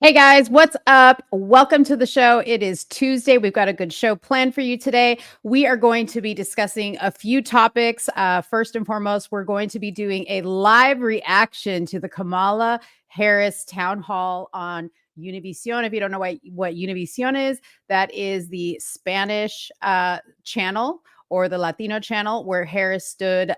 Hey guys, what's up? Welcome to the show. It is Tuesday. We've got a good show planned for you today. We are going to be discussing a few topics. First and foremost, we're going to be doing a live reaction to the Kamala Harris town hall on Univision. If you don't know what Univision is, that is the Spanish channel or the Latino channel where Harris stood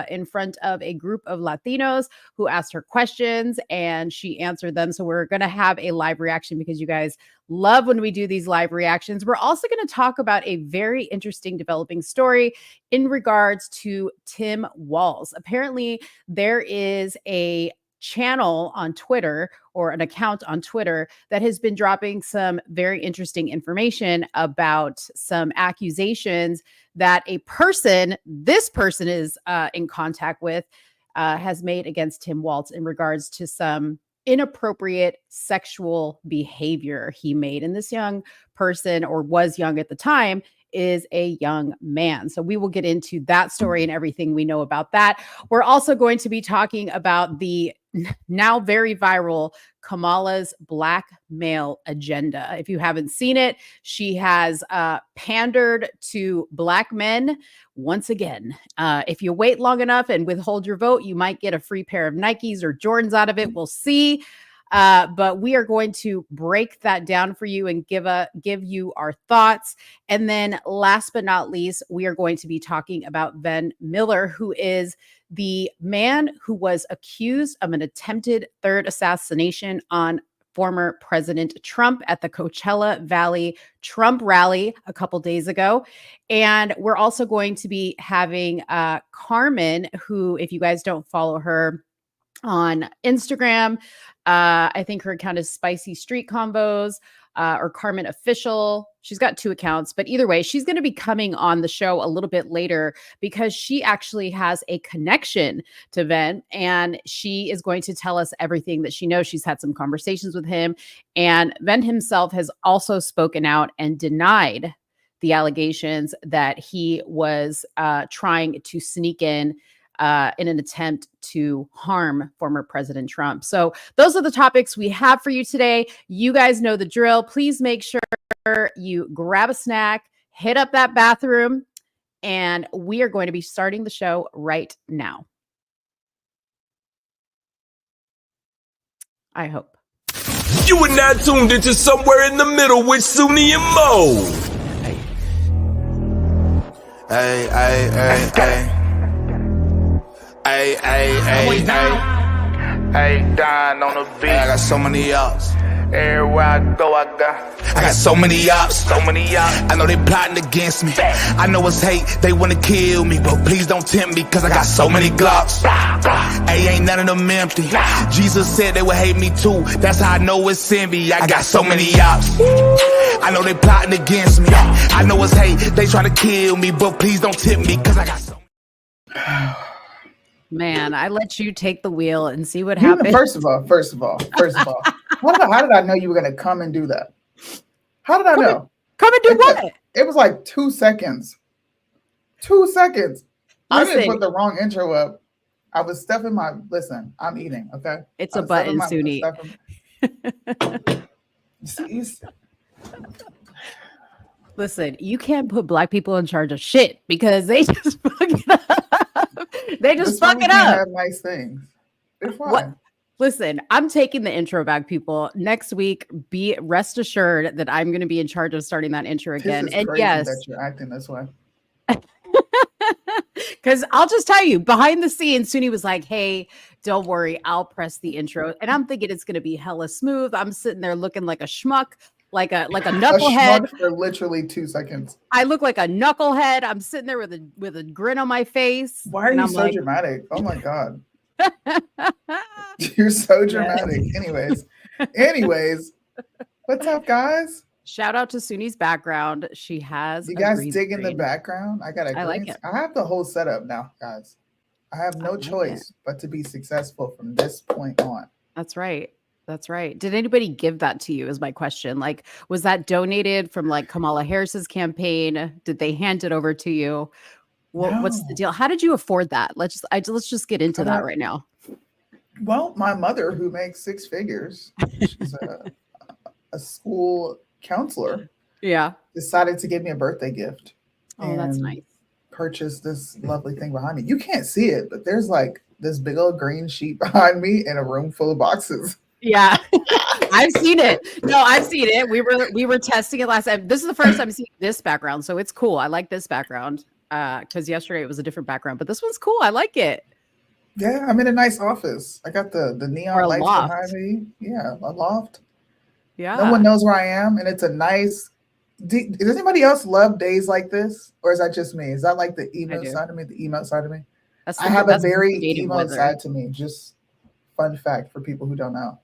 in front of a group of Latinos who asked her questions and she answered them. So we're going to have a live reaction because you guys love when we do these live reactions. We're also going to talk about a very interesting developing story in regards to Tim Walz. Apparently, there is a channel on Twitter or an account on Twitter that has been dropping some very interesting information about some accusations that this person is in contact with, has made against Tim Walz in regards to some inappropriate sexual behavior he made. And this young person, or was young at the time, is a young man. So we will get into that story and everything we know about that. We're also going to be talking about the now very viral Kamala's blackmail agenda. If you haven't seen it, she has pandered to black men once again. If you wait long enough and withhold your vote, you might get a free pair of Nikes or Jordans out of it. We'll see. But we are going to break that down for you and give you our thoughts. And then last but not least, we are going to be talking about Van Miller, who is the man who was accused of an attempted third assassination on former President Trump at the Coachella Valley Trump rally a couple days ago. And we're also going to be having Carmen, who, if you guys don't follow her on Instagram, I think her account is Spicy Street Combos or Carmen Official. She's got two accounts, but either way, she's going to be coming on the show a little bit later because she actually has a connection to Ven, and she is going to tell us everything that she knows. She's had some conversations with him, and Ven himself has also spoken out and denied the allegations that he was trying to sneak in an attempt to harm former President Trump. So those are the topics we have for you today. You guys know the drill. Please make sure you grab a snack, hit up that bathroom, and we are going to be starting the show right now. I hope. You are now tuned into Somewhere in the Middle with Soonie and Mo. Hey, hey, hey, hey. Hey, hey, hey, hey. Hey, Don on the beat. Hey, I got so many ops. Everywhere I go, I got so many ops. so many ops. I know they plotting against me. I know it's hate, they wanna kill me, but please don't tempt me, cause I got so many glocks. Hey, ain't none of them empty. Jesus said they would hate me too. That's how I know it's envy. I got so many ops. I know they plotting against me. I know it's hate, they try to kill me, but please don't tempt me, cause I got so many. Man, I let you take the wheel and see what happens. First of all, how did I know you were going to come and do that? How did I know? Come and do what? It was like 2 seconds. 2 seconds. I didn't put the wrong intro up. I was stuffing my. Listen, I'm eating. Okay, it's a button, Soonie. Listen, you can't put black people in charge of shit because they just fuck it up. They just fuck it up. Have nice things. It's fine. What? Listen, I'm taking the intro back, people. Next week, be rest assured that I'm going to be in charge of starting that intro again. This is crazy that you're acting this way. Because I'll just tell you, behind the scenes, Soonie was like, "Hey, don't worry, I'll press the intro," and I'm thinking it's going to be hella smooth. I'm sitting there looking like a schmuck. Like a knucklehead for literally 2 seconds. I look like a knucklehead. I'm sitting there with a grin on my face. Why are you so dramatic? Oh my god, you're so dramatic. Anyways, what's up, guys? Shout out to Soonie's background. She has. You guys dig in the background? I like it. I have the whole setup now, guys. I have no choice but to be successful from this point on. That's right. That's right. Did anybody give that to you is my question. Like, was that donated from like Kamala Harris's campaign? Did they hand it over to you? What's the deal? How did you afford that? Let's just get into that right now. Well, my mother, who makes 6 figures, she's a school counselor Yeah. decided to give me a birthday gift. Oh, that's nice. Purchased this lovely thing behind me. You can't see it, but there's like this big old green sheet behind me in a room full of boxes. Yeah. I've seen it. No, I've seen it. We were testing it last time. This is the first time seeing this background, so it's cool. I like this background. Because yesterday it was a different background, but this one's cool. I like it. Yeah, I'm in a nice office. I got the neon lights behind me. Yeah, a loft. Yeah. No one knows where I am, and it's a nice. Does anybody else love days like this, or is that just me? Is that like the emo side of me? The emo side of me. I have a very emo side to me. Just fun fact for people who don't know.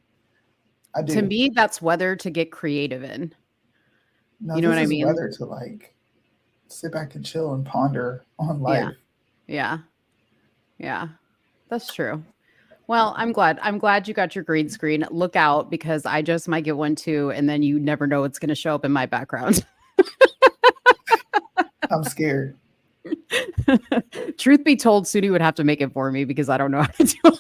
I do. To me, that's weather to get creative in. No, you know what I mean? Weather to like sit back and chill and ponder on life. Yeah. That's true. Well, I'm glad you got your green screen. Look out, because I just might get one too, and then you never know what's going to show up in my background. I'm scared. Truth be told, Soonie would have to make it for me because I don't know how to do it.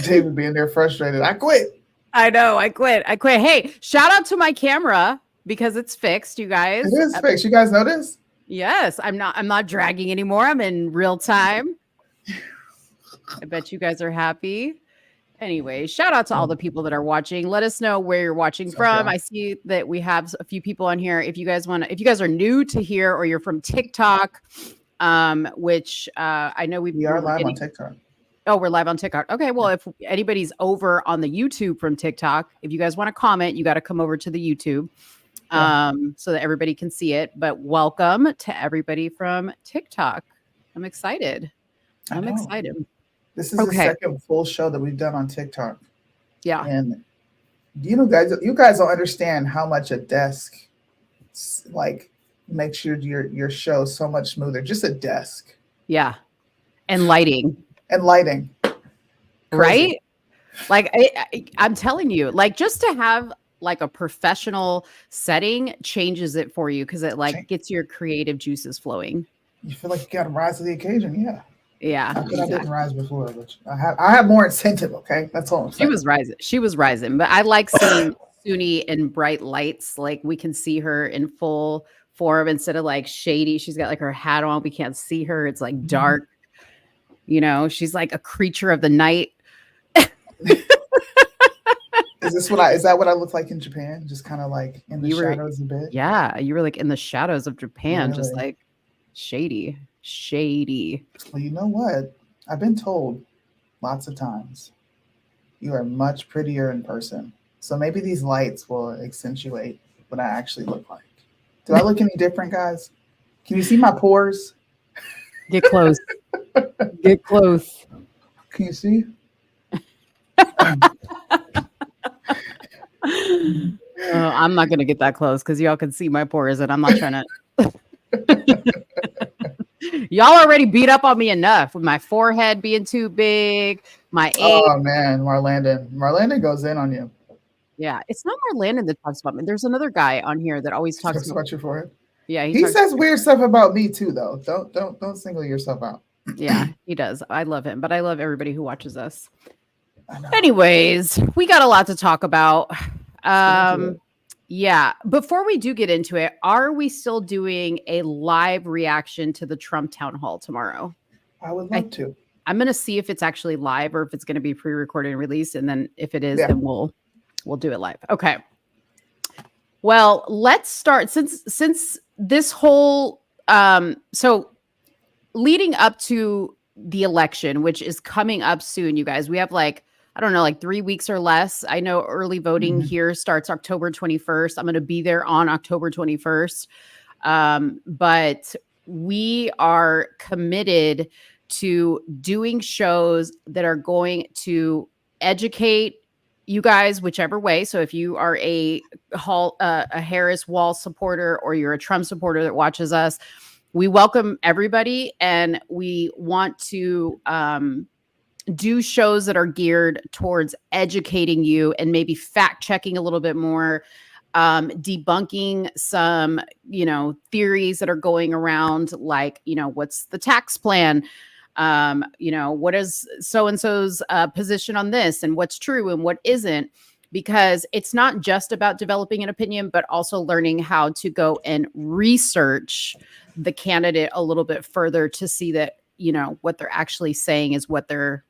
David being there frustrated. I quit. I know. I quit. Hey, shout out to my camera because it's fixed, you guys. It is fixed. You guys notice? Yes. I'm not dragging anymore. I'm in real time. I bet you guys are happy. Anyway, shout out to all the people that are watching. Let us know where you're watching from. I see that we have a few people on here. If you guys are new to here or you're from TikTok, which I know we are live on TikTok. Oh, we're live on TikTok. Okay, well, if anybody's over on the YouTube from TikTok, if you guys want to comment, you got to come over to the YouTube so that everybody can see it. But welcome to everybody from TikTok. I'm excited. This is the second full show that we've done on TikTok. Yeah. And you guys don't understand how much a desk like makes your show so much smoother. Just a desk. Yeah. And lighting. Right? Like I'm telling you, like just to have like a professional setting changes it for you because it like gets your creative juices flowing. You feel like you got to rise to the occasion. Yeah. Yeah. I didn't rise before, but I have more incentive. Okay. That's all I'm saying. She was rising, but I like seeing Soonie in bright lights. Like we can see her in full form instead of like shady. She's got like her hat on. We can't see her. It's like dark. You know, she's like a creature of the night. Is that what I look like in Japan? Just kind of like in the shadows a bit? Yeah, you were like in the shadows of Japan, just like shady. Well, you know what? I've been told lots of times you are much prettier in person. So maybe these lights will accentuate what I actually look like. Do I look any different, guys? Can you see my pores? Get close. Get close. Can you see? I'm not going to get that close because y'all can see my pores and I'm not trying to. Y'all already beat up on me enough with my forehead being too big. Oh, man. Marlandon goes in on you. Yeah. It's not Marlandon that talks about me. There's another guy on here that always talks about your forehead. Yeah. He says weird stuff about me too, though. Don't single yourself out. Yeah, he does. I love him, but I love everybody who watches us. Anyways, we got a lot to talk about. Yeah. Before we do get into it, are we still doing a live reaction to the Trump town hall tomorrow? I would love to. I'm going to see if it's actually live or if it's going to be pre-recorded and released. And then if it is, then we'll do it live. Okay. Well, let's start since this whole, so leading up to the election, which is coming up soon, you guys, we have like 3 weeks or less. I know early voting here starts October 21st. I'm going to be there on October 21st. But we are committed to doing shows that are going to educate you guys whichever way. So if you are a Harris Wall supporter or you're a Trump supporter that watches us, we welcome everybody, and we want to do shows that are geared towards educating you and maybe fact checking a little bit more, debunking some, theories that are going around, like, what's the tax plan? What is so-and-so's position on this and what's true and what isn't? because it's not just about developing an opinion, but also learning how to go and research the candidate a little bit further to see that, you know, what they're actually saying is what they're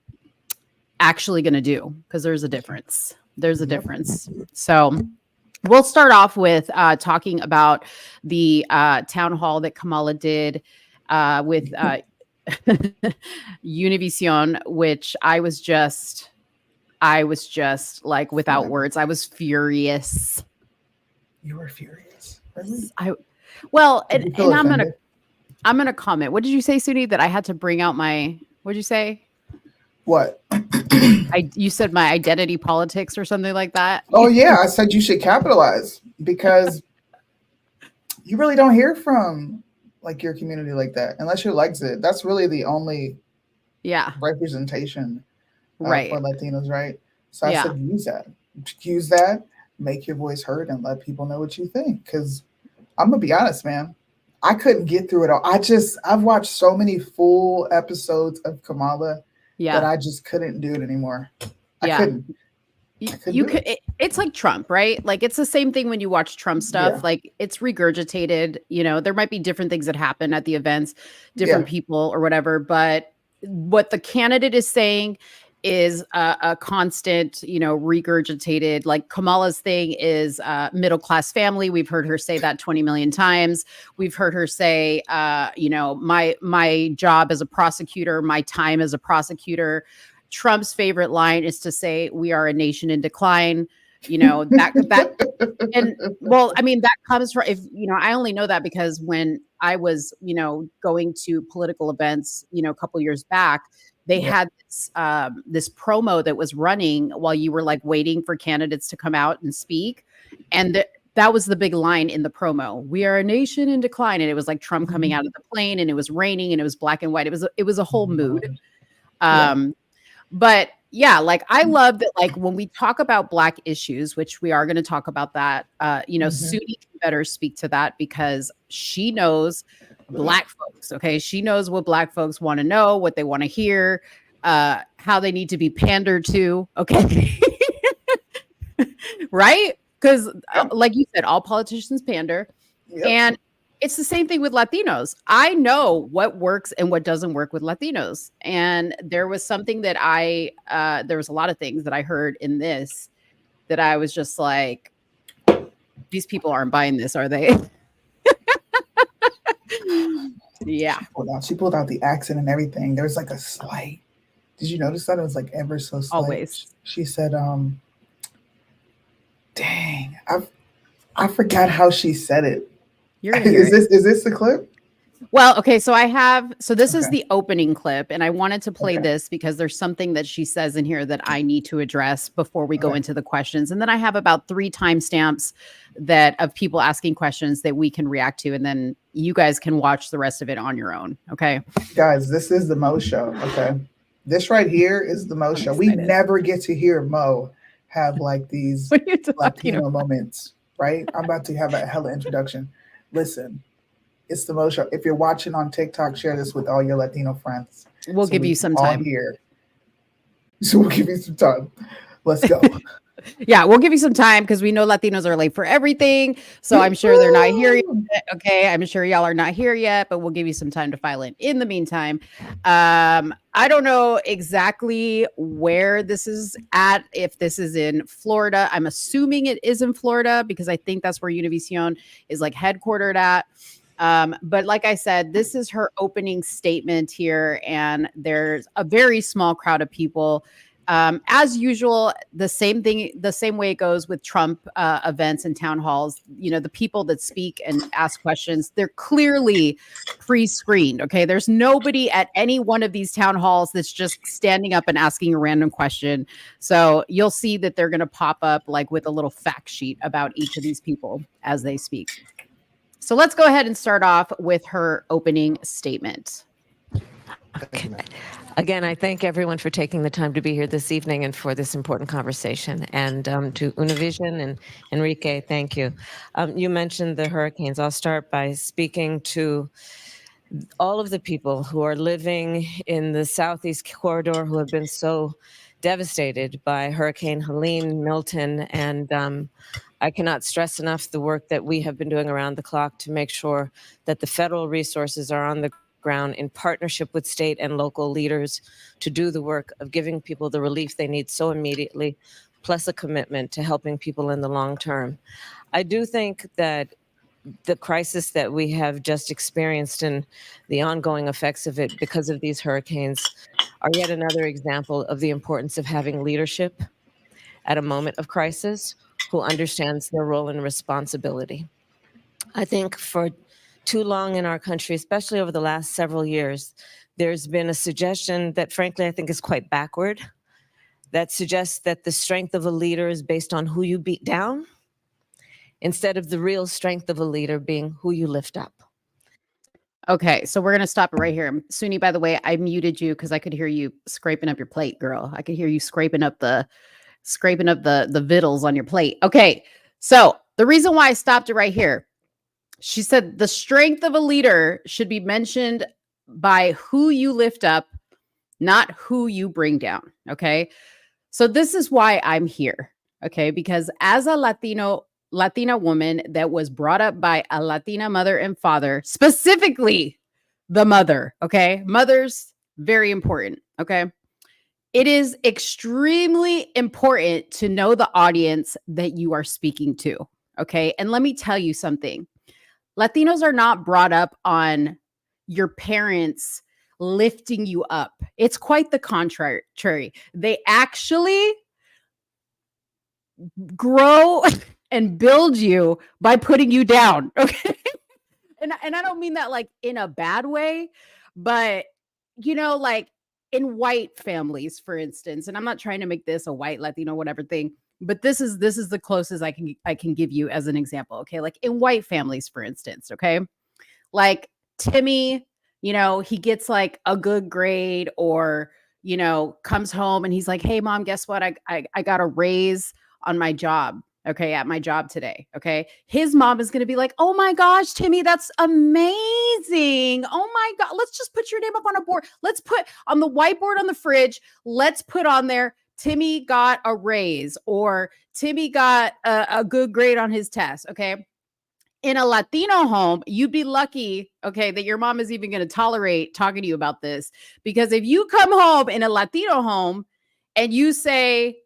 actually going to do, because there's a difference. There's a difference. So we'll start off with talking about the town hall that Kamala did with Univision, which I was just like without words. I was furious. You were furious. Really? Well, and I'm gonna comment. What did you say, Soonie? That I had to bring out my, what'd you say? What? You said my identity politics or something like that. Oh yeah, I said you should capitalize, because you really don't hear from like your community like that unless you likes it. That's really the only representation right for Latinos, right? So I said use that, make your voice heard, and let people know what you think. Because I'm gonna be honest, man, I couldn't get through it all. I've watched so many full episodes of Kamala that I just couldn't do it anymore. I couldn't. It's like Trump, right? Like it's the same thing when you watch Trump stuff. Like it's regurgitated. You know, there might be different things that happen at the events, different people or whatever, but what the candidate is saying is a constant, you know, regurgitated. Like Kamala's thing is middle class family. We've heard her say that 20 million times. We've heard her say, you know, my job as a prosecutor, my time as a prosecutor. Trump's favorite line is to say, "We are a nation in decline." You know, that and well, I mean, that comes from, if you know, I only know that because when I was, you know, going to political events, you know, a couple years back, they had this promo that was running while you were like waiting for candidates to come out and speak, and that was the big line in the promo. "We are a nation in decline," and it was like Trump coming out of the plane, and it was raining, and it was black and white. It was a whole mood. But yeah, like I love that, like when we talk about Black issues, which we are going to talk about that, you know, Soonie can better speak to that because she knows Black folks. Okay. She knows what Black folks want to know, what they want to hear, how they need to be pandered to. Okay. Right. Because like you said, all politicians pander. And it's the same thing with Latinos. I know what works and what doesn't work with Latinos. And there was something that there was a lot of things that I heard in this that I was just like, these people aren't buying this, are they? Yeah. She pulled out the accent and everything. There was like a slight. Did you notice that? It was like ever so slight. Always. She said, dang, I forgot how she said it. Is this the clip? Well, okay, so this is the opening clip, and I wanted to play this because there's something that she says in here that I need to address before we go into the questions. And then I have about 3 timestamps of people asking questions that we can react to, and then you guys can watch the rest of it on your own. Okay. Guys, this is the Mo show. Okay. This right here is the Mo show. We never get to hear Mo have like these Latino moments, right? I'm about to have a hella introduction. Listen, it's the Mo show. If you're watching on TikTok, share this with all your Latino friends. We'll give you some time here. So we'll give you some time. Let's go. Yeah, we'll give you some time because we know Latinos are late for everything. So I'm sure they're not here yet. Okay, I'm sure y'all are not here yet, but we'll give you some time to file in. In the meantime, I don't know exactly where this is at, if this is in Florida. I'm assuming it is in Florida because I think that's where Univision is like headquartered at. But like I said, this is her opening statement here, and there's a very small crowd of people. As usual, the same way it goes with Trump events and town halls. You know, the people that speak and ask questions, they're clearly pre-screened. Okay, there's nobody at any one of these town halls that's just standing up and asking a random question. So you'll see that they're going to pop up like with a little fact sheet about each of these people as they speak. So let's go ahead and start off with her opening statement. Okay. Again, I thank everyone for taking the time to be here this evening and for this important conversation. And to Univision and Enrique, thank you. You mentioned the hurricanes. I'll start by speaking to all of the people who are living in the Southeast corridor who have been so devastated by Hurricane Helene, Milton, and I cannot stress enough the work that we have been doing around the clock to make sure that the federal resources are on the ground in partnership with state and local leaders to do the work of giving people the relief they need so immediately, plus a commitment to helping people in the long term. I do think that the crisis that we have just experienced and the ongoing effects of it because of these hurricanes are yet another example of the importance of having leadership at a moment of crisis who understands their role and responsibility. I think for too long in our country, especially over the last several years, there's been a suggestion that frankly I think is quite backward, that suggests that the strength of a leader is based on who you beat down, instead of the real strength of a leader being who you lift up. Okay, so we're gonna stop it right here. Soonie, by the way, I muted you because I could hear you scraping up your plate, girl. I could hear you scraping up the vittles on your plate. Okay, so the reason why I stopped it right here, she said the strength of a leader should be mentioned by who you lift up, not who you bring down. Okay, so this is why I'm here. Okay, because as a Latina woman that was brought up by a Latina mother and father, specifically the mother, okay? Mothers, very important, okay? It is extremely important to know the audience that you are speaking to, okay? And let me tell you something. Latinos are not brought up on your parents lifting you up. It's quite the contrary. They actually grow and build you by putting you down. Okay. And I don't mean that like in a bad way, but like in white families, for instance, and I'm not trying to make this a white Latino, whatever thing, but this is the closest I can give you as an example. Okay. Like in white families, for instance, okay. Like Timmy, he gets like a good grade or, comes home and he's like, hey mom, guess what? I got a raise on my job. Okay. At my job today. Okay. His mom is going to be like, oh my gosh, Timmy, that's amazing. Oh my God. Let's just put your name up on a board. Let's put on the whiteboard on the fridge. Let's put on there, Timmy got a raise or Timmy got a good grade on his test. Okay. In a Latino home, you'd be lucky, okay, that your mom is even going to tolerate talking to you about this. Because if you come home in a Latino home and you say,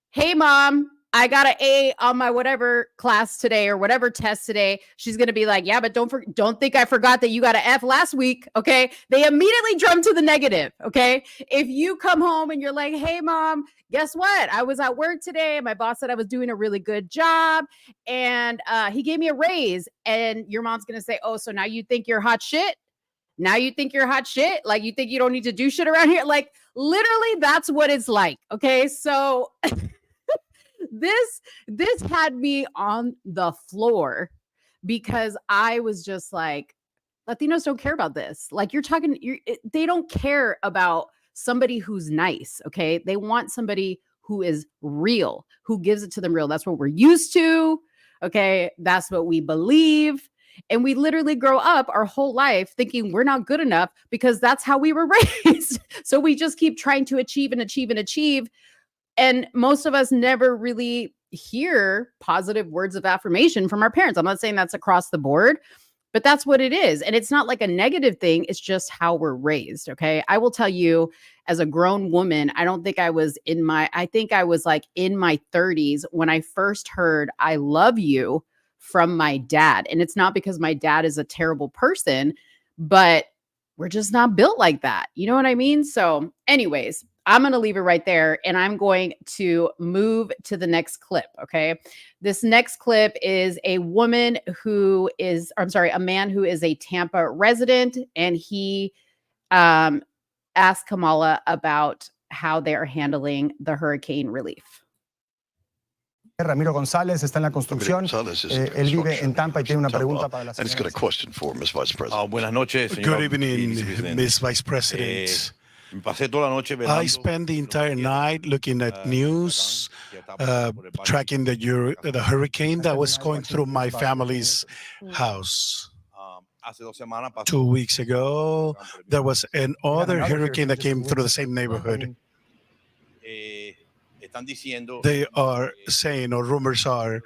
hey mom, I got an A on my whatever class today or whatever test today, she's going to be like, yeah, but don't think I forgot that you got an F last week. Okay. They immediately jump to the negative. Okay. If you come home and you're like, hey mom, guess what? I was at work today. My boss said I was doing a really good job and he gave me a raise. And your mom's going to say, oh, so now you think you're hot shit? Now you think you're hot shit? Like you think you don't need to do shit around here? Like literally that's what it's like. Okay. So this had me on the floor because I was just like, Latinos don't care about this. Like they don't care about somebody who's nice. Okay. They want somebody who is real, who gives it to them real. That's what we're used to. Okay. That's what we believe. And we literally grow up our whole life thinking we're not good enough because that's how we were raised. So we just keep trying to achieve and achieve and achieve. And most of us never really hear positive words of affirmation from our parents. I'm not saying that's across the board, but that's what it is. And it's not like a negative thing. It's just how we're raised. Okay. I will tell you as a grown woman, I think I was like in my 30s when I first heard I love you from my dad. And it's not because my dad is a terrible person, but we're just not built like that. You know what I mean? So anyways, I'm going to leave it right there and I'm going to move to the next clip. Okay. This next clip is a man who is a Tampa resident and he asked Kamala about how they are handling the hurricane relief. Ramiro González está en la construcción. Él vive en Tampa y tiene una pregunta para la señora. And he's got a question for Ms. Vice President. Buenas noches, señora. Good evening, Ms. Vice President. I spent the entire night looking at news, tracking the hurricane that was going through my family's house. 2 weeks ago, there was another hurricane that came through the same neighborhood. they are saying, or rumors are,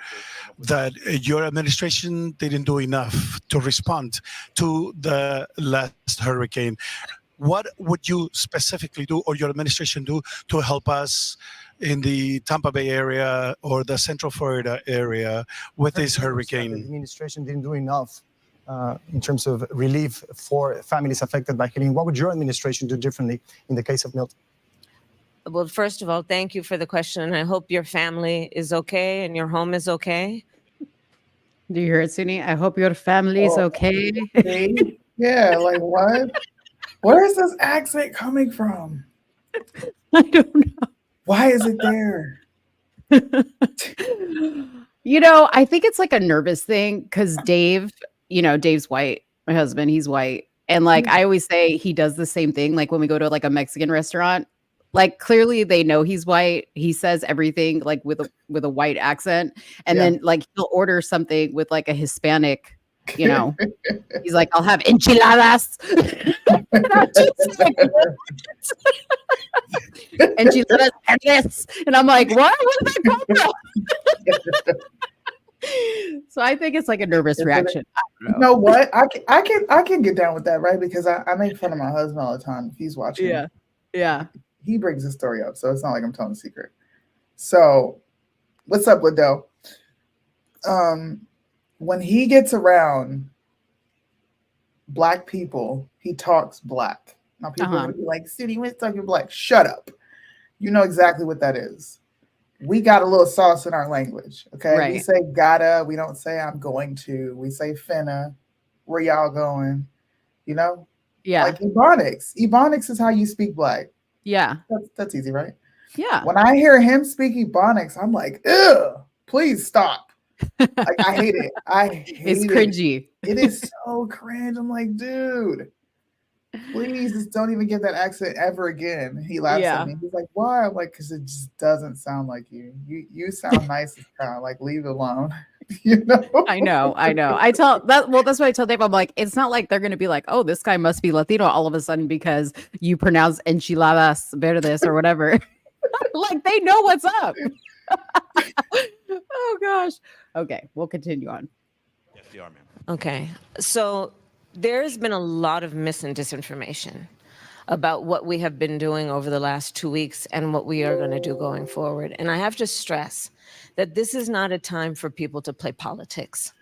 that your administration didn't do enough to respond to the last hurricane. What would you specifically do, or your administration do, to help us in the Tampa Bay area or the Central Florida area with this The hurricane? administration didn't do enough in terms of relief for families affected by Helene. What would your administration do differently in the case of Milton? Well, first of all, thank you for the question. And I hope your family is okay and your home is okay. Do you hear it, Soonie? I hope your family's okay. See? Yeah, like what? Where is this accent coming from? I don't know. Why is it there? I think it's like a nervous thing because Dave, Dave's white. My husband, he's white. And like I always say, he does the same thing. Like when we go to like a Mexican restaurant, like clearly they know he's white. He says everything like with a white accent. And then like he'll order something with like a Hispanic, he's like, I'll have enchiladas. Enchiladas. And I'm like, what? Where did that come from? So I think it's like a nervous reaction. You know what? I can get down with that, right? Because I make fun of my husband all the time if he's watching. Yeah. Yeah. He brings the story up, so it's not like I'm telling a secret. So, what's up, Liddell? When he gets around Black people, he talks Black. Now people are be like, Soonie, what's talking Black? Shut up. You know exactly what that is. We got a little sauce in our language, okay? Right. We say gotta, we don't say I'm going to. We say finna. Where y'all going? Yeah. Like Ebonics. Ebonics is how you speak Black. Yeah. That's easy, right? Yeah. When I hear him speak Ebonics, I'm like, ugh, please stop. Like, I hate it. It's cringy. It is so cringe. I'm like, dude, please just don't even get that accent ever again. He laughs at me. He's like, why? I'm like, because it just doesn't sound like you. You sound nice as kind. Like, leave it alone. I know. That's what I tell Dave. I'm like, it's not like they're going to be like, oh, this guy must be Latino all of a sudden because you pronounce enchiladas verdes or whatever. Like, they know what's up. Oh, gosh. Okay, we'll continue on. Yes, they are, ma'am. Okay. So there's been a lot of mis and disinformation about what we have been doing over the last 2 weeks and what we are going to do going forward. And I have to stress that this is not a time for people to play politics.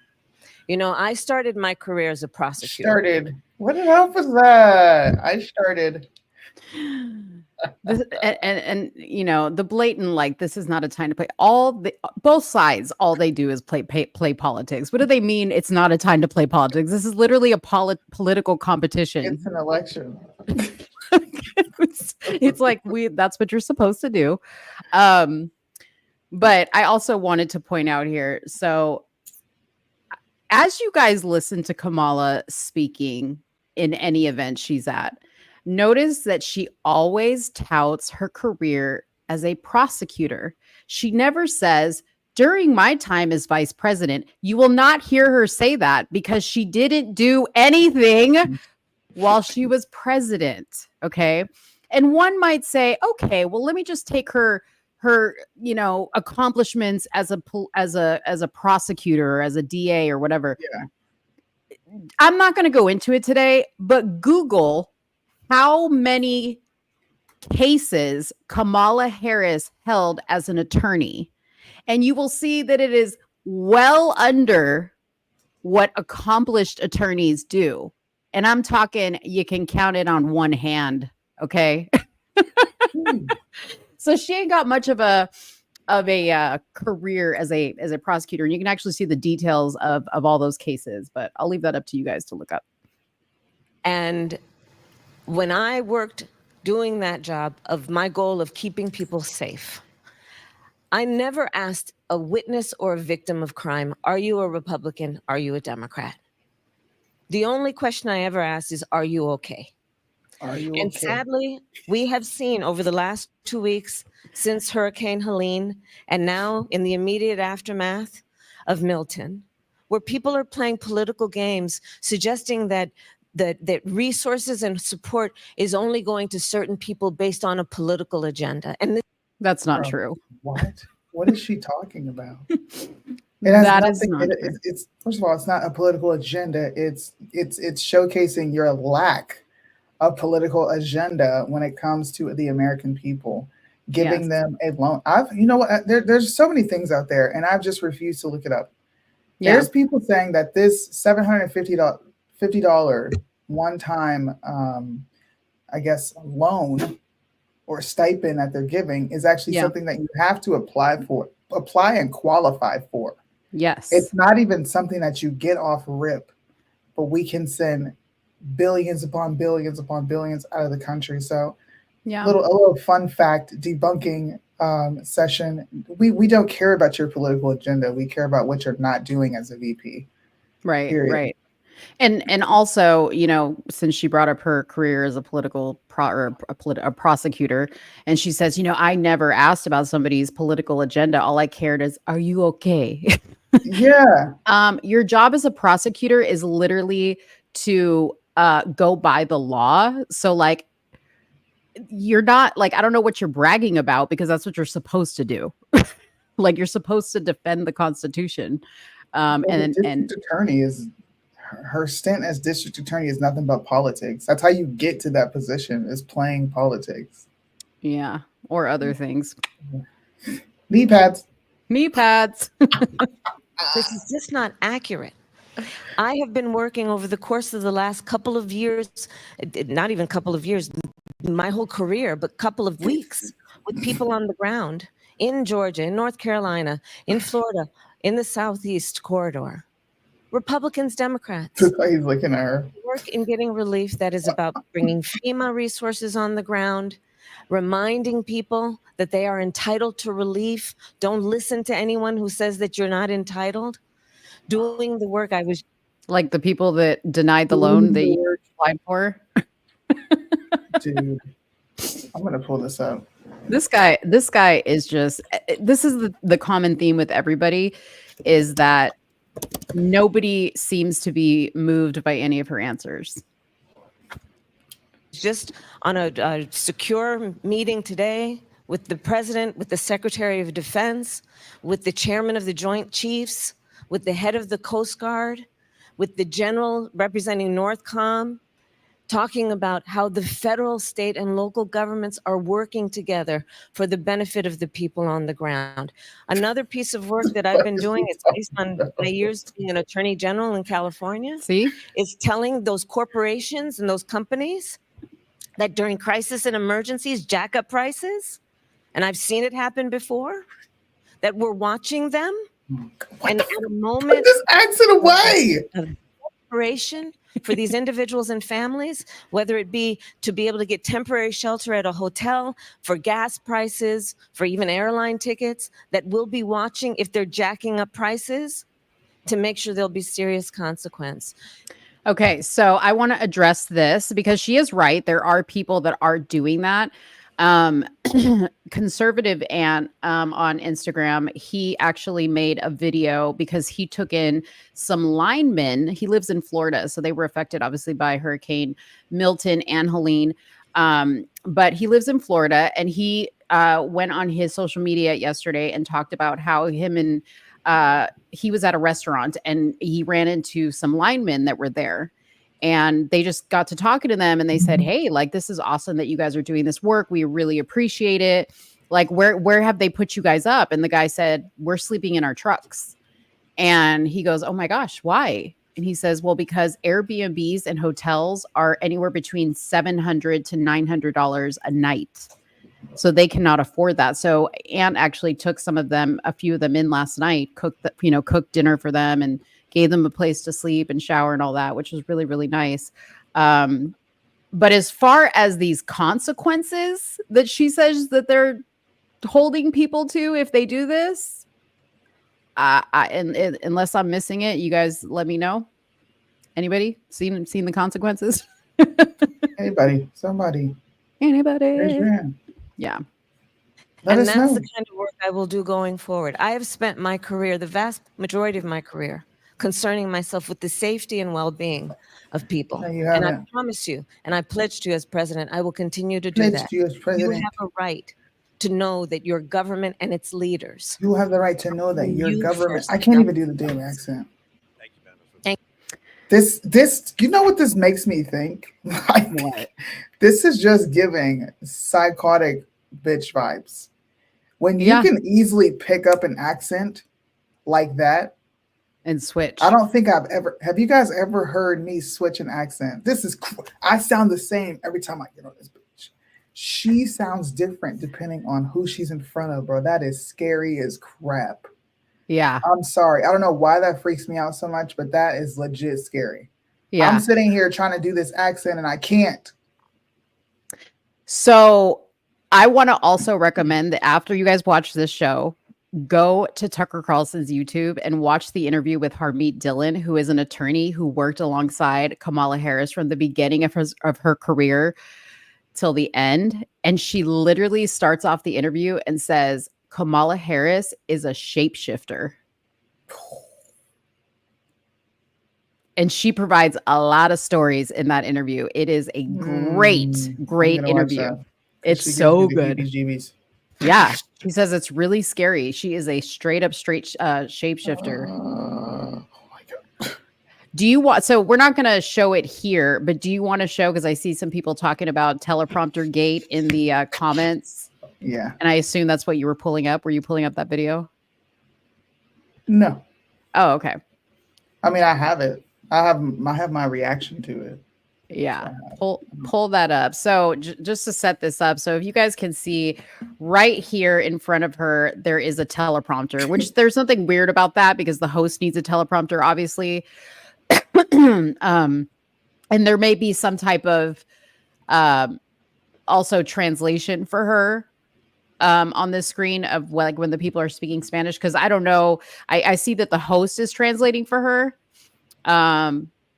I started my career as a prosecutor. What the hell was that? I started. And the blatant, like, this is not a time to play. Both sides, all they do is play politics. What do they mean? It's not a time to play politics. This is literally a political competition. It's an election. It's like that's what you're supposed to do. But I also wanted to point out here. So as you guys listen to Kamala speaking in any event she's at, notice that she always touts her career as a prosecutor. She never says, during my time as vice president. You will not hear her say that because she didn't do anything while she was president. Okay. And one might say, okay, well, let me just take her accomplishments as a prosecutor or as a DA or whatever. Yeah. I'm not going to go into it today, but Google how many cases Kamala Harris held as an attorney, and you will see that it is well under what accomplished attorneys do. And I'm talking, you can count it on one hand. Okay. So she ain't got much of a career as a prosecutor, and you can actually see the details of all those cases, but I'll leave that up to you guys to look up. And when I worked doing that job of my goal of keeping people safe, I never asked a witness or a victim of crime, are you a Republican? Are you a Democrat? The only question I ever asked is, are you okay? Are you okay? And sadly, we have seen over the last 2 weeks since Hurricane Helene and now in the immediate aftermath of Milton, where people are playing political games, suggesting that resources and support is only going to certain people based on a political agenda. And That's not Bro, true. what? What is she talking about? It has That is nothing. not true. It's first of all, it's not a political agenda. It's showcasing your lack of political agenda when it comes to the American people, Yes. giving them a loan. You know what? There's so many things out there, and I've just refused to look it up. Yeah. There's people saying that this $750 one-time, I guess, loan or stipend that they're giving is actually Yeah. something that you have to apply and qualify for. Yes. It's not even something that you get off rip, but we can send billions upon billions upon billions out of the country. So Yeah. a little fun fact debunking session. We don't care about your political agenda. We care about what you're not doing as a VP. Right. Period. Right. And also, you know, since she brought up her career as a political a prosecutor, and she says, you know, I never asked about somebody's political agenda. All I cared is, are you okay? Yeah. Your job as a prosecutor is literally to go by the law. So like, you're not like, I don't know what you're bragging about, because that's what you're supposed to do. Like, you're supposed to defend the Constitution. Well, the district attorney is her stint as district attorney is nothing but politics. That's how you get to that position, is playing politics. Yeah, or other things. Knee pads. Knee pads. This is just not accurate. I have been working over the course of the last couple of years, not even couple of years, my whole career, but couple of weeks, with people on the ground in Georgia, in North Carolina, in Florida, in the Southeast corridor. Republicans, Democrats. He's looking at her. Work in getting relief that is about bringing FEMA resources on the ground, reminding people that they are entitled to relief. Don't listen to anyone who says that you're not entitled. Doing the work. I was like the people that denied the loan that you applied for. Dude, I'm gonna pull this up. This guy is just, this is the common theme with everybody, is that nobody seems to be moved by any of her answers. Just on a secure meeting today with the president, with the Secretary of Defense, with the chairman of the Joint Chiefs, with the head of the Coast Guard, with the general representing NORTHCOM, talking about how the federal, state, and local governments are working together for the benefit of the people on the ground. Another piece of work that I've been doing, it's based on my years being an attorney general in California, is telling those corporations and those companies that during crisis and emergencies, jack up prices, and I've seen it happen before, that we're watching them, and at a moment, put this accent away. Of desperation for these individuals and families, whether it be to be able to get temporary shelter at a hotel, for gas prices, for even airline tickets, that we'll be watching if they're jacking up prices to make sure there'll be serious consequence. Okay, so I want to address this because she is right. There are people that are doing that. Conservative Ant on Instagram, he actually made a video because he took in some linemen. He lives in Florida, so they were affected obviously by Hurricane Milton and Helene. But he lives in Florida, and he went on his social media yesterday and talked about how him and he was at a restaurant and he ran into some linemen that were there. And they just got to talking to them and they said, hey, like, this is awesome that you guys are doing this work. We really appreciate it. Like, where have they put you guys up? And the guy said, we're sleeping in our trucks. And he goes, oh my gosh, why? And he says, well, because Airbnbs and hotels are anywhere between $700 to $900 a night. So they cannot afford that. So Ant actually took a few of them in last night, cooked dinner for them and gave them a place to sleep and shower and all that, which was really, really nice. But as far as these consequences that she says that they're holding people to if they do this, unless I'm missing it, you guys let me know. Anybody seen the consequences? Anybody, somebody, anybody. Raise your hand. Yeah. And that's the kind of work I will do going forward. I have spent my career, the vast majority of my career, concerning myself with the safety and well-being of people. And I promise you, and I pledge to you as president, I will continue to do that. You have a right to know that your government and its leaders. You have the right to know that your You government. first. I can't even do the damn accent. This, you know what this makes me think? Like, What? this is just giving psychotic bitch vibes. When you Yeah. can easily pick up an accent like that, And switch. I don't think have you guys ever heard me switch an accent? I sound the same every time I get on this bitch. She sounds different depending on who she's in front of, bro. That is scary as crap. Yeah. I'm sorry. I don't know why that freaks me out so much, but that is legit scary. Yeah. I'm sitting here trying to do this accent and I can't. So I want to also recommend that after you guys watch this show, go to Tucker Carlson's YouTube and watch the interview with Harmeet Dillon, who is an attorney who worked alongside Kamala Harris from the beginning of her career till the end. And she literally starts off the interview and says, Kamala Harris is a shapeshifter. And she provides a lot of stories in that interview. It is a great interview. It's so good. Heebie-jeebies. Yeah. She says it's really scary. She is a straight shapeshifter. Oh my God. Do you want, so we're not going to show it here, but do you want to show, because I see some people talking about teleprompter gate in the comments. Yeah. And I assume that's what you were pulling up. Were you pulling up that video? No. Oh, okay. I mean, I have it. I have my reaction to it. Yeah, pull that up. So just to set this up, so if you guys can see right here in front of her, there is a teleprompter, which there's nothing weird about that because the host needs a teleprompter, obviously. And there may be some type of also translation for her on this screen of like when the people are speaking Spanish, because I don't know. I see that the host is translating for her.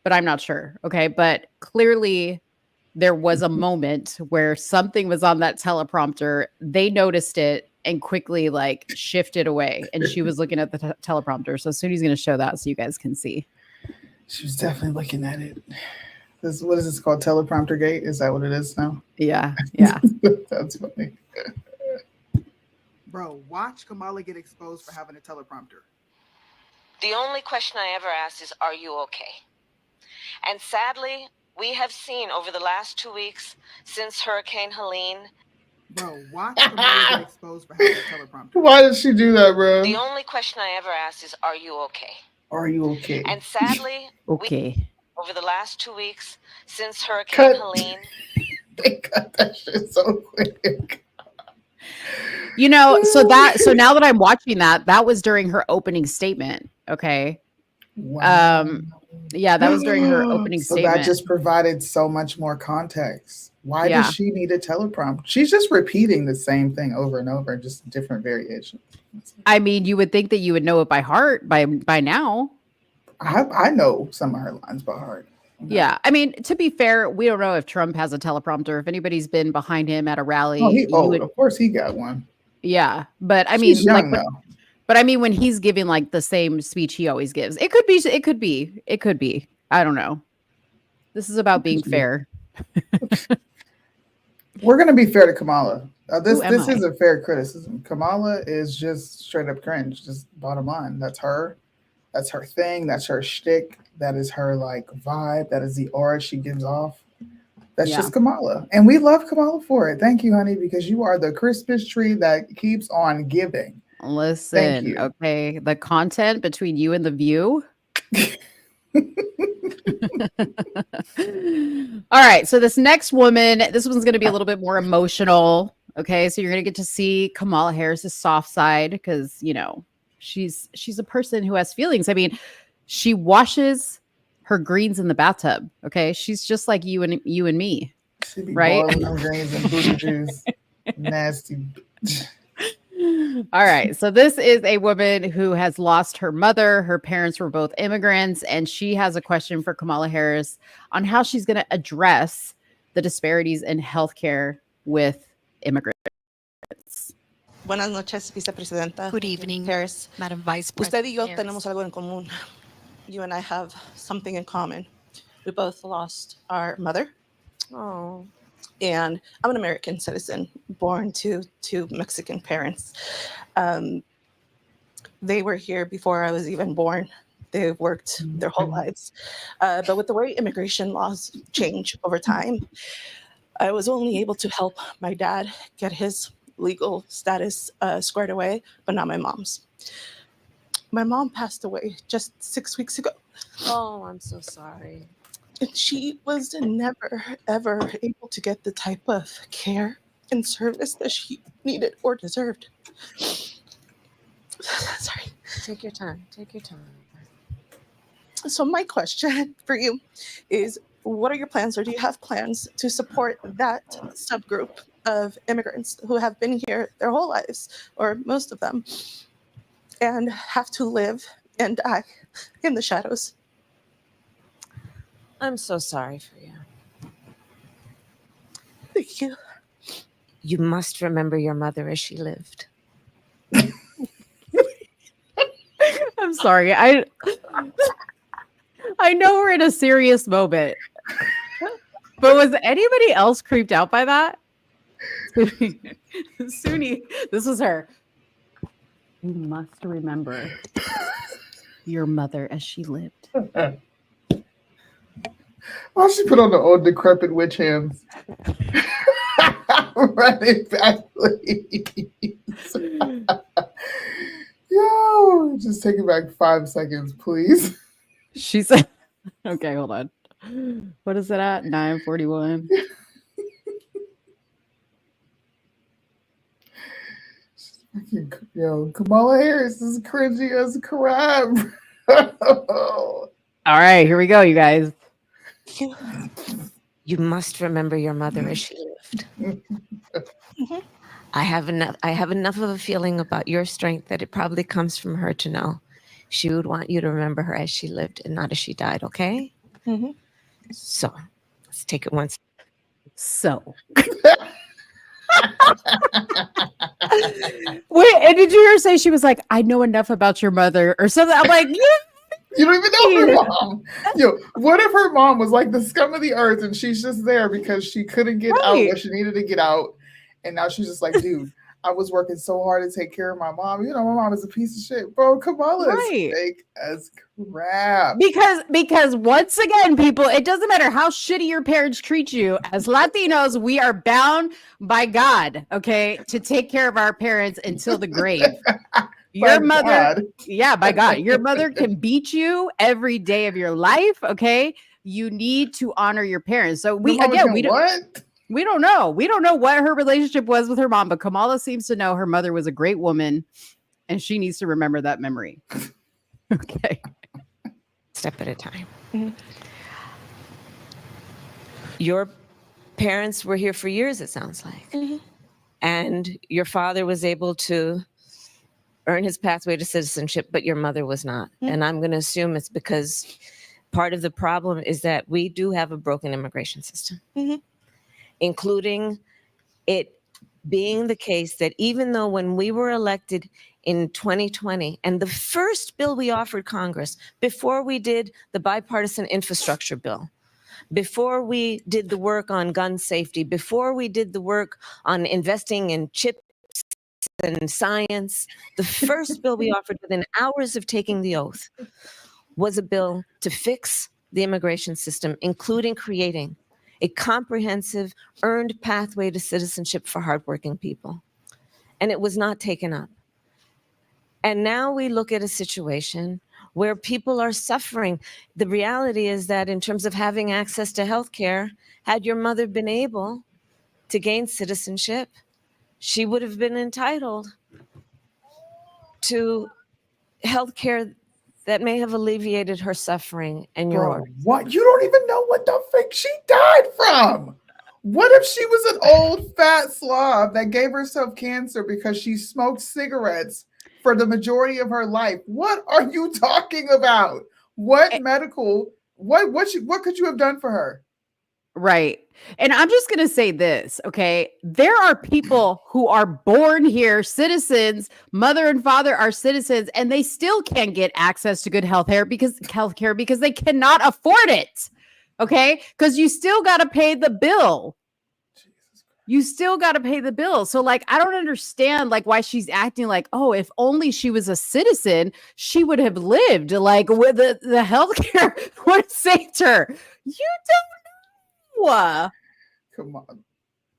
But I'm not sure. Okay. But clearly there was a moment where something was on that teleprompter. They noticed it and quickly like shifted away. And she was looking at the teleprompter. So Soonie's going to show that so you guys can see. She was definitely looking at it. What is this called? Teleprompter gate? Is that what it is now? Yeah. Yeah. That's funny. Bro, watch Kamala get exposed for having a teleprompter. The only question I ever ask is, are you okay? And sadly, we have seen over the last 2 weeks since Hurricane Helene. Bro, watch Kamala get exposed for having a teleprompter. Why did she do that, bro? The only question I ever ask is, are you okay? Are you okay? And sadly, okay. Over the last 2 weeks since Hurricane Helene. They cut that shit so quick. You know, so now that I'm watching that was during her opening statement. Okay. Wow. Yeah, that was during her opening statement. That just provided so much more context. Why does she need a teleprompter? She's just repeating the same thing over and over, just different variations. I mean, you would think that you would know it by heart by now. I know some of her lines by heart. Yeah. I mean, to be fair, we don't know if Trump has a teleprompter. If anybody's been behind him at a rally. Of course he got one. Yeah. But I She's mean, young, like, but I mean, when he's giving like the same speech he always gives, it could be. I don't know. This is about being fair. We're going to be fair to Kamala. This is a fair criticism. Kamala is just straight up cringe. Just bottom line. That's her. That's her thing. That's her shtick. That is her like vibe. That is the aura she gives off. That's just Kamala. And we love Kamala for it. Thank you, honey, because you are the Christmas tree that keeps on giving. Listen, okay. The content between you and The View. All right. So this next woman, this one's going to be a little bit more emotional. Okay. So you're going to get to see Kamala Harris's soft side because, you know, she's a person who has feelings. I mean, she washes her greens in the bathtub. Okay. She's just like you and me. She be right? boiling them greens and booty juice. Nasty. All right. So this is a woman who has lost her mother. Her parents were both immigrants. And she has a question for Kamala Harris on how she's going to address the disparities in healthcare with immigrants. Buenas noches, Vicepresidenta. Good evening, Harris. Madam Vice Usted President y yo Harris. tenemos algo en común. You and I have something in common. We both lost our mother. Oh. and I'm an American citizen born to Mexican parents. They were here before I was even born. They've worked their whole lives. But with the way immigration laws change over time, I was only able to help my dad get his legal status squared away, but not my mom's. My mom passed away just 6 weeks ago. Oh, I'm so sorry. And she was never, ever able to get the type of care and service that she needed or deserved. Sorry. Take your time. Take your time. So my question for you is, what are your plans, or do you have plans to support that subgroup of immigrants who have been here their whole lives, or most of them, and have to live and die in the shadows? I'm so sorry for you. Thank you. You must remember your mother as she lived. I'm sorry. I know we're in a serious moment, but was anybody else creeped out by that? Soonie, this was her. You must remember your mother as she lived. Oh, she put on the old decrepit witch hands. Running back, please. Yo, just take it back 5 seconds, please. She said, okay, hold on. What is it at? 9:41. Yo, Kamala Harris is cringy as crap. All right, here we go, you guys. You must remember your mother as she lived. I have enough of a feeling about your strength that it probably comes from her to know she would want you to remember her as she lived and not as she died, okay? Mm-hmm. So let's take it once. So. Wait, and did you hear her say she was like, I know enough about your mother or something? I'm like, you don't even know her mom. Yo, what if her mom was like the scum of the earth and she's just there because she couldn't get out what she needed to get out, and now she's just like, dude, I was working so hard to take care of my mom. You know, my mom is a piece of shit, bro. Kamala is fake as crap. Because once again, people, it doesn't matter how shitty your parents treat you. As Latinos, we are bound by God, okay, to take care of our parents until the grave. Your mother, by God, your mother can beat you every day of your life. Okay, you need to honor your parents. So we don't know. We don't know what her relationship was with her mom, but Kamala seems to know her mother was a great woman, and she needs to remember that memory. Okay, step at a time. Mm-hmm. Your parents were here for years, it sounds like, and your father was able to earn his pathway to citizenship, but your mother was not. And I'm going to assume it's because part of the problem is that we do have a broken immigration system, including it being the case that even though when we were elected in 2020, and the first bill we offered Congress, before we did the bipartisan infrastructure bill, before we did the work on gun safety, before we did the work on investing in chips and science, the first bill we offered within hours of taking the oath was a bill to fix the immigration system, including creating a comprehensive earned pathway to citizenship for hardworking people. And it was not taken up. And now we look at a situation where people are suffering. The reality is that in terms of having access to health care, had your mother been able to gain citizenship, she would have been entitled to health care that may have alleviated her suffering and yours. What? You don't even know what the fuck she died from. What if she was an old fat slob that gave herself cancer because she smoked cigarettes for the majority of her life? What are you talking about? What could you have done for her? Right. And I'm just going to say this, okay? There are people who are born here, citizens, mother and father are citizens, and they still can't get access to good healthcare because they cannot afford it. Okay? Because you still got to pay the bill. you still got to pay the bill. So like, I don't understand like why she's acting like, oh, if only she was a citizen, she would have lived. Like with the healthcare would have saved her. You don't know. Come on.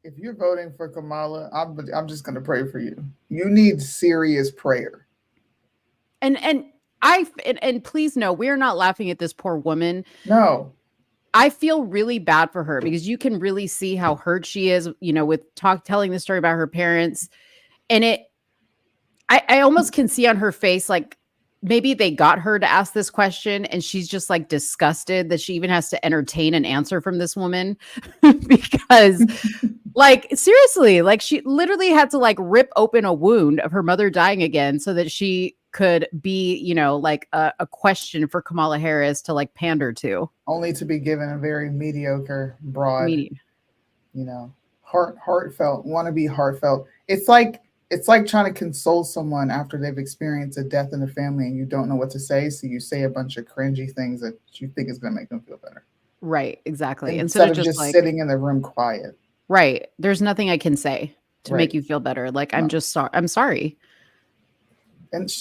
If you're voting for Kamala, I'm just going to pray for you. You need serious prayer. And please know, we are not laughing at this poor woman. No. I feel really bad for her because you can really see how hurt she is, you know, with telling the story about her parents. And I almost can see on her face, like maybe they got her to ask this question and she's just like disgusted that she even has to entertain an answer from this woman because like, seriously, like she literally had to like rip open a wound of her mother dying again so that she could be, you know, like a question for Kamala Harris to like pander to. Only to be given a very mediocre, broad, you know, heartfelt, want to be heartfelt. It's like trying to console someone after they've experienced a death in the family and you don't know what to say. So you say a bunch of cringy things that you think is going to make them feel better. Right. Exactly. Instead of just like, sitting in the room quiet. Right. There's nothing I can say to make you feel better. Like, I'm just sorry. I'm sorry. And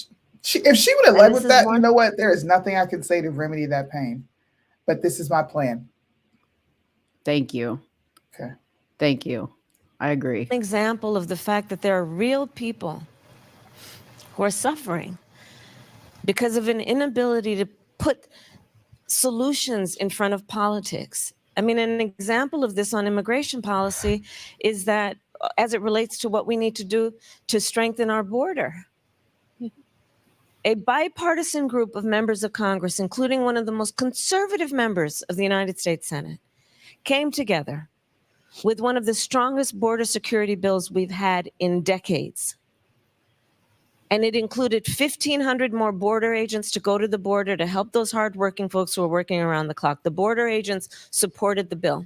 if she would have led with that, you know what? There is nothing I can say to remedy that pain. But this is my plan. Thank you. Okay. Thank you. I agree. An example of the fact that there are real people who are suffering because of an inability to put solutions in front of politics. I mean, an example of this on immigration policy is that as it relates to what we need to do to strengthen our border. A bipartisan group of members of Congress, including one of the most conservative members of the United States Senate, came together with one of the strongest border security bills we've had in decades. And it included 1,500 more border agents to go to the border to help those hardworking folks who are working around the clock. The border agents supported the bill.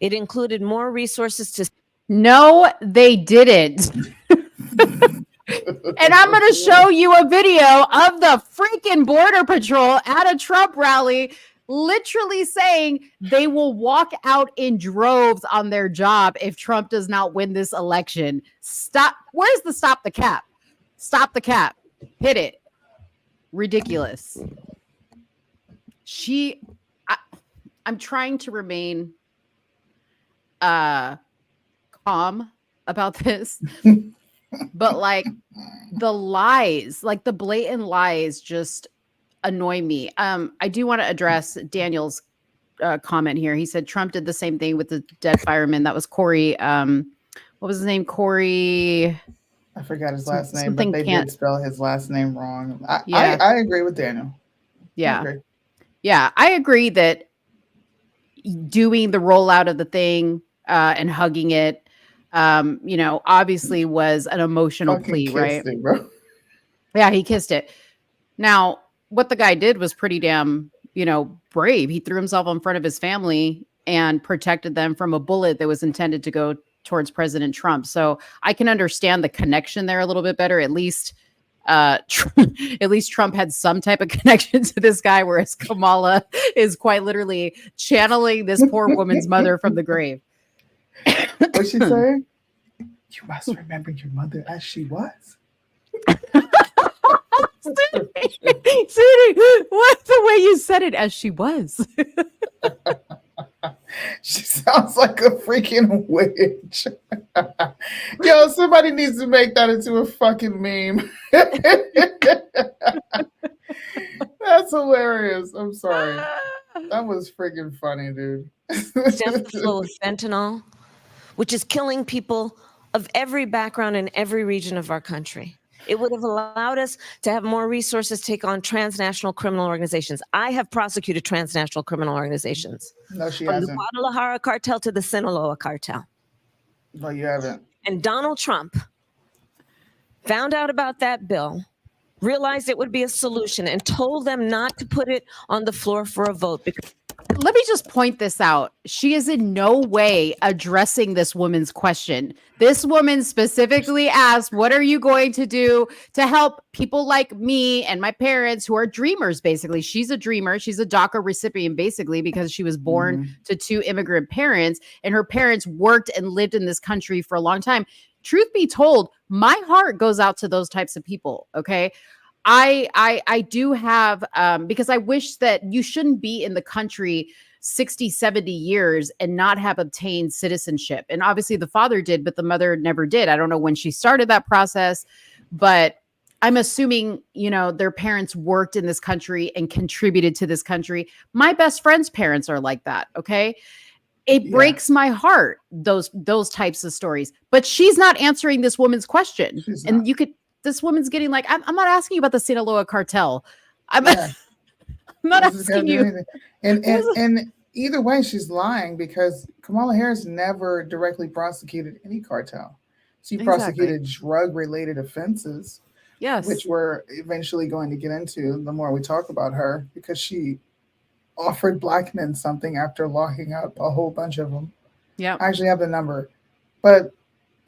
It included more resources to... No, they didn't. And I'm going to show you a video of the freaking Border Patrol at a Trump rally, literally saying they will walk out in droves on their job if Trump does not win this election. Stop. Where's the stop the cap? Stop the cap. Hit it. Ridiculous. I'm trying to remain calm about this. But like the lies, like the blatant lies just annoy me. I do want to address Daniel's comment here. He said Trump did the same thing with the dead fireman. That was Corey. What was his name? Corey. I forgot his last name, but they did spell his last name wrong. I agree with Daniel. Yeah. I agree that doing the rollout of the thing and hugging it, you know, obviously was an emotional plea, right? It, bro. Yeah, he kissed it. Now, what the guy did was pretty damn, you know, brave. He threw himself in front of his family and protected them from a bullet that was intended to go towards President Trump. So I can understand the connection there a little bit better. At least Trump had some type of connection to this guy, whereas Kamala is quite literally channeling this poor woman's mother from the grave. What's she saying? You must remember your mother as she was. Soonie, what's the way you said it? As she was. She sounds like a freaking witch. Yo, somebody needs to make that into a fucking meme. That's hilarious. I'm sorry. That was freaking funny, dude. Full of fentanyl, which is killing people of every background in every region of our country. It would have allowed us to have more resources to take on transnational criminal organizations. I have prosecuted transnational criminal organizations. No, she hasn't. From hasn't. the Guadalajara cartel to the Sinaloa cartel. No, you haven't. And Donald Trump found out about that bill, realized it would be a solution, and told them not to put it on the floor for a vote because let me just point this out. She is in no way addressing this woman's question. This woman specifically asked, what are you going to do to help people like me and my parents who are dreamers, basically? She's a dreamer. She's a DACA recipient, basically, because she was born to 2 immigrant parents, and her parents worked and lived in this country for a long time. Truth be told, my heart goes out to those types of people, okay? I do have, because I wish that you shouldn't be in the country 60, 70 years and not have obtained citizenship. And obviously the father did, but the mother never did. I don't know when she started that process, but I'm assuming, their parents worked in this country and contributed to this country. My best friend's parents are like that. Okay. It breaks my heart, those types of stories, but she's not answering this woman's question. This woman's getting like, I'm not asking you about the Sinaloa cartel. I'm not asking you. And either way, she's lying, because Kamala Harris never directly prosecuted any cartel. She prosecuted drug-related offenses, which we're eventually going to get into the more we talk about her, because she offered black men something after locking up a whole bunch of them. Yeah, I actually have the number, but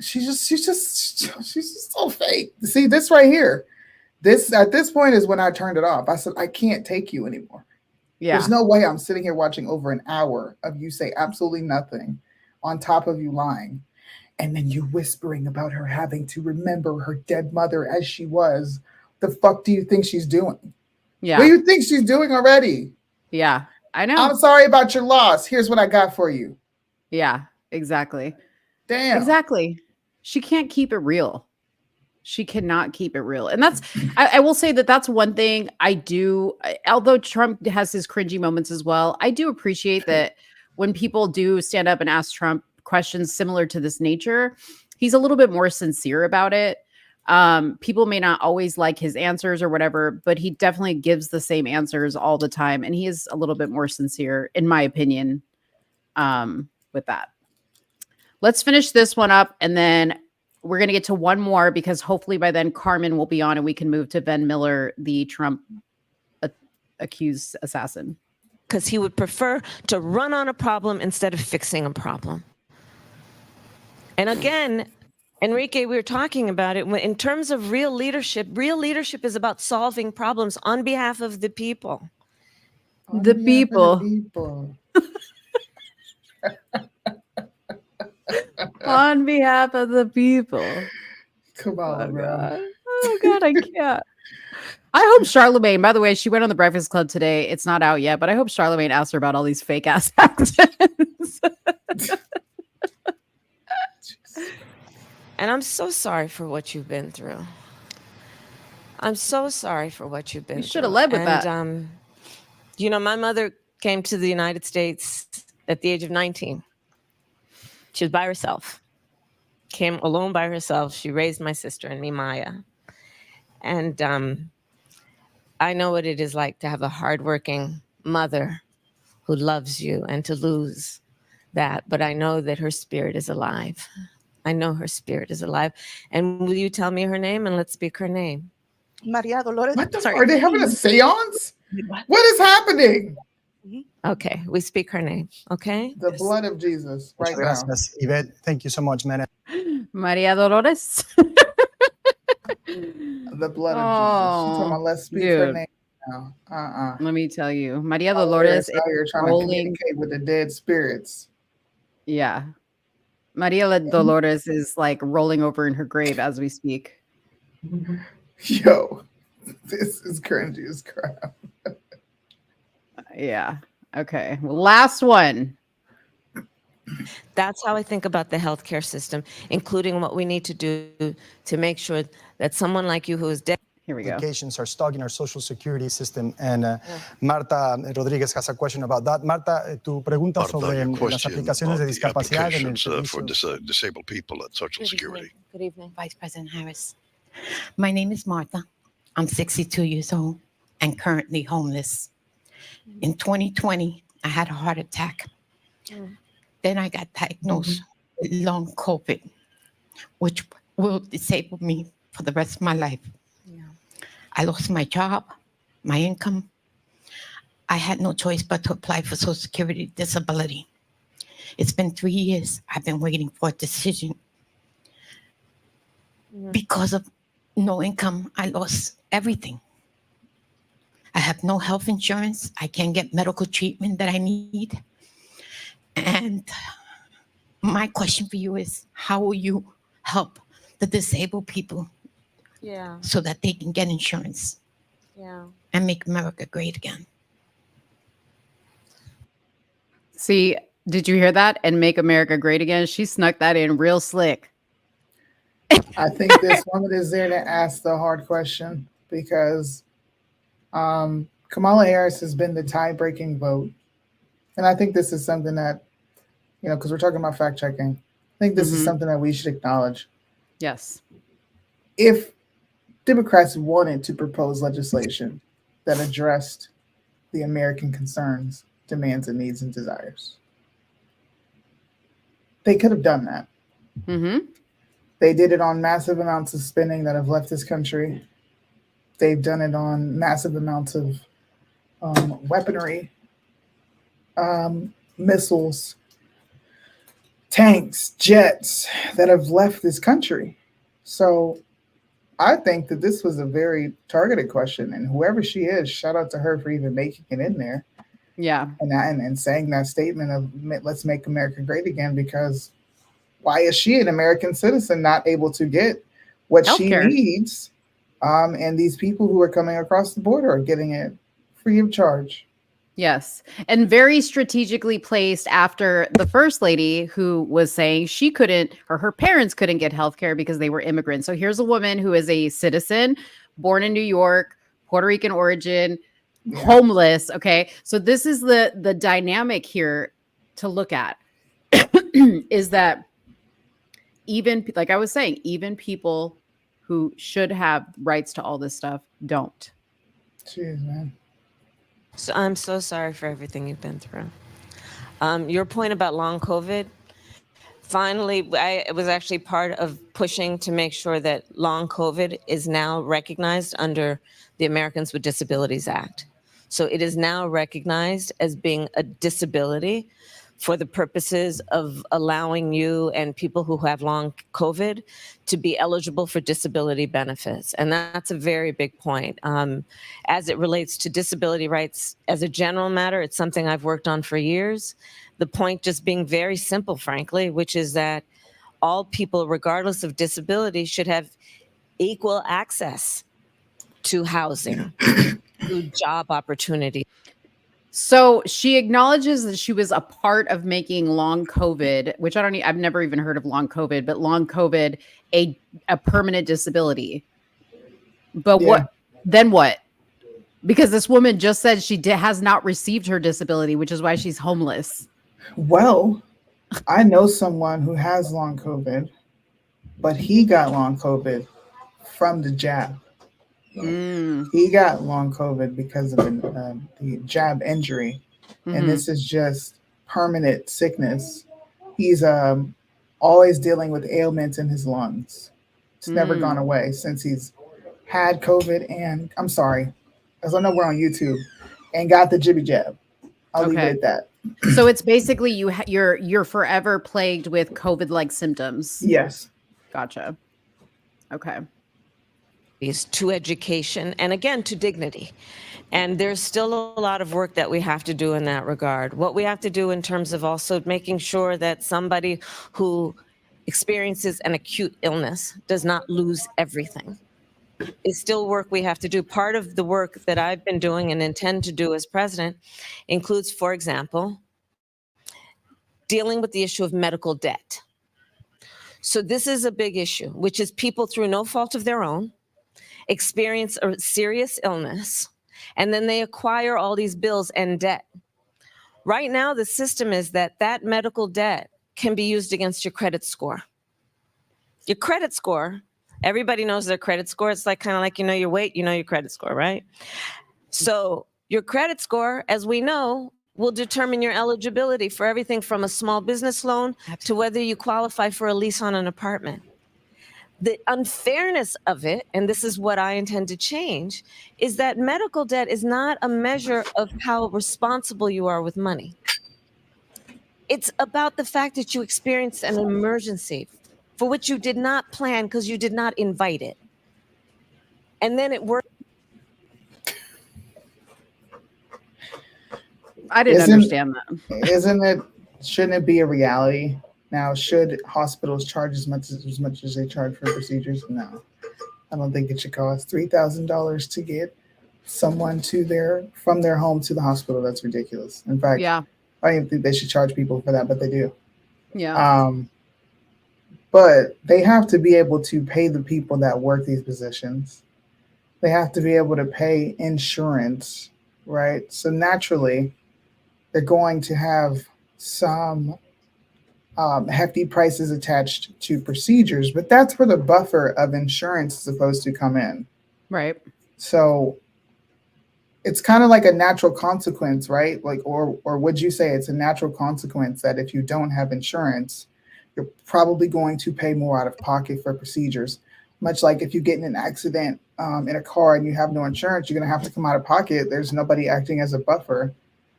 she's just so fake. See, this right here, at this point is when I turned it off. I said, I can't take you anymore. Yeah. There's no way I'm sitting here watching over an hour of you say absolutely nothing, on top of you lying, and then you whispering about her having to remember her dead mother as she was. The fuck do you think she's doing? Yeah. What do you think she's doing already? Yeah, I know. I'm sorry about your loss. Here's what I got for you. Yeah, exactly. Damn. Exactly. She can't keep it real. She cannot keep it real. And that's, I will say that that's one thing I do, although Trump has his cringy moments as well, I do appreciate that when people do stand up and ask Trump questions similar to this nature, he's a little bit more sincere about it. People may not always like his answers or whatever, but he definitely gives the same answers all the time. And he is a little bit more sincere, in my opinion, with that. Let's finish this one up, and then we're going to get to one more, because hopefully by then Carmen will be on and we can move to Ben Miller, the Trump accused assassin. Because he would prefer to run on a problem instead of fixing a problem. And again, Enrique, we were talking about it. In terms of real leadership is about solving problems on behalf of the people. The people. On behalf of the people. Come on, bro. Oh, God, I can't. I hope Charlemagne, by the way, she went on the Breakfast Club today. It's not out yet, but I hope Charlemagne asked her about all these fake ass accents. And I'm so sorry for what you've been through. I'm so sorry for what you've been through. You should have led with that. My mother came to the United States at the age of 19. She was by herself, came alone by herself. She raised my sister and me, Maya. And I know what it is like to have a hardworking mother who loves you and to lose that. But I know that her spirit is alive. I know her spirit is alive. And will you tell me her name, and let's speak her name? Maria Dolores. Are they having a seance? What is happening? Okay, we speak her name, okay? The blood of Jesus, right now. Yvette, thank you so much, man. Maria Dolores. The blood of Jesus. She's talking about, let's speak her name now. Let me tell you, Maria Dolores is trying to communicate with the dead spirits. Yeah. Maria Dolores is like rolling over in her grave as we speak. Yo, this is cringy as crap. Yeah. Okay. Well, last one. That's how I think about the healthcare system, including what we need to do to make sure that someone like you who is dead. Here we go. Applications are stuck in our social security system. And Marta Rodriguez has a question about that. Marta, tu pregunta sobre las aplicaciones de discapacidad en el for disabled people at Social Security. Good evening, Vice President Harris. My name is Martha. I'm 62 years old and currently homeless. In 2020, I had a heart attack. Then I got diagnosed with long COVID, which will disable me for the rest of my life. I lost my job, my income. I had no choice but to apply for Social Security disability. It's been 3 years. I've been waiting for a decision. Because of no income, I lost everything. I have no health insurance. I can't get medical treatment that I need. And my question for you is, how will you help the disabled people so that they can get insurance and make America great again? See, did you hear that? And make America great again. She snuck that in real slick. I think this woman is there to ask the hard question because Kamala Harris has been the tie-breaking vote. And I think this is something that, because we're talking about fact checking, I think this is something that we should acknowledge. Yes. If Democrats wanted to propose legislation that addressed the American concerns, demands, and needs and desires, they could have done that. They did it on massive amounts of spending that have left this country. They've done it on massive amounts of weaponry, missiles, tanks, jets that have left this country. So I think that this was a very targeted question, and whoever she is, shout out to her for even making it in there. Yeah. And saying that statement of let's make America great again, because why is she, an American citizen, not able to get what Healthcare. she needs? And these people who are coming across the border are getting it free of charge. Yes. And very strategically placed after the first lady who was saying she couldn't, or her parents couldn't get healthcare because they were immigrants. So here's a woman who is a citizen, born in New York, Puerto Rican origin, homeless. Okay. So this is the dynamic here to look at is that even, like I was saying, even people who should have rights to all this stuff don't. Jeez, man. So I'm so sorry for everything you've been through. Your point about long COVID, finally, it was actually part of pushing to make sure that long COVID is now recognized under the Americans with Disabilities Act. So it is now recognized as being a disability for the purposes of allowing you and people who have long COVID to be eligible for disability benefits. And that's a very big point. As it relates to disability rights as a general matter, it's something I've worked on for years. The point just being very simple, frankly, which is that all people, regardless of disability, should have equal access to housing, to job opportunity. So she acknowledges that she was a part of making long COVID, which I've never even heard of long COVID, but long COVID, a permanent disability. But what? Because this woman just said she has not received her disability, which is why she's homeless. Well, I know someone who has long COVID, but he got long COVID from the jab. He got long COVID because of the jab injury, and this is just permanent sickness. He's always dealing with ailments in his lungs. It's never gone away since he's had COVID. And I'm sorry, because I know we're on YouTube, and got the jibby jab. I'll leave it at that. So it's basically you're forever plagued with COVID-like symptoms. Yes. Gotcha. Okay. To education and again to dignity. And there's still a lot of work that we have to do in that regard. What we have to do in terms of also making sure that somebody who experiences an acute illness does not lose everything is still work we have to do. Part of the work that I've been doing and intend to do as president includes, for example, dealing with the issue of medical debt. So this is a big issue, which is people through no fault of their own experience a serious illness, and then they acquire all these bills and debt. Right now, the system is that medical debt can be used against your credit score. Your credit score, everybody knows their credit score. It's like kind of like, you know your weight, you know your credit score, right? So your credit score, as we know, will determine your eligibility for everything from a small business loan to whether you qualify for a lease on an apartment. The unfairness of it, and this is what I intend to change, is that medical debt is not a measure of how responsible you are with money. It's about the fact that you experienced an emergency for which you did not plan because you did not invite it. And then it worked. I didn't understand that. Shouldn't it be a reality? Now, should hospitals charge as much as they charge for procedures? No. I don't think it should cost $3,000 to get someone from their home to the hospital. That's ridiculous. In fact, yeah, I don't think they should charge people for that, but they do. Yeah. But they have to be able to pay the people that work these positions. They have to be able to pay insurance, right? So naturally, they're going to have some hefty prices attached to procedures, but that's where the buffer of insurance is supposed to come in. Right. So it's kind of like a natural consequence, right? Like, or would you say it's a natural consequence that if you don't have insurance, you're probably going to pay more out of pocket for procedures? Much like if you get in an accident in a car and you have no insurance, you're going to have to come out of pocket. There's nobody acting as a buffer,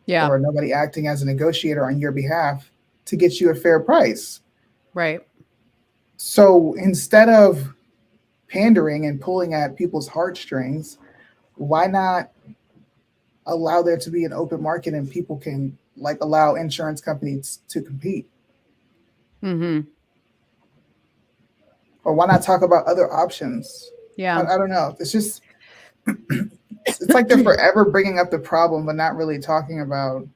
or nobody acting as a negotiator on your behalf to get you a fair price. Right. So instead of pandering and pulling at people's heartstrings, why not allow there to be an open market and people can allow insurance companies to compete? Mm-hmm. Or why not talk about other options? Yeah. I don't know. It's just, it's like they're forever bringing up the problem, but not really talking about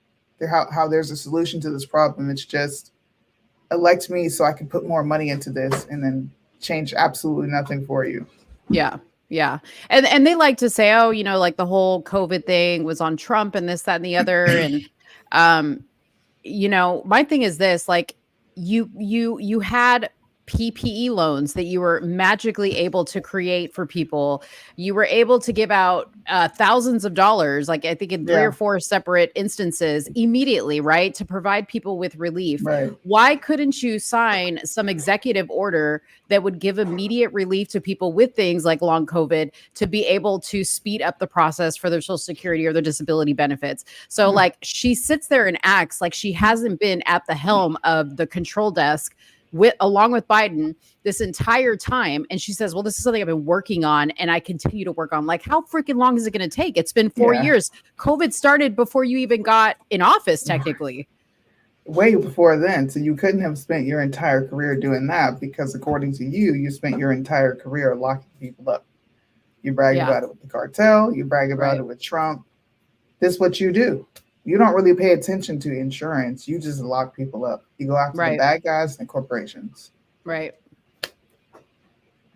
how there's a solution to this problem. It's just, elect me so I can put more money into this and then change absolutely nothing for you. Yeah. Yeah. And they like to say, oh, like the whole COVID thing was on Trump and this, that, and the other. And, my thing is this, like you had PPE loans that you were magically able to create for people. You were able to give out thousands of dollars, like I think in 3 or 4 separate instances immediately, right? To provide people with relief. Right. Why couldn't you sign some executive order that would give immediate relief to people with things like long COVID to be able to speed up the process for their Social Security or their disability benefits? So like she sits there and acts like she hasn't been at the helm of the control desk along with Biden this entire time. And she says, well, this is something I've been working on and I continue to work on. Like, how freaking long is it going to take? It's been 4 years. COVID started before you even got in office, technically. Way before then. So you couldn't have spent your entire career doing that because according to you, you spent your entire career locking people up. You brag about it with the cartel. You brag about it with Trump. This is what you do. You don't really pay attention to insurance. You just lock people up. You go after the bad guys and corporations. Right.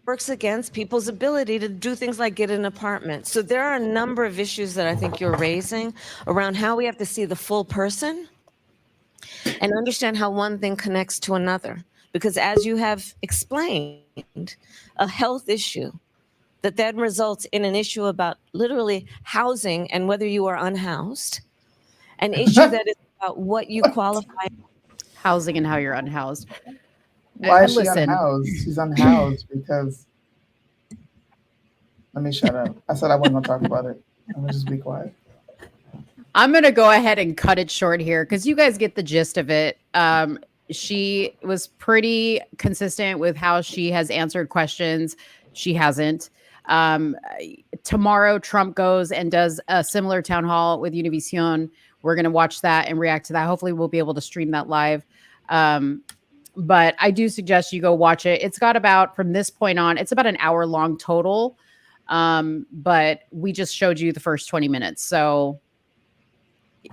Works against people's ability to do things like get an apartment. So there are a number of issues that I think you're raising around how we have to see the full person and understand how one thing connects to another. Because as you have explained, a health issue that then results in an issue about literally housing and whether you are unhoused. An issue that is about what you qualify. Housing and how you're unhoused. Why is she unhoused? She's unhoused because... Let me shut up. I said I wasn't going to talk about it. I'm going to just be quiet. I'm going to go ahead and cut it short here because you guys get the gist of it. She was pretty consistent with how she has answered questions. She hasn't. Tomorrow, Trump goes and does a similar town hall with Univision. We're going to watch that and react to that. Hopefully we'll be able to stream that live. But I do suggest you go watch it. It's got about, from this point on, it's about an hour long total. But we just showed you the first 20 minutes. So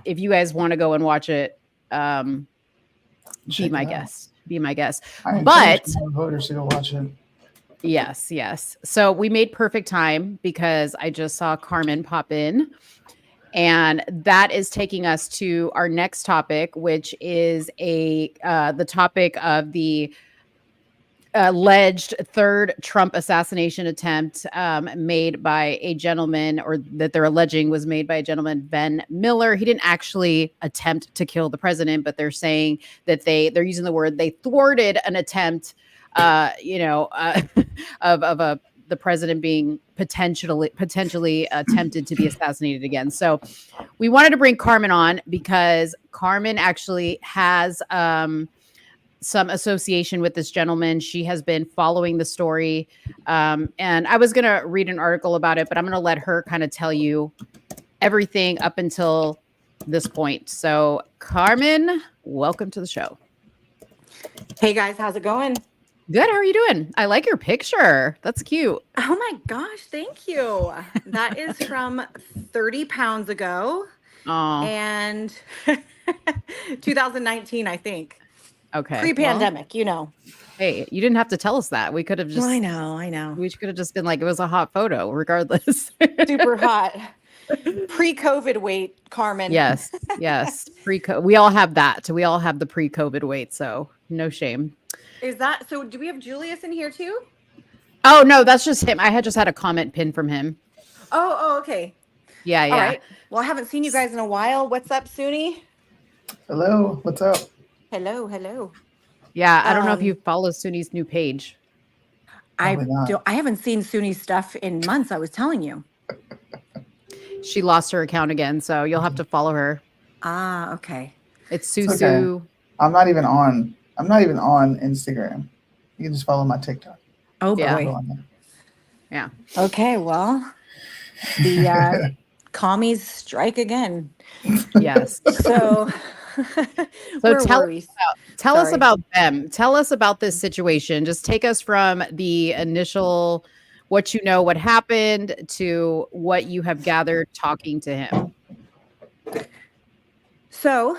if you guys want to go and watch it, be my guest. Be my guest. But voters to go watch it. Yes, yes. So we made perfect time because I just saw Carmen pop in. And that is taking us to our next topic, which is the topic of the alleged third Trump assassination attempt made by a gentleman, or that they're alleging was made by a gentleman, Ben Miller. He didn't actually attempt to kill the president, but they're saying that they're using the word they thwarted an attempt of the president being potentially attempted to be assassinated again. So we wanted to bring Carmen on because Carmen actually has some association with this gentleman. She has been following the story. And I was going to read an article about it, but I'm going to let her kind of tell you everything up until this point. So, Carmen, welcome to the show. Hey guys, how's it going? Good. How are you doing? I like your picture. That's cute. Oh my gosh, thank you. That is from 30 pounds ago. And 2019, I think. Okay. Pre-pandemic, Hey, you didn't have to tell us that. We could have just. I know. We could have just been like, it was a hot photo, regardless. Super hot. Pre-COVID weight, Carmen. Yes. Pre-COVID. We all have that. We all have the pre-COVID weight. So no shame. Is that so? Do we have Julius in here too? Oh no, that's just him. I had just had a comment pinned from him. Oh, okay. Yeah. All right. Well, I haven't seen you guys in a while. What's up, Soonie? Hello. What's up? Hello. Yeah, I don't know if you follow Soonie's new page. I haven't seen Soonie's stuff in months. I was telling you. She lost her account again, so you'll have to follow her. Ah, okay. It's Susu. Okay. I'm not even on Instagram. You can just follow my TikTok. Oh boy. Yeah. Okay, well, the commies strike again. Yes. So tell us about them. Tell us about this situation. Just take us from the initial, what happened, to what you have gathered talking to him. So,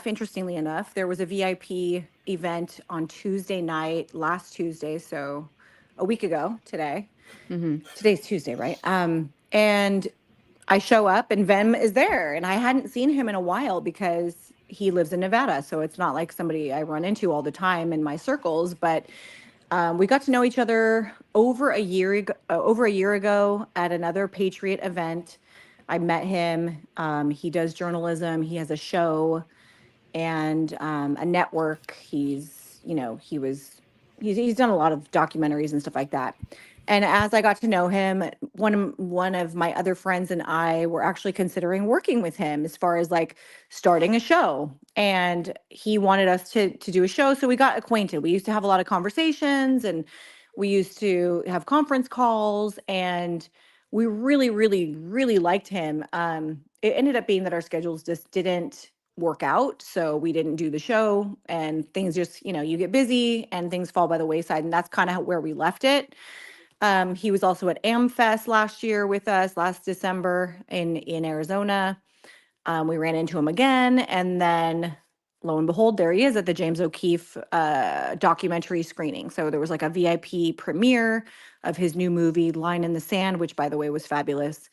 interestingly enough, there was a VIP event on Tuesday night, last Tuesday, so a week ago today. Mm-hmm. Today's Tuesday, right? And I show up and Vem is there, and I hadn't seen him in a while because he lives in Nevada. So it's not like somebody I run into all the time in my circles, but we got to know each other over a year ago at another Patriot event. I met him. He does journalism. He has a show and a network. He's done a lot of documentaries and stuff like that. And as I got to know him, one of my other friends and I were actually considering working with him as far as like starting a show. And he wanted us to do a show. So we got acquainted. We used to have a lot of conversations and we used to have conference calls, and we really, really, really liked him. It ended up being that our schedules just didn't work out. So we didn't do the show, and things just, you get busy and things fall by the wayside. And that's kind of where we left it. He was also at AmFest last year with us, last December in Arizona. We ran into him again, and then lo and behold, there he is at the James O'Keefe documentary screening. So there was like a VIP premiere of his new movie, Line in the Sand, which, by the way, was fabulous.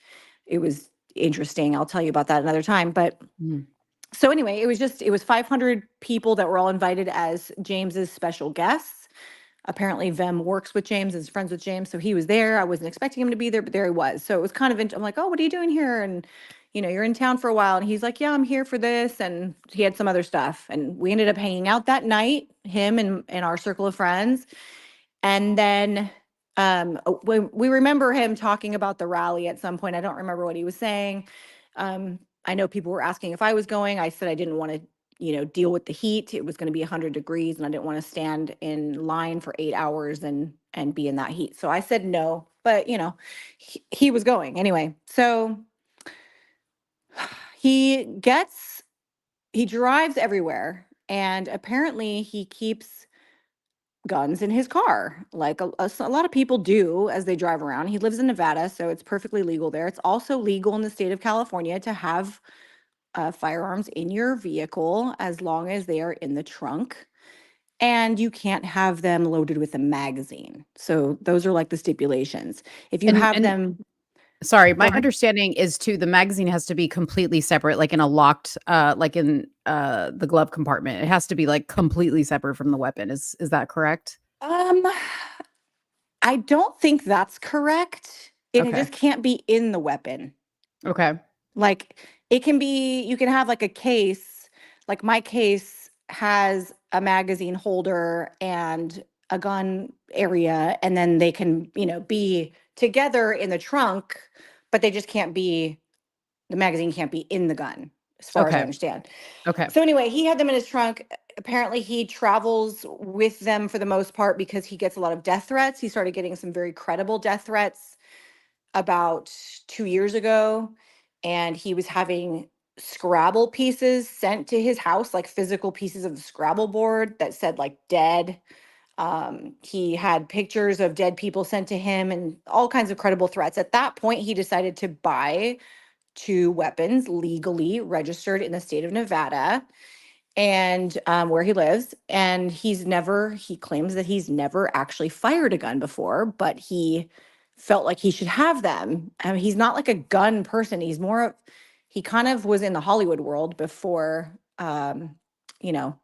It was interesting. I'll tell you about that another time. But so anyway, it was 500 people that were all invited as James's special guests. Apparently Vem works with James, is friends with James. So he was there. I wasn't expecting him to be there, but there he was. So it was kind of, I'm like, oh, what are you doing here? And, you're in town for a while. And he's like, yeah, I'm here for this. And he had some other stuff. And we ended up hanging out that night, him and our circle of friends. And then we remember him talking about the rally at some point. I don't remember what he was saying. I know people were asking if I was going. I said I didn't want to deal with the heat. It was going to be 100 degrees and I didn't want to stand in line for 8 hours and be in that heat. So I said no, but he was going anyway. So he drives everywhere, and apparently he keeps guns in his car, like a lot of people do as they drive around. He lives in Nevada, so it's perfectly legal there. It's also legal in the state of California to have firearms in your vehicle as long as they are in the trunk, and you can't have them loaded with a magazine. So those are like the stipulations. If you have them. Sorry, my understanding is too, the magazine has to be completely separate, like in a locked, like in the glove compartment. It has to be like completely separate from the weapon. Is that correct? I don't think that's correct. And It just can't be in the weapon. Okay. Like it can be, you can have like a case, like my case has a magazine holder and a gun area, and then they can, be together in the trunk, but they just can't be, the magazine can't be in the gun, as far as I Okay. understand. Okay. So anyway, he had them in his trunk. Apparently he travels with them for the most part because he gets a lot of death threats. He started getting some very credible death threats about 2 years ago, and he was having Scrabble pieces sent to his house, like physical pieces of the Scrabble board that said like dead. He had pictures of dead people sent to him and all kinds of credible threats. At that point, he decided to buy 2 weapons legally registered in the state of Nevada, and where he lives. And he claims that he's never actually fired a gun before, but he felt like he should have them. I mean, he's not like a gun person. He kind of was in the Hollywood world before, you know,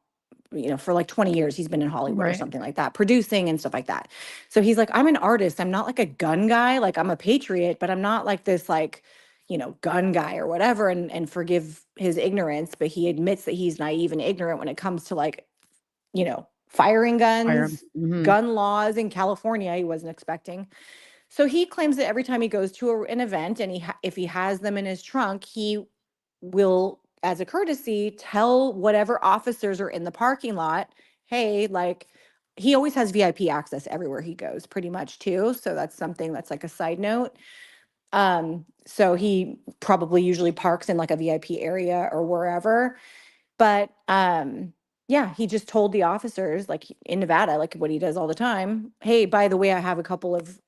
for like 20 years, he's been in Hollywood or Right. something like that, producing and stuff like that. So he's like, I'm an artist. I'm not like a gun guy. Like, I'm a patriot, but I'm not like this, like, gun guy or whatever. And forgive his ignorance, but he admits that he's naive and ignorant when it comes to like, firing Firearms. guns, Mhm. gun laws in California. He wasn't expecting. So he claims that every time he goes to an event and if he has them in his trunk, he will, as a courtesy, tell whatever officers are in the parking lot, hey, like, he always has VIP access everywhere he goes, pretty much too. So that's something that's like a side note. So he probably usually parks in like a VIP area or wherever. But yeah, he just told the officers, like in Nevada, like what he does all the time, hey, by the way, I have a couple of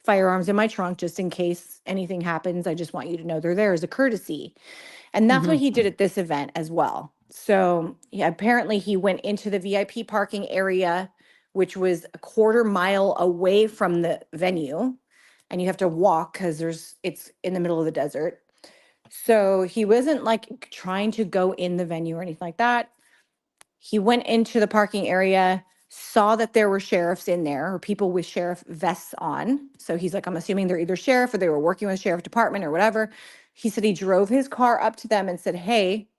firearms in my trunk just in case anything happens. I just want you to know they're there as a courtesy. And that's what Mhm. he did at this event as well. So yeah, apparently he went into the VIP parking area, which was a quarter mile away from the venue. And you have to walk because it's in the middle of the desert. So he wasn't like trying to go in the venue or anything like that. He went into the parking area, saw that there were sheriffs in there or people with sheriff vests on. So he's like, I'm assuming they're either sheriff or they were working with sheriff department or whatever. He said he drove his car up to them and said, hey,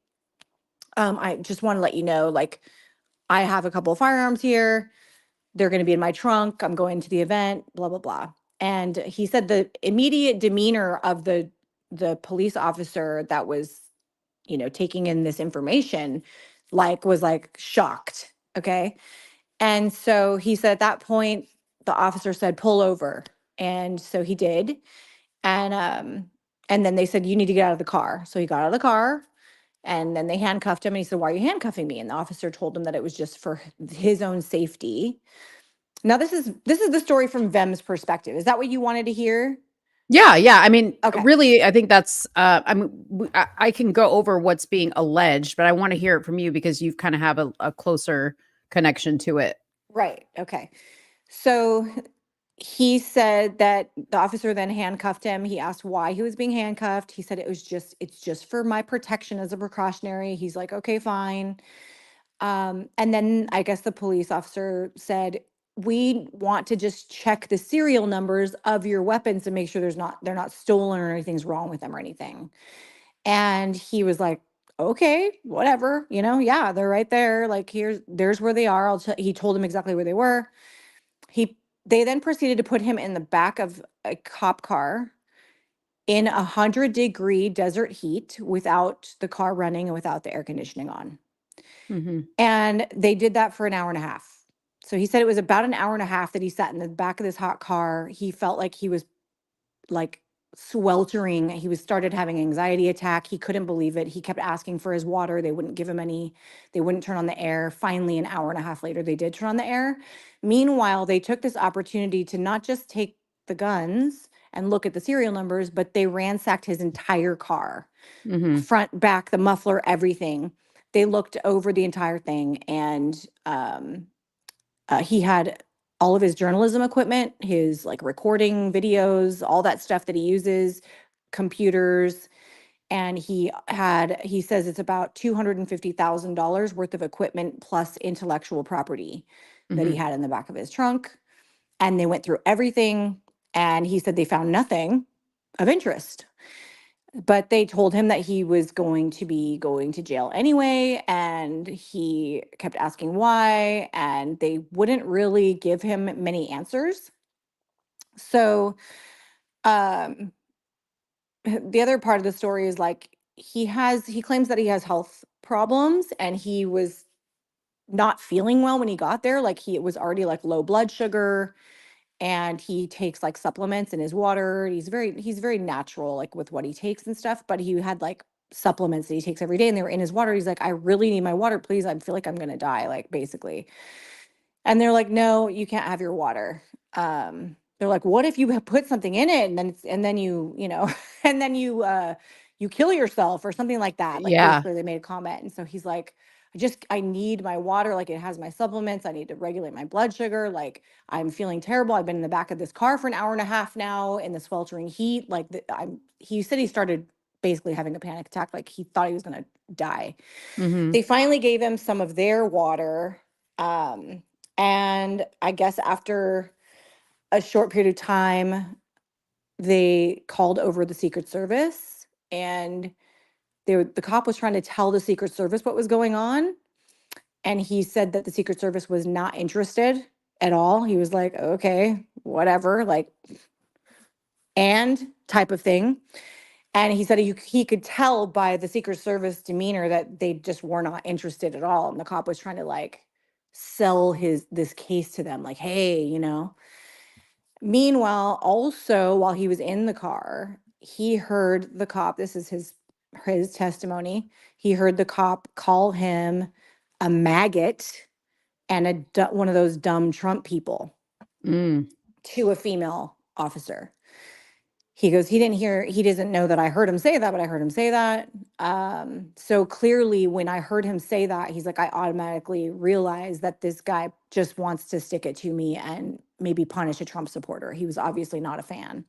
I just want to let you know, like, I have a couple of firearms here. They're going to be in my trunk. I'm going to the event, blah, blah, blah. And he said the immediate demeanor of the police officer that was, taking in this information, like, was like shocked. Okay. And so he said at that point, the officer said, pull over. And so he did. And then they said, you need to get out of the car. So he got out of the car. And then they handcuffed him and he said, why are you handcuffing me? And the officer told him that it was just for his own safety. Now this is the story from Vem's perspective. Is that what you wanted to hear? Yeah, yeah. I mean, Okay. really, I think that's. I mean, I can go over what's being alleged, but I want to hear it from you because you kind of have a closer connection to it. Right. Okay. So he said that the officer then handcuffed him. He asked why he was being handcuffed. He said it's just for my protection as a precautionary. He's like, okay, fine. And then I guess the police officer said, we want to just check the serial numbers of your weapons to make sure they're not stolen or anything's wrong with them or anything. And he was like, okay, whatever, yeah, they're right there. Like, there's where they are. He told him exactly where they were. They then proceeded to put him in the back of a cop car in 100-degree desert heat without the car running and without the air conditioning on. Mhm. And they did that for an hour and a half. So he said it was about an hour and a half that he sat in the back of this hot car. He felt like he was like sweltering. He started having an anxiety attack. He couldn't believe it. He kept asking for his water. They wouldn't give him any. They wouldn't turn on the air. Finally, an hour and a half later, they did turn on the air. Meanwhile, they took this opportunity to not just take the guns and look at the serial numbers, but they ransacked his entire car, Mhm. front, back, the muffler, everything. They looked over the entire thing, and he had all of his journalism equipment, his like recording videos, all that stuff that he uses, computers. And he says it's about $250,000 worth of equipment plus intellectual property that he Mhm. had in the back of his trunk. And they went through everything. And he said they found nothing of interest. But they told him that he was going to be going to jail anyway, and he kept asking why, and they wouldn't really give him many answers. So, um, the other part of the story is like he claims that he has health problems, and he was not feeling well when he got there. Like it was already like low blood sugar, and he takes like supplements in his water. He's very natural, like with what he takes and stuff, but he had like supplements that he takes every day, and they were in his water. He's like, I really need my water, please. I feel like I'm gonna die, like basically. And they're like, no, you can't have your water. They're like, what if you put something in it, and then you know, and then you kill yourself or something like that. Like Yeah. basically they made a comment. And so he's like, I need my water. Like it has my supplements. I need to regulate my blood sugar. Like I'm feeling terrible. I've been in the back of this car for an hour and a half now in the sweltering heat. Like he said he started basically having a panic attack. Like he thought he was going to die. Mhm. They finally gave him some of their water. And I guess after a short period of time, they called over the Secret Service, and the cop was trying to tell the Secret Service what was going on. And he said that the Secret Service was not interested at all. He was like, okay, whatever, like, and type of thing. And he said he could tell by the Secret Service demeanor that they just were not interested at all. And the cop was trying to like sell this case to them, like, hey, you know. Meanwhile, also while he was in the car, he heard the cop. This is his testimony. He heard the cop call him a maggot and one of those dumb Trump people to a female officer. He goes, he doesn't know that I heard him say that, but I heard him say that. So clearly when I heard him say that, he's like, I automatically realized that this guy just wants to stick it to me and maybe punish a Trump supporter. He was obviously not a fan.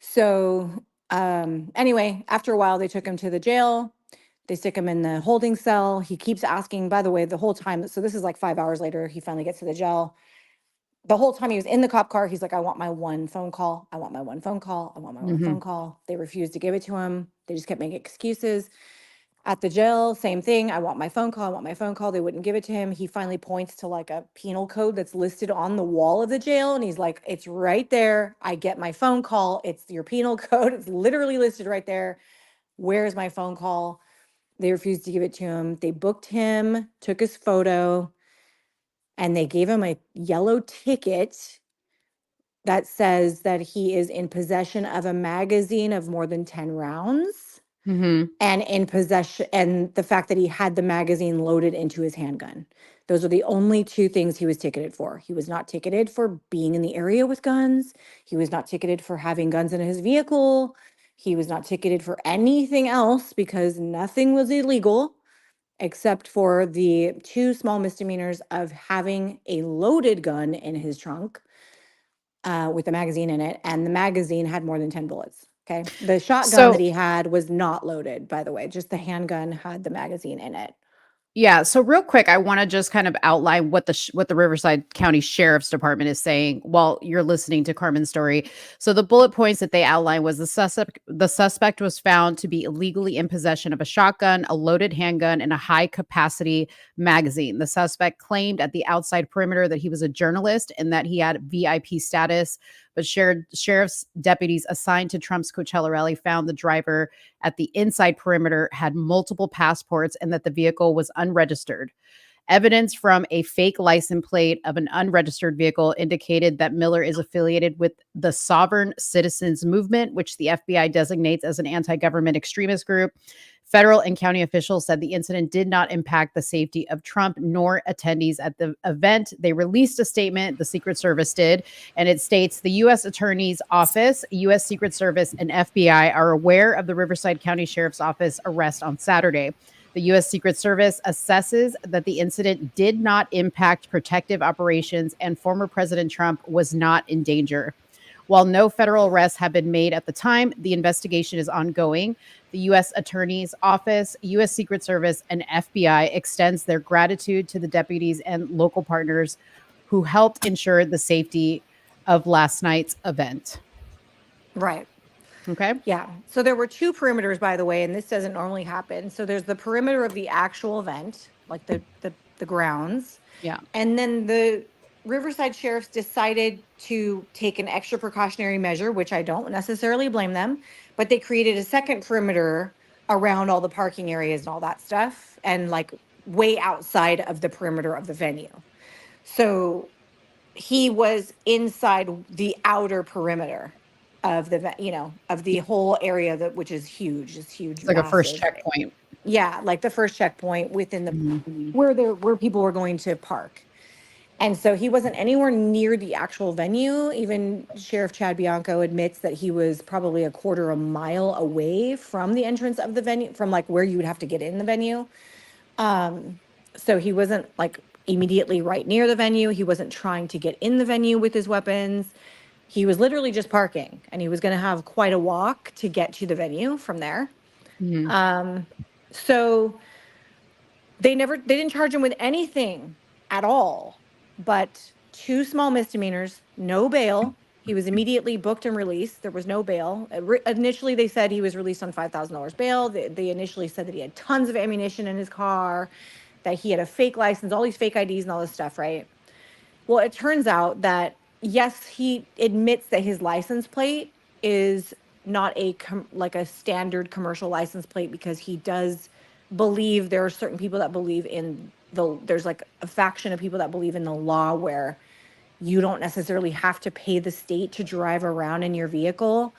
So anyway, after a while, they took him to the jail. They stick him in the holding cell. He keeps asking, by the way, the whole time. So this is like 5 hours later, he finally gets to the jail. The whole time he was in the cop car, he's like, I want my one phone call. I want my one phone call. I want my one phone call. They refused to give it to him. They just kept making excuses. At the jail, same thing. I want my phone call. I want my phone call. They wouldn't give it to him. He finally points to like a penal code that's listed on the wall of the jail. And he's like, it's right there. I get my phone call. It's your penal code. It's literally listed right there. Where's my phone call? They refused to give it to him. They booked him, took his photo, and they gave him a yellow ticket that says that he is in possession of a magazine of more than 10 rounds and in possession, and the fact that he had the magazine loaded into his handgun. Those are the only two things he was ticketed for. He was not ticketed for being in the area with guns. He was not ticketed for having guns in his vehicle. He was not ticketed for anything else because nothing was illegal except for the two small misdemeanors of having a loaded gun in his trunk with a magazine in it, and the magazine had more than 10 bullets. Okay. The shotgun that he had was not loaded, by the way. Just the handgun had the magazine in it. Yeah. So real quick, I want to just kind of outline what the Riverside County Sheriff's Department is saying while you're listening to Carmen's story. So the bullet points that they outlined was the suspect was found to be illegally in possession of a shotgun, a loaded handgun, and a high capacity magazine. The suspect claimed at the outside perimeter that he was a journalist and that he had VIP status, but sheriff's deputies assigned to Trump's Coachella rally found the driver at the inside perimeter had multiple passports and that the vehicle was unregistered. Evidence from a fake license plate of an unregistered vehicle indicated that Miller is affiliated with the Sovereign Citizens Movement, which the FBI designates as an anti-government extremist group. Federal and county officials said the incident did not impact the safety of Trump nor attendees at the event. They released a statement, the Secret Service did, and it states the U.S. Attorney's Office, U.S. Secret Service, and FBI are aware of the Riverside County Sheriff's Office arrest on Saturday. The U.S. Secret Service assesses that the incident did not impact protective operations and former President Trump was not in danger. While no federal arrests have been made at the time, the investigation is ongoing. The U.S. Attorney's Office, U.S. Secret Service, and FBI extends their gratitude to the deputies and local partners who helped ensure the safety of last night's event. Right. Okay. Yeah. So there were two perimeters, by the way, and this doesn't normally happen. So there's the perimeter of the actual event, like the grounds. Yeah. And then the Riverside sheriffs decided to take an extra precautionary measure, which I don't necessarily blame them, but they created a second perimeter around all the parking areas and all that stuff, and like way outside of the perimeter of the venue. So he was inside the outer perimeter of the of the whole area, that which is huge. It's huge. It's like a first massive. checkpoint. Yeah, like the first checkpoint within the Mhm. where people were going to park. And so he wasn't anywhere near the actual venue. Even Sheriff Chad Bianco admits that he was probably a quarter a mile away from the entrance of the venue, from like where you would have to get in the venue. So he wasn't like immediately right near the venue. He wasn't trying to get in the venue with his weapons. He was literally just parking, and he was going to have quite a walk to get to the venue from there. Mhm. So they didn't charge him with anything at all, but 2 small misdemeanors, no bail. He was immediately booked and released. There was no bail. Initially, they said he was released on $5,000 bail. They initially said that he had tons of ammunition in his car, that he had a fake license, all these fake IDs and all this stuff, right? Well, it turns out that, yes, he admits that his license plate is not like a standard commercial license plate, because he does believe there are certain people that believe in there's like a faction of people that believe in the law where you don't necessarily have to pay the state to drive around in your vehicle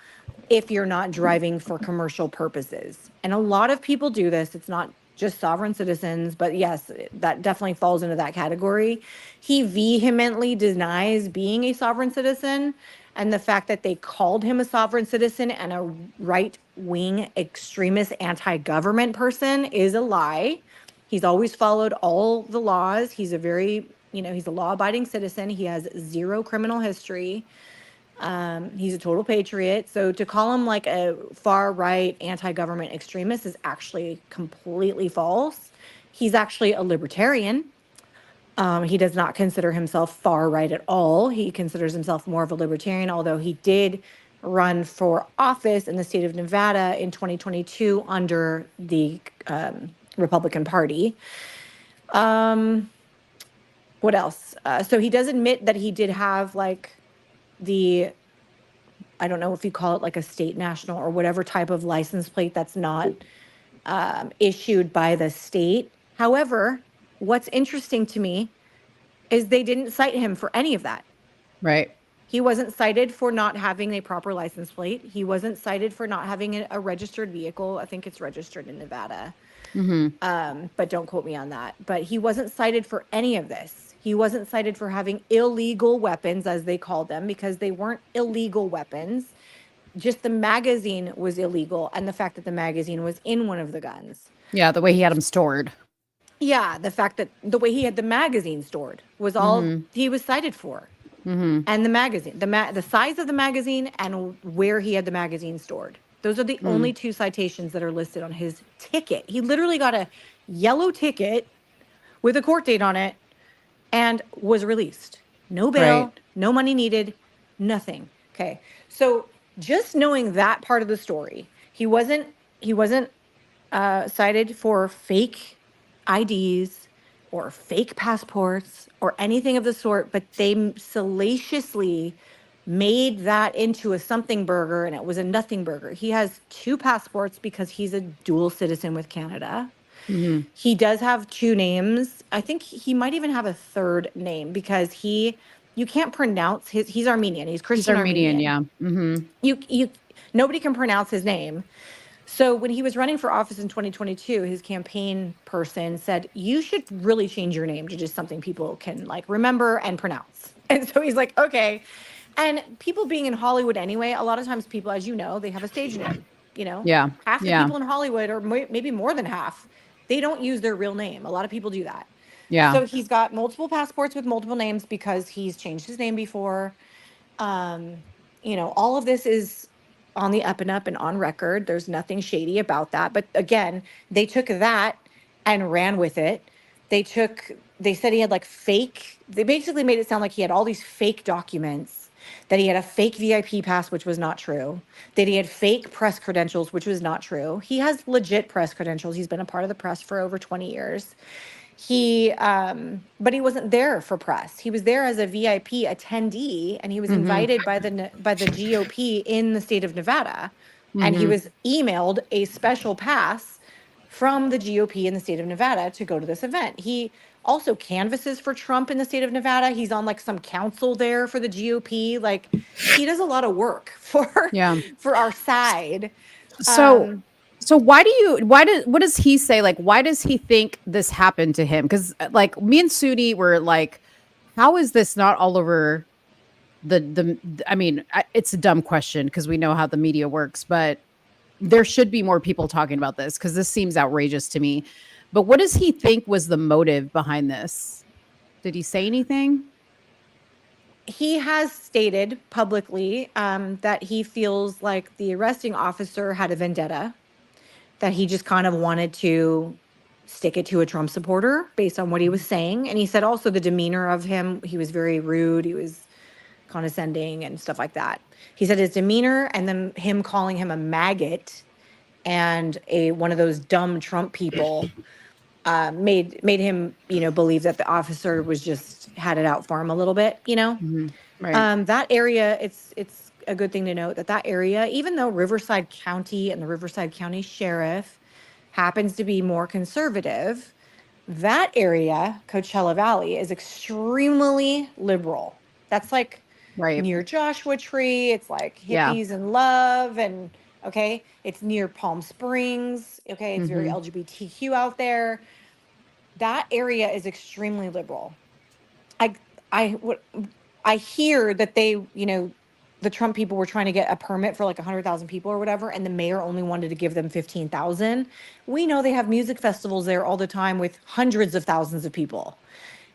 if you're not driving for commercial purposes. And a lot of people do this. It's not just sovereign citizens, but yes, that definitely falls into that category. He vehemently denies being a sovereign citizen, and the fact that they called him a sovereign citizen and a right-wing extremist anti-government person is a lie. He's always followed all the laws. He's he's a law-abiding citizen. He has 0 criminal history. He's a total patriot. So to call him like a far right anti-government extremist is actually completely false. He's actually a libertarian. He does not consider himself far right at all. He considers himself more of a libertarian, although he did run for office in the state of Nevada in 2022 under the Republican Party. What else? So he does admit that he did have like I don't know if you call it like a state national or whatever type of license plate that's not issued by the state. However, what's interesting to me is they didn't cite him for any of that. Right. He wasn't cited for not having a proper license plate. He wasn't cited for not having a registered vehicle. I think it's registered in Nevada. But don't quote me on that. But he wasn't cited for any of this. He wasn't cited for having illegal weapons, as they called them, because they weren't illegal weapons. Just the magazine was illegal, and the fact that the magazine was in one of the guns. Yeah, the way he had them stored. Yeah, the fact that the way he had the magazine stored was all he was cited for. And the magazine, the size of the magazine and where he had the magazine stored. Those are the only 2 citations that are listed on his ticket. He literally got a yellow ticket with a court date on it and was released. No bail, no money needed, nothing. Okay. So just knowing that part of the story, he wasn't cited for fake IDs or fake passports or anything of the sort, but they salaciously made that into a something burger, and it was a nothing burger. He has 2 passports because he's a dual citizen with Canada. He does have 2 names. I think he might even have a 3rd name because you can't pronounce he's Armenian. He's Christian Armenian. Yeah. Nobody can pronounce his name. So when he was running for office in 2022, his campaign person said, you should really change your name to just something people can like remember and pronounce. And so he's like, okay. And people being in Hollywood anyway, a lot of times people, as you know, they have a stage name, Yeah. Half the people in Hollywood, or maybe more than half, they don't use their real name. A lot of people do that. Yeah. So he's got multiple passports with multiple names because he's changed his name before. All of this is on the up and up and on record. There's nothing shady about that. But again, they took that and ran with it. They said he had like they basically made it sound like he had all these fake documents that he had a fake VIP pass, which was not true, that he had fake press credentials, which was not true. He has legit press credentials. He's been a part of the press for over 20 years. But he wasn't there for press. He was there as a VIP attendee, and he was invited by the GOP in the state of Nevada, and he was emailed a special pass from the GOP in the state of Nevada to go to this event. He also canvasses for Trump in the state of Nevada. He's on like some council there for the GOP. Like, he does a lot of work for our side. So what does he say? Like, why does he think this happened to him? Because like me and Soonie were like, how is this not all over I mean, it's a dumb question because we know how the media works, but there should be more people talking about this because this seems outrageous to me. But what does he think was the motive behind this? Did he say anything? He has stated publicly that he feels like the arresting officer had a vendetta, that he just kind of wanted to stick it to a Trump supporter based on what he was saying. And he said also the demeanor of him, he was very rude, he was condescending and stuff like that. He said his demeanor, and then him calling him a maggot and one of those dumb Trump people made him, believe that the officer was just had it out for him a little bit, Right. That area, it's a good thing to note that area, even though Riverside County and the Riverside County Sheriff happens to be more conservative, that area, Coachella Valley, is extremely liberal. That's like near Joshua Tree. It's like hippies and love, and okay, it's near Palm Springs. Okay, it's very LGBTQ out there. That area is extremely liberal. I hear that they, the Trump people were trying to get a permit for like 100,000 people or whatever, and the mayor only wanted to give them 15,000. We know they have music festivals there all the time with hundreds of thousands of people,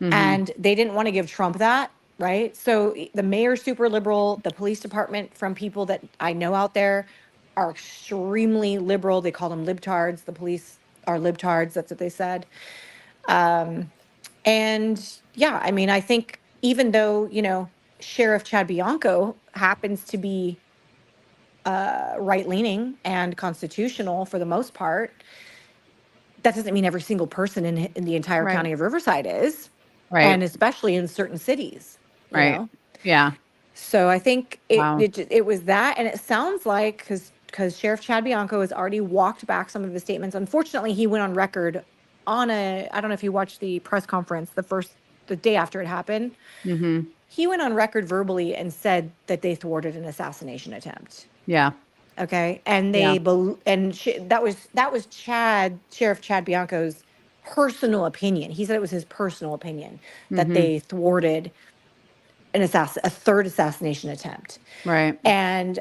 and they didn't want to give Trump that, right? So the mayor's super liberal. The police department, from people that I know out there, are extremely liberal. They call them libtards. The police are libtards. That's what they said. And yeah, I mean, I think even though, Sheriff Chad Bianco happens to be right-leaning and constitutional for the most part, that doesn't mean every single person in the entire county of Riverside is. Right. And especially in certain cities. You know? Yeah. So I think it was that. And it sounds like, because Sheriff Chad Bianco has already walked back some of his statements. Unfortunately, he went on record I don't know if you watched the press conference, the day after it happened. He went on record verbally and said that they thwarted an assassination attempt. Yeah. Okay. And that was Sheriff Chad Bianco's personal opinion. He said it was his personal opinion that they thwarted a third assassination attempt. Right. And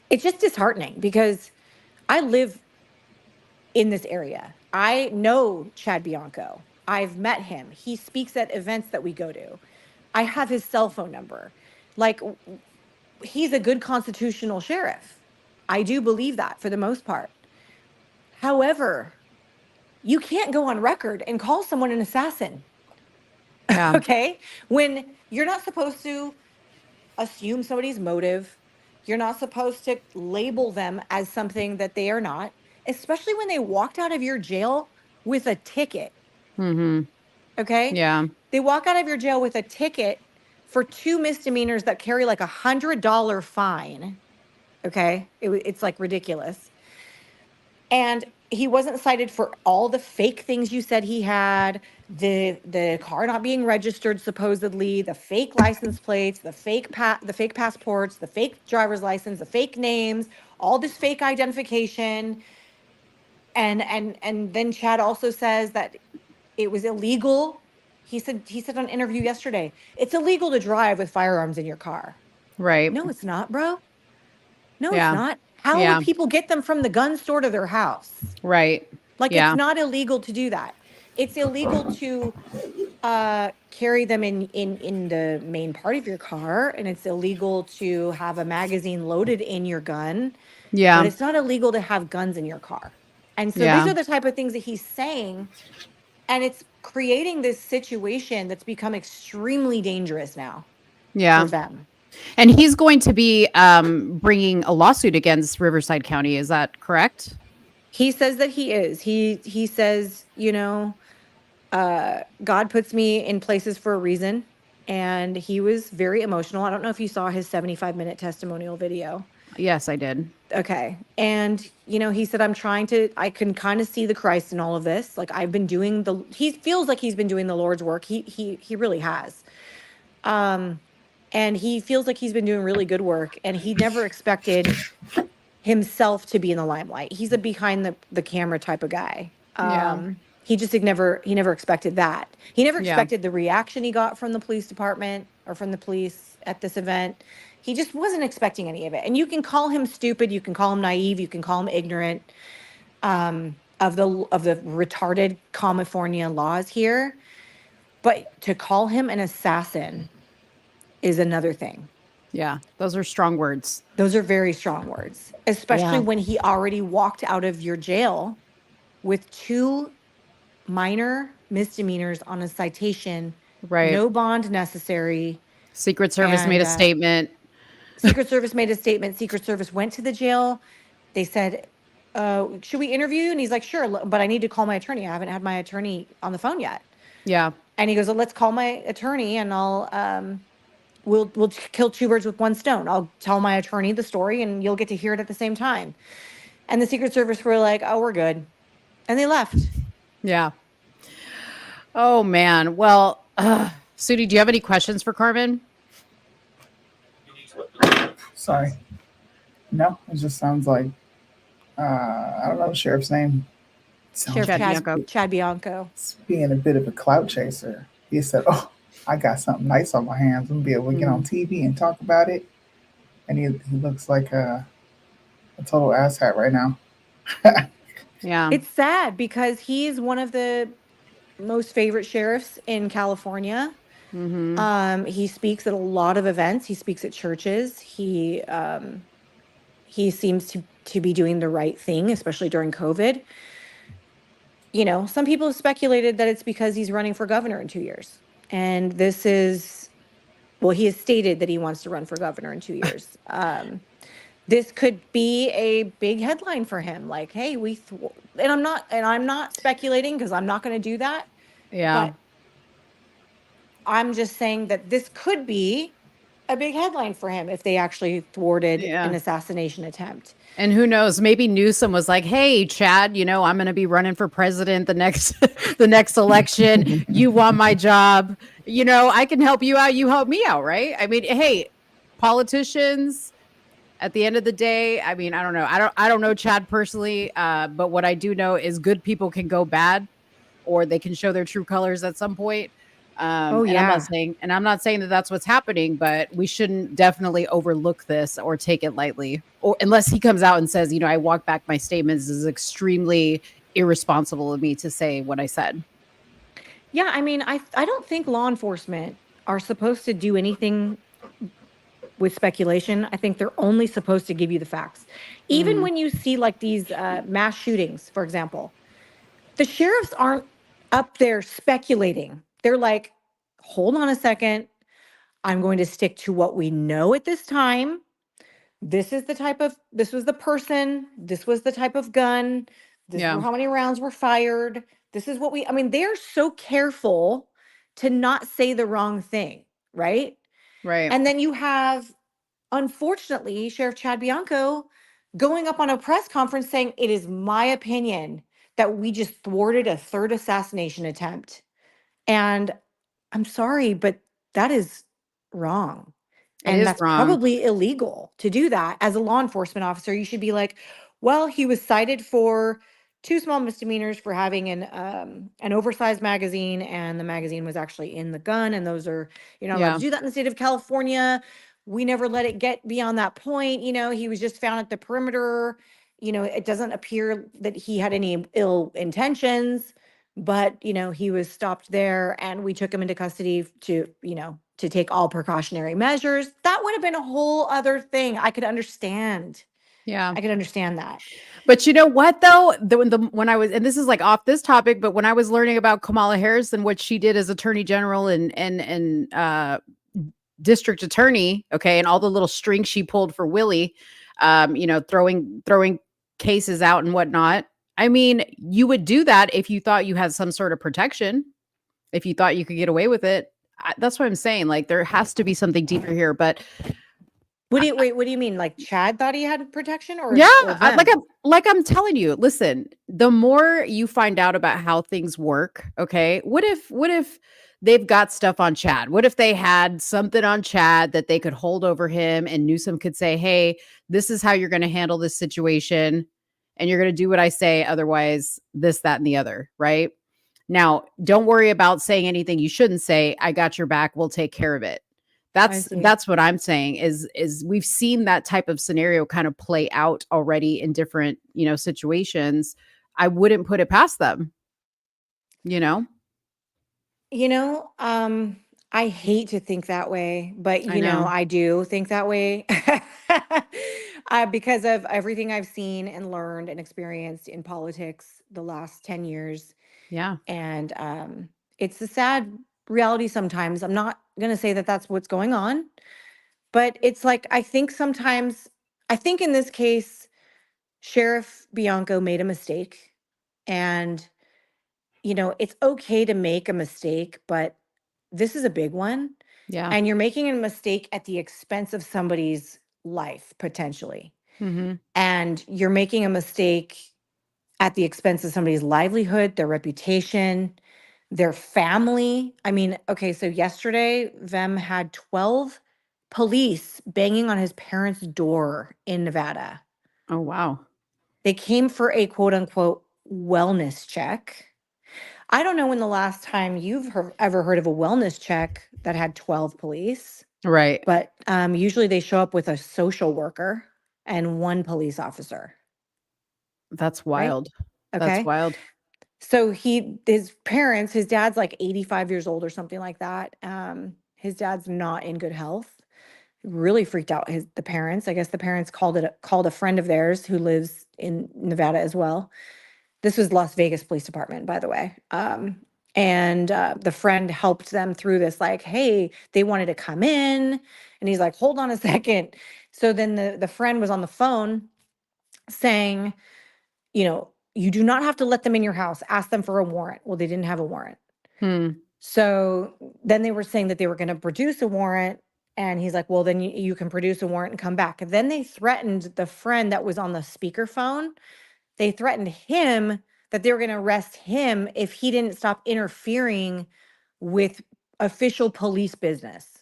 it's just disheartening because I live in this area. I know Chad Bianco. I've met him. He speaks at events that we go to. I have his cell phone number. Like, he's a good constitutional sheriff. I do believe that for the most part. However, you can't go on record and call someone an assassin. Yeah. Okay? When you're not supposed to assume somebody's motive, you're not supposed to label them as something that they are not, especially when they walked out of your jail with a ticket. Okay? Yeah. They walk out of your jail with a ticket for 2 misdemeanors that carry like $100 fine. Okay? It's like ridiculous. And he wasn't cited for all the fake things you said he had, the car not being registered supposedly, the fake license plates, the fake passports, the fake driver's license, the fake names, all this fake identification. And then Chad also says that it was illegal. He said on an interview yesterday, it's illegal to drive with firearms in your car. Right. No, it's not, bro. No, Yeah. it's not. How Yeah. would people get them from the gun store to their house? Right. Like, Yeah. it's not illegal to do that. It's illegal to carry them in the main part of your car, and it's illegal to have a magazine loaded in your gun. Yeah. But it's not illegal to have guns in your car. And so Yeah. these are the type of things that he's saying, and it's creating this situation that's become extremely dangerous now. Yeah. for them. And he's going to be bringing a lawsuit against Riverside County. Is that correct? He says that he is. He says, you know, God puts me in places for a reason. And he was very emotional. I don't know if you saw his 75-minute testimonial video. Yes, I did. Okay. And, you know, he said, I can kind of see the Christ in all of this. Like I've been doing he feels like he's been doing the Lord's work. He really has. And he feels like he's been doing really good work, and he never expected himself to be in the limelight. He's a behind the camera type of guy. He just never expected that. He never expected the reaction he got from the police department or from the police at this event. He just wasn't expecting any of it. And you can call him stupid, you can call him naive, you can call him ignorant of the retarded California laws here. But to call him an assassin is another thing. Yeah, those are strong words. Those are very strong words, especially when he already walked out of your jail with 2 minor misdemeanors on a citation. Right. No bond necessary. Secret Service made a statement. Secret Service made a statement. Secret Service went to the jail. They said, should we interview you? And he's like, sure, but I need to call my attorney. I haven't had my attorney on the phone yet. Yeah. And he goes, well, let's call my attorney, and I'll we'll kill 2 birds with 1 stone. I'll tell my attorney the story and you'll get to hear it at the same time. And the Secret Service were like, oh, we're good. And they left. Yeah. Oh, man. Well, Soonie, do you have any questions for Carmen? Sorry. No, it just sounds like, I don't know the sheriff's name. Sheriff Chad Bianco. Being a bit of a clout chaser. He said, oh, I got something nice on my hands. I'm going to be able to get on TV and talk about it. And he looks like a total asshat right now. Yeah. It's sad because he's one of the most favorite sheriffs in California. Mm-hmm. He speaks at a lot of events. He speaks at churches. He seems to be doing the right thing, especially during COVID. You know, some people have speculated that it's because he's running for governor in 2 years. And this is, well, he has stated that he wants to run for governor in 2 years. This could be a big headline for him. Like, hey, and I'm not speculating because I'm not going to do that. Yeah. But I'm just saying that this could be a big headline for him if they actually thwarted an assassination attempt. And who knows, maybe Newsom was like, hey, Chad, you know, I'm going to be running for president the next election. You want my job. You know, I can help you out. You help me out. Right. I mean, hey, politicians at the end of the day, I mean, I don't know. I don't know Chad personally. But what I do know is good people can go bad or they can show their true colors at some point. And I'm not saying that that's what's happening, but we shouldn't definitely overlook this or take it lightly, or unless he comes out and says, you know, I walk back my statements. This is extremely irresponsible of me to say what I said. Yeah. I mean, I don't think law enforcement are supposed to do anything with speculation. I think they're only supposed to give you the facts. Even when you see like these mass shootings, for example, the sheriffs aren't up there speculating. They're like, hold on a second. I'm going to stick to what we know at this time. This was the person. This was the type of gun. This is how many rounds were fired. This is I mean, they're so careful to not say the wrong thing. Right. Right. And then you have, unfortunately, Sheriff Chad Bianco going up on a press conference saying, it is my opinion that we just thwarted a 3rd assassination attempt. And I'm sorry, but that is wrong. And that's probably illegal to do that. As a law enforcement officer, you should be like, well, he was cited for 2 small misdemeanors for having an oversized magazine, and the magazine was actually in the gun. And those are, you're not allowed to do that in the state of California. We never let it get beyond that point. You know, he was just found at the perimeter. You know, it doesn't appear that he had any ill intentions. But, you know, he was stopped there and we took him into custody to take all precautionary measures. That would have been a whole other thing. I could understand. Yeah. I could understand that. But you know what, though? When I was, and this is like off this topic, but when I was learning about Kamala Harris and what she did as Attorney General and district attorney, okay, and all the little strings she pulled for Willie, throwing cases out and whatnot. I mean, you would do that if you thought you had some sort of protection, if you thought you could get away with it. That's what I'm saying. Like, there has to be something deeper here. But What do you mean? Like Chad thought he had protection, or yeah, them? I'm telling you, listen, the more you find out about how things work, okay, what if they've got stuff on Chad? What if they had something on Chad that they could hold over him and Newsom could say, hey, this is how you're going to handle this situation, and you're going to do what I say, otherwise this, that, and the other, right? Now, don't worry about saying anything you shouldn't say. I got your back. We'll take care of it. That's what I'm saying is we've seen that type of scenario kind of play out already in different, situations. I wouldn't put it past them, you know? I hate to think that way, but I know. I do think that way. Because of everything I've seen and learned and experienced in politics the last 10 years. Yeah. And it's a sad reality sometimes. I'm not going to say that that's what's going on, but it's like, I think in this case, Sheriff Bianco made a mistake. And, it's okay to make a mistake, but this is a big one. Yeah. And you're making a mistake at the expense of somebody's life, potentially. Mm-hmm. And you're making a mistake at the expense of somebody's livelihood, their reputation, their family. I mean, okay, so yesterday, Vem had 12 police banging on his parents' door in Nevada. Oh, wow. They came for a quote unquote wellness check. I don't know when the last time you've ever heard of a wellness check that had 12 police. Right. But usually they show up with a social worker and one police officer. That's wild. Right? Okay. That's wild. So his parents, his dad's like 85 years old or something like that. His dad's not in good health. Really freaked out the parents. I guess the parents called a friend of theirs who lives in Nevada as well. This was Las Vegas Police Department, by the way. And the friend helped them through this, like, hey, they wanted to come in. And he's like, hold on a second. So then the friend was on the phone saying, you do not have to let them in your house. Ask them for a warrant. Well, they didn't have a warrant. So then they were saying that they were going to produce a warrant. And he's like, well, then you can produce a warrant and come back. And then they threatened the friend that was on the speakerphone. They threatened him that they were going to arrest him if he didn't stop interfering with official police business,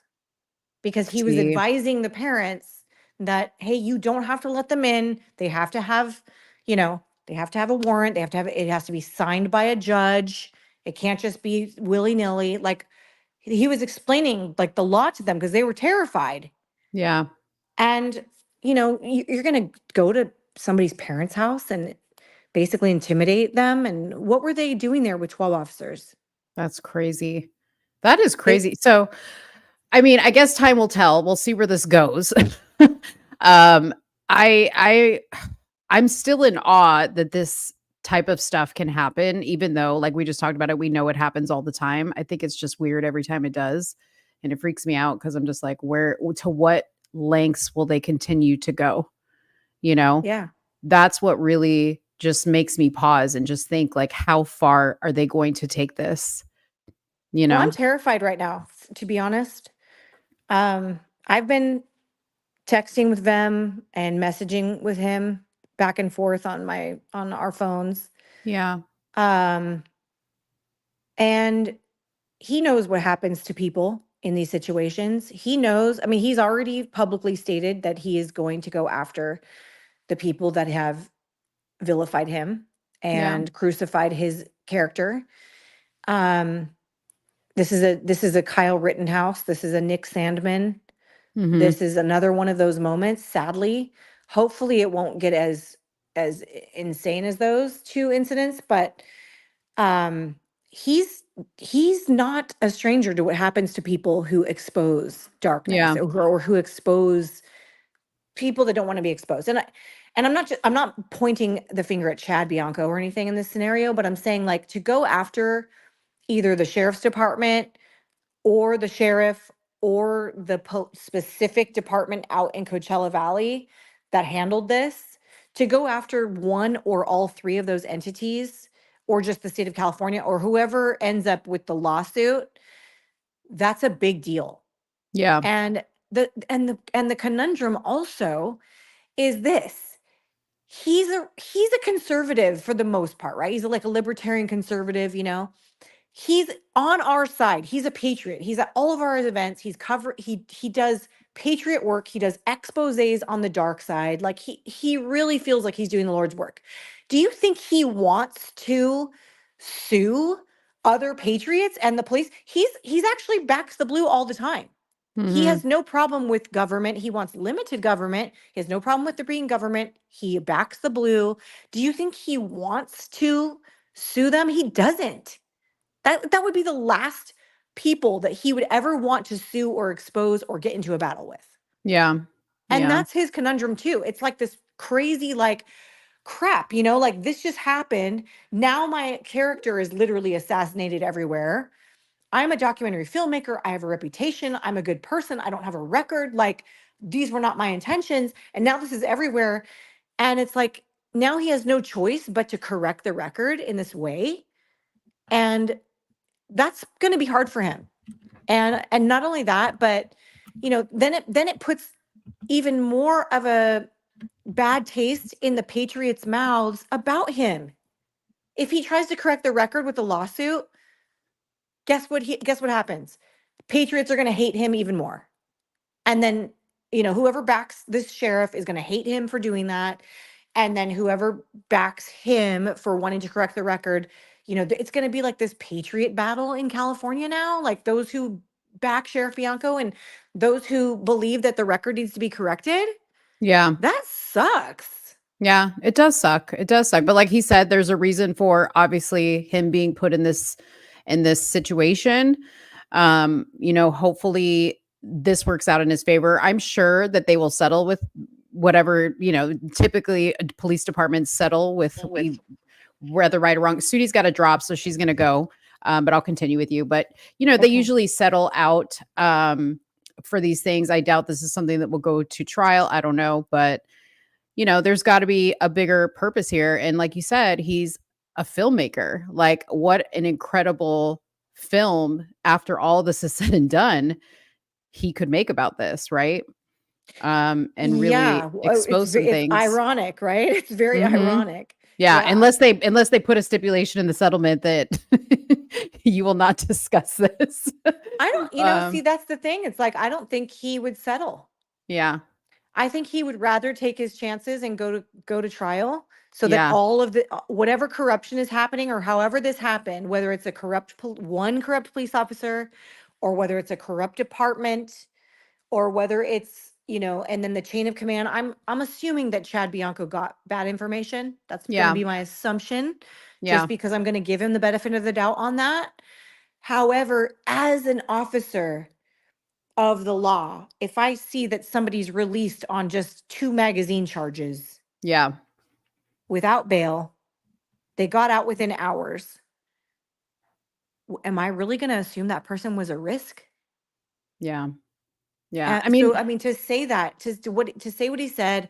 because he was advising the parents that, hey, you don't have to let them in. They have to have, they have to have a warrant. It has to be signed by a judge. It can't just be willy-nilly. Like, he was explaining like the law to them because they were terrified. Yeah. And, you're going to go to somebody's parents' house and basically intimidate them. And what were they doing there with 12 officers? That's crazy. That is crazy. So, I mean, I guess time will tell. We'll see where this goes. I'm still in awe that this type of stuff can happen, even though, like we just talked about it, we know it happens all the time. I think it's just weird every time it does. And it freaks me out because I'm just like, to what lengths will they continue to go? Yeah. That's what really just makes me pause and just think, like, how far are they going to take this? Well, I'm terrified right now, to be honest. I've been texting with Vem and messaging with him back and forth on our phones. Yeah. And he knows what happens to people in these situations. He knows, I mean, he's already publicly stated that he is going to go after the people that have vilified him and crucified his character. This is a Kyle Rittenhouse. This is a Nick Sandman. Mm-hmm. This is another one of those moments. Sadly, hopefully it won't get as insane as those two incidents, but he's not a stranger to what happens to people who expose darkness or who expose people that don't want to be exposed. And I'm not pointing the finger at Chad Bianco or anything in this scenario, but I'm saying, like, to go after either the sheriff's department or the sheriff or the specific department out in Coachella Valley that handled this to go after one or all three of those entities, or just the state of California, or whoever ends up with the lawsuit. That's a big deal. Yeah. And the conundrum also is this. He's a conservative for the most part, right? He's like a libertarian conservative, you know. He's on our side. He's a patriot. He's at all of our events. He does patriot work. He does exposés on the dark side. Like he really feels like he's doing the Lord's work. Do you think he wants to sue other patriots and the police? He's actually backs the blue all the time. He has no problem with government. He wants limited government. He has no problem with there being government. He backs the blue. Do you think he wants to sue them? He doesn't. That would be the last people that he would ever want to sue or expose or get into a battle with. Yeah. And that's his conundrum too. It's like this crazy, like, crap, you know, like this just happened. Now my character is literally assassinated everywhere. I'm a documentary filmmaker. I have a reputation. I'm a good person. I don't have a record. Like, these were not my intentions. And now this is everywhere. And it's like, now he has no choice but to correct the record in this way. And that's going to be hard for him. And not only that, but, you know, then it puts even more of a bad taste in the Patriots' mouths about him. If he tries to correct the record with a lawsuit, guess what happens? Patriots are going to hate him even more. And then, you know, whoever backs this sheriff is going to hate him for doing that. And then whoever backs him for wanting to correct the record, you know, it's going to be like this patriot battle in California now. Like those who back Sheriff Bianco and those who believe that the record needs to be corrected. Yeah. That sucks. Yeah, it does suck. It does suck. But like he said, there's a reason for obviously him being put in this situation. You know, hopefully this works out in his favor. I'm sure that they will settle with whatever, you know, typically police departments settle with whether right or wrong. Sootie's got a drop, so she's going to go. But I'll continue with you. But, you know, they usually settle out for these things. I doubt this is something that will go to trial. I don't know. But, you know, there's got to be a bigger purpose here. And like you said, he's a filmmaker. Like, what an incredible film after all this is said and done he could make about this, right? And really expose some things. It's ironic, right? It's very ironic. Yeah, unless they put a stipulation in the settlement that you will not discuss this. I don't, you know, see, that's the thing. It's like, I don't think he would settle. Yeah. I think he would rather take his chances and go to trial so that all of the whatever corruption is happening or however this happened, whether it's a corrupt police officer or whether it's a corrupt department or whether it's, you know, and then the chain of command. I'm assuming that Chad Bianco got bad information. That's going to be my assumption, just because I'm going to give him the benefit of the doubt on that. However, as an officer of the law, if I see that somebody's released on just 2 magazine charges, without bail, they got out within hours, am I really going to assume that person was a risk? Yeah. I mean, to say that, to say what he said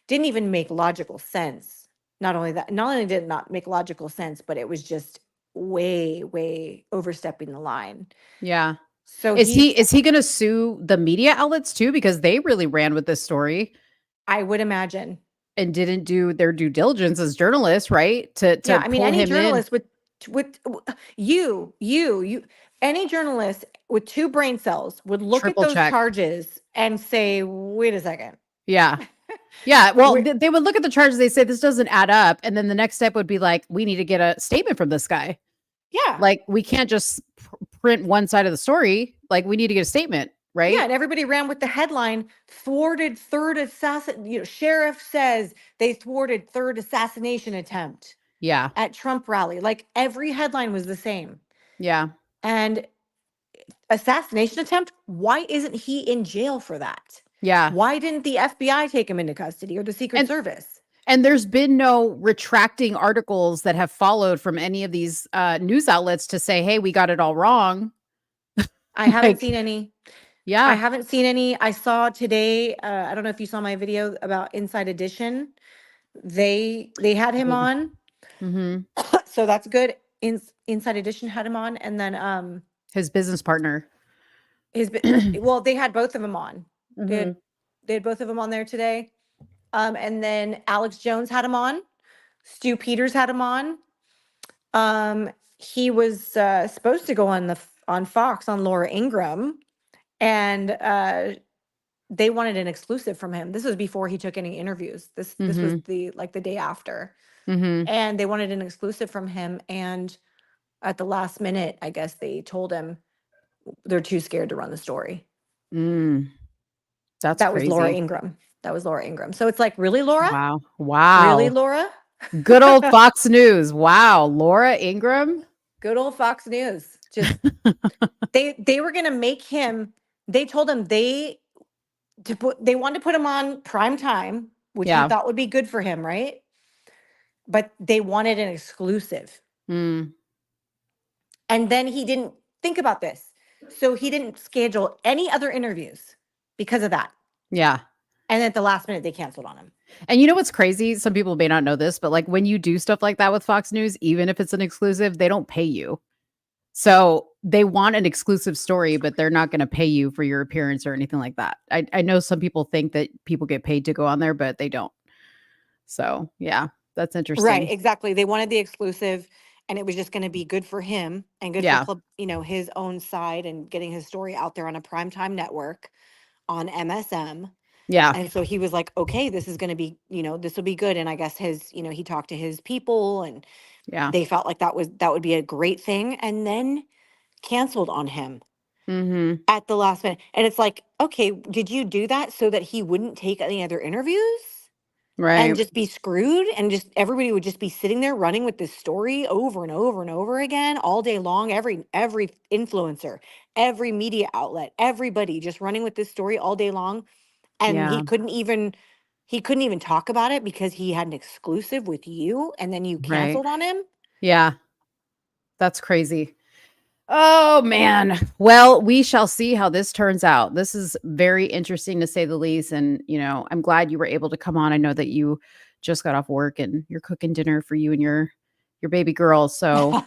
didn't even make logical sense. Not only did it not make logical sense, but it was just way overstepping the line. Yeah. So is he going to sue the media outlets too? Because they really ran with this story. I would imagine. And didn't do their due diligence as journalists, right? I mean, any journalist with any journalist with 2 brain cells would look at those charges and say, wait a second. Yeah. Yeah. Well, they would look at the charges. They say this doesn't add up. And then the next step would be like, we need to get a statement from this guy. Yeah. Like, we can't just print one side of the story. Like, we need to get a statement. Right. Yeah. And everybody ran with the headline, thwarted third assassin. You know, sheriff says they thwarted third assassination attempt. Yeah. At Trump rally. Like, every headline was the same. Yeah. And assassination attempt, why isn't he in jail for that? Yeah. Why didn't the FBI take him into custody or the Secret Service? And there's been no retracting articles that have followed from any of these news outlets to say, hey, we got it all wrong. I haven't seen any. Yeah. I haven't seen any. I saw today, I don't know if you saw my video about Inside Edition. They had him on. Mm-hmm. So that's good. Inside Edition had him on, and then His business partner. well, they had both of them on. Mhm. They had both of them on there today. And then Alex Jones had him on. Stu Peters had him on. He was supposed to go on Fox on Laura Ingraham, and they wanted an exclusive from him. This was before he took any interviews. This was the day after. Mm-hmm. And they wanted an exclusive from him, and at the last minute, I guess they told him they're too scared to run the story. That's That crazy. was Laura Ingraham. That was Laura Ingraham. So it's like, really, Laura? Wow. Really, Laura? Good old Fox News. Wow. Laura Ingraham. Good old Fox News. Just they were gonna make him. They told him they wanted to put him on prime time, which he thought would be good for him, right? But they wanted an exclusive. Mm. And then he didn't think about this. So he didn't schedule any other interviews because of that. Yeah. And at the last minute, they canceled on him. And you know what's crazy? Some people may not know this, but like when you do stuff like that with Fox News, even if it's an exclusive, they don't pay you. So they want an exclusive story, but they're not going to pay you for your appearance or anything like that. I know some people think that people get paid to go on there, but they don't. So yeah, that's interesting. Right, exactly. They wanted the exclusive, and it was just going to be good for him and good for club, his own side and getting his story out there on a primetime network on MSM. Yeah. And so he was like, okay, this is going to be, this will be good. And I guess he talked to his people, and they felt like that would be a great thing, and then canceled on him at the last minute. And it's like, okay, did you do that so that he wouldn't take any other interviews? Right. And just be screwed, and just everybody would just be sitting there running with this story over and over and over again all day long. Every influencer, every media outlet, everybody just running with this story all day long. And he couldn't even talk about it because he had an exclusive with you, and then you canceled on him. Yeah. That's crazy. Oh man. Well, we shall see how this turns out. This is very interesting to say the least. And, I'm glad you were able to come on. I know that you just got off work and you're cooking dinner for you and your baby girl. So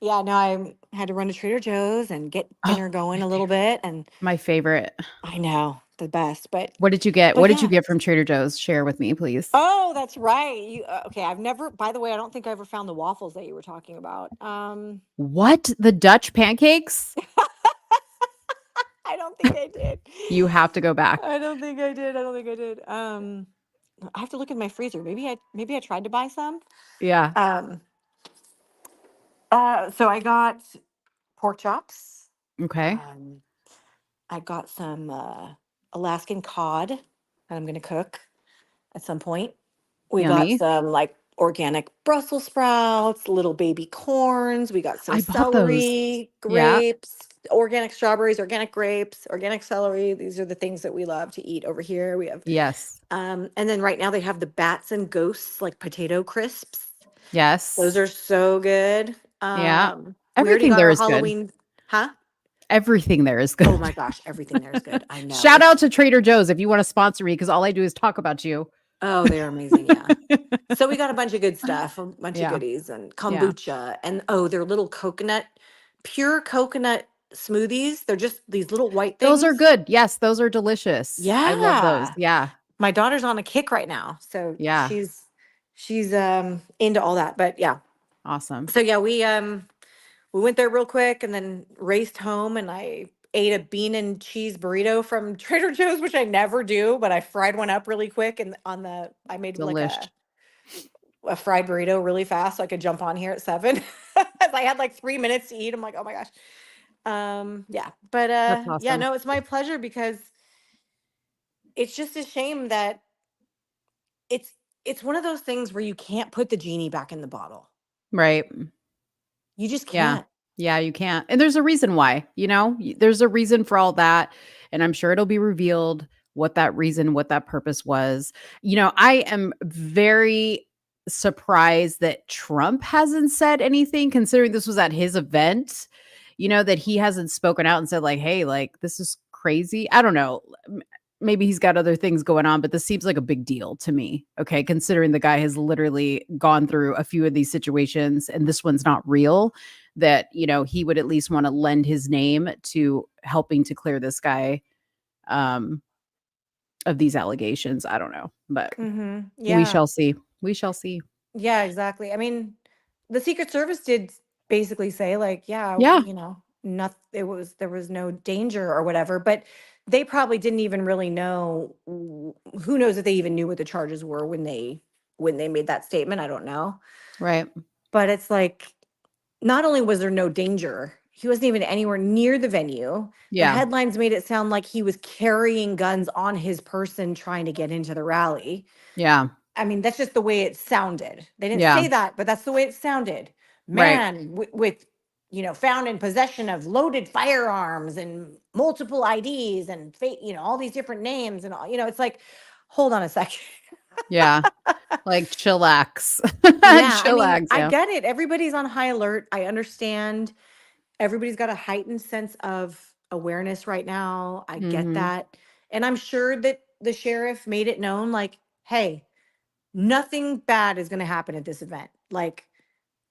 yeah, no, I had to run to Trader Joe's and get dinner going a little bit. And my favorite. I know, the best. But what did you get? What did you get from Trader Joe's? Share with me, please. Oh, that's right. You okay? By the way, I don't think I ever found the waffles that you were talking about. What? The Dutch pancakes? I don't think I did. You have to go back. I don't think I did. I have to look in my freezer. Maybe I tried to buy some. Yeah. So I got pork chops. Okay. I got some Alaskan cod that I'm going to cook at some point. We Yummy. got some organic Brussels sprouts, little baby corns. We got some celery, grapes, organic strawberries, organic grapes, organic celery. These are the things that we love to eat over here. We have and then right now they have the bats and ghosts, like potato crisps. Yes. Those are so good. Everything there is Halloween, good. Huh? Everything there is good. Oh my gosh, everything there is good. I know. Shout out to Trader Joe's if you want to sponsor me, because all I do is talk about you. Oh, they're amazing. Yeah. So we got a bunch of good stuff, a bunch of goodies, and kombucha, and their little pure coconut smoothies. They're just these little white things. Those are good. Yes, those are delicious. Yeah. I love those. Yeah. My daughter's on a kick right now. So she's into all that. But yeah. Awesome. So yeah, we went there real quick and then raced home, and I ate a bean and cheese burrito from Trader Joe's, which I never do, but I fried one up really quick, and I made a fried burrito really fast so I could jump on here at 7. I had 3 minutes to eat. I'm like, oh my gosh. Yeah. But awesome. yeah, no, it's my pleasure, because it's just a shame that it's one of those things where you can't put the genie back in the bottle. Right. You just can't. Yeah, you can't. And there's a reason why, there's a reason for all that. And I'm sure it'll be revealed what that reason, what that purpose was. I am very surprised that Trump hasn't said anything, considering this was at his event, that he hasn't spoken out and said hey, this is crazy. I don't know. Maybe he's got other things going on, but this seems like a big deal to me. Okay. Considering the guy has literally gone through a few of these situations and this one's not real, that, he would at least want to lend his name to helping to clear this guy of these allegations. I don't know, but we shall see. We shall see. Yeah, exactly. I mean, the Secret Service did basically say like, yeah, Yeah. there was no danger or whatever, but they probably didn't even really know. Who knows if they even knew what the charges were when they made that statement? I don't know. Right. But it's like, not only was there no danger, he wasn't even anywhere near the venue. Yeah. The headlines made it sound like he was carrying guns on his person trying to get into the rally. Yeah. I mean, that's just the way it sounded. They didn't Yeah. say that, but that's the way it sounded. Right. Man with found in possession of loaded firearms and multiple IDs and all these different names and all, it's like, hold on a second. Yeah. Like chillax. Yeah, Chillax. I Yeah. get it. Everybody's on high alert. I understand. Everybody's got a heightened sense of awareness right now. I get Mhm. that. And I'm sure that the sheriff made it known like, hey, nothing bad is going to happen at this event. Like,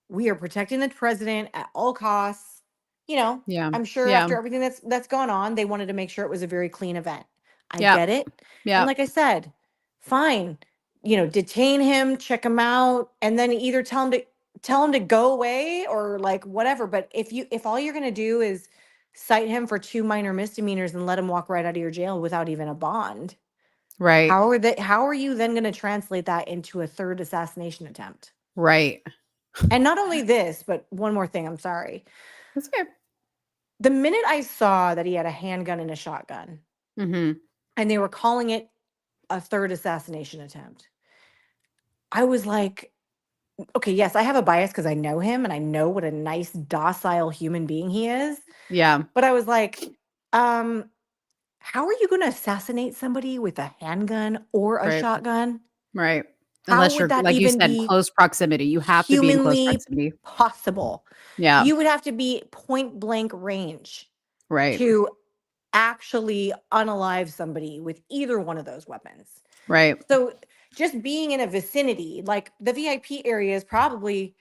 we are protecting the president at all costs. Yeah. I'm sure Yeah. after everything that's gone on, they wanted to make sure it was a very clean event. I Yeah. get it. Yeah. And like I said, fine, detain him, check him out, and then either tell him to go away or like whatever. But if all you're going to do is cite him for 2 minor misdemeanors and let him walk right out of your jail without even a bond, Right. how are you then going to translate that into a third assassination attempt? Right. And not only this, but one more thing, I'm sorry. That's okay. The minute I saw that he had a handgun and a shotgun, Mhm. and they were calling it a third assassination attempt, I was like, okay, yes, I have a bias because I know him and I know what a nice, docile human being he is. Yeah. But I was like, how are you going to assassinate somebody with a handgun or a Right. shotgun? Right. How Unless would you're, that like you even said, be close proximity. You have to be in close humanly proximity. possible? Yeah. You would have to be point blank range Right. to actually unalive somebody with either one of those weapons. Right. So just being in a vicinity, like the VIP area is probably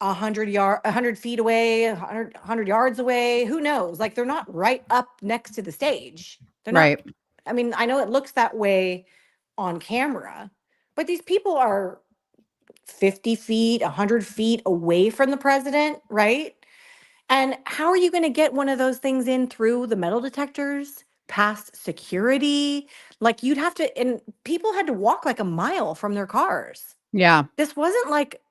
100 feet away, 100 yards away. Who knows? Like they're not right up next to the stage. They're not. Right. I mean, I know it looks that way on camera, but these people are 50 feet, 100 feet away from the president, right? And how are you going to get one of those things in through the metal detectors, past security? Like you'd have to, and people had to walk like a mile from their cars. Yeah. This wasn't like